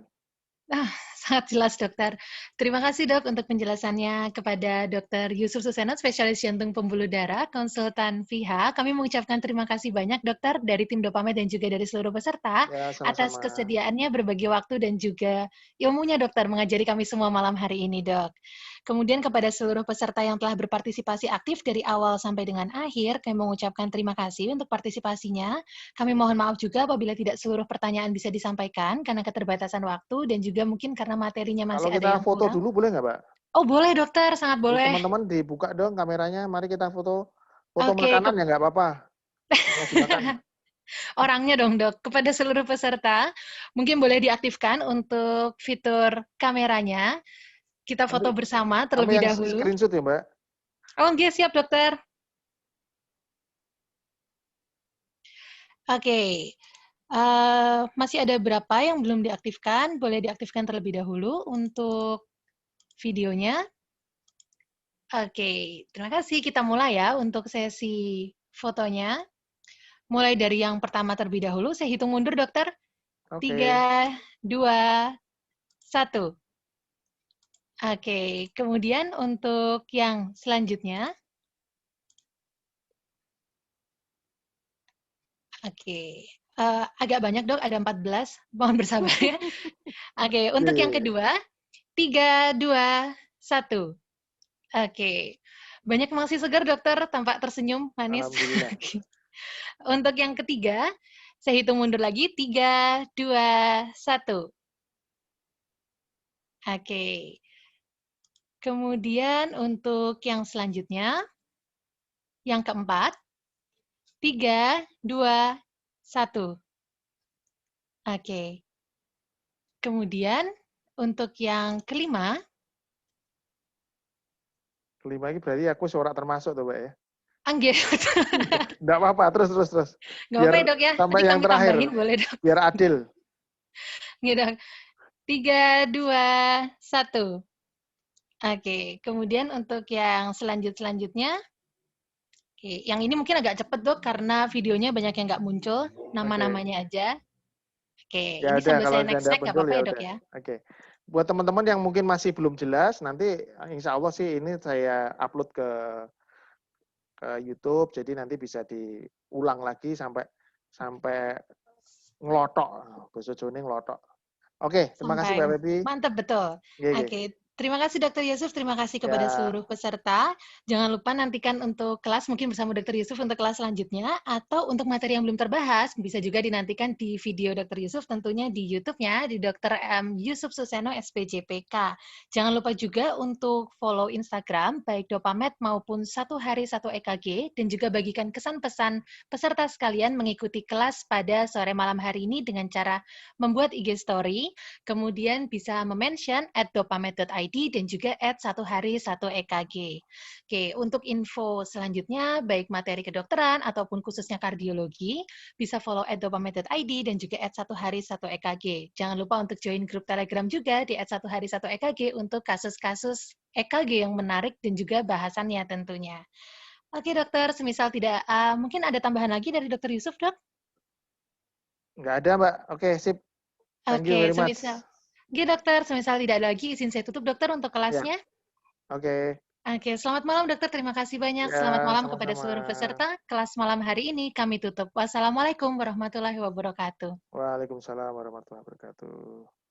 Ah, sangat jelas dokter. Terima kasih dok untuk penjelasannya kepada Dokter Yusuf Suseno, spesialis jantung pembuluh darah, konsultan VIHA. Kami mengucapkan terima kasih banyak dokter dari tim Dopamed dan juga dari seluruh peserta Ya, atas sama-sama. kesediaannya berbagi waktu dan juga ilmunya dokter mengajari kami semua malam hari ini dok. Kemudian kepada seluruh peserta yang telah berpartisipasi aktif dari awal sampai dengan akhir, kami mengucapkan terima kasih untuk partisipasinya. Kami mohon maaf juga apabila tidak seluruh pertanyaan bisa disampaikan karena keterbatasan waktu dan juga mungkin karena materinya Kalau masih ada kita yang foto kurang. dulu boleh nggak, Mbak? Oh boleh dokter, sangat Jadi boleh. teman-teman dibuka dong kameranya, mari kita foto. Foto Oke, makanan ya nggak apa-apa, yang lagi makan. orangnya dong dok. Kepada seluruh peserta, mungkin boleh diaktifkan untuk fitur kameranya. Kita Nanti foto bersama kamu terlebih yang dahulu. screenshot ya, Mbak? Oh, oke, siap dokter. Oke, masih ada berapa yang belum diaktifkan? Boleh diaktifkan terlebih dahulu untuk videonya. Oke, terima kasih. Kita mulai ya untuk sesi fotonya. Mulai dari yang pertama terlebih dahulu. Saya hitung mundur, dokter. Oke. 3, 2, 1. Oke, kemudian untuk yang selanjutnya. Oke, agak banyak dok, ada 14. Mohon bersabar ya. Oke, untuk yang Oke. kedua, 3, 2, 1. Oke. Banyak yang masih segar, dokter, tampak tersenyum, manis. Alhamdulillah. Oke. Untuk yang ketiga, saya hitung mundur lagi, 3, 2, 1. Oke. Kemudian untuk yang selanjutnya, yang keempat, 3, 2, 1. Oke. Kemudian untuk yang kelima, Kelima ini berarti aku seorang termasuk tuh, Mbak ya. Angge. Nggak apa-apa, terus. Nggak apa-apa ya Biar dok ya, nanti sampai yang kami tambahin terakhir, boleh dok. biar adil. Nggak dok. 3, 2, 1. Oke, kemudian untuk yang selanjutnya, oke, yang ini mungkin agak cepet dok, karena videonya banyak yang nggak muncul, Oke. nama-namanya aja. Oke, Ya ini udah, sambil kalau saya sudah nggak next nggak muncul apa-apa ya ya dok udah. ya? Oke. Buat teman-teman yang mungkin masih belum jelas, nanti insya Allah sih ini saya upload ke YouTube, jadi nanti bisa diulang lagi sampai sampai ngelotok. Bahasa Jawa ini ngelotok. Oke, terima kasih Sampai Mbak Pepi. mantap betul. Oke. Oke, terima kasih Dokter Yusuf, terima kasih kepada Ya, seluruh peserta. Jangan lupa nantikan untuk kelas mungkin bersama Dokter Yusuf untuk kelas selanjutnya atau untuk materi yang belum terbahas bisa juga dinantikan di video Dokter Yusuf tentunya di YouTube-nya di Dokter M Yusuf Suseno SPJPK. Jangan lupa juga untuk follow Instagram baik Dopamed maupun Satu Hari Satu EKG dan juga bagikan kesan pesan peserta sekalian mengikuti kelas pada sore malam hari ini dengan cara membuat IG story. Kemudian bisa mention @dopamed.id dan juga @satuhari1ekg. Oke, untuk info selanjutnya, baik materi kedokteran ataupun khususnya kardiologi, bisa follow @dopamed.id dan juga @satuhari1ekg. Jangan lupa untuk join grup Telegram juga di @satuhari1ekg untuk kasus-kasus EKG yang menarik dan juga bahasannya tentunya. Oke dokter, semisal tidak, mungkin ada tambahan lagi dari Dokter Yusuf, dok? nggak ada Mbak. Oke, sip. Thank you Oke, very much. semisal Oke, dokter, semisal tidak ada lagi, izin saya tutup, dokter, untuk Ya, kelasnya. oke. Oke, selamat malam, dokter. Terima kasih banyak. Ya, Selamat malam kepada sama-sama. seluruh peserta. Kelas malam hari ini kami tutup. Wassalamualaikum warahmatullahi wabarakatuh. Waalaikumsalam warahmatullahi wabarakatuh.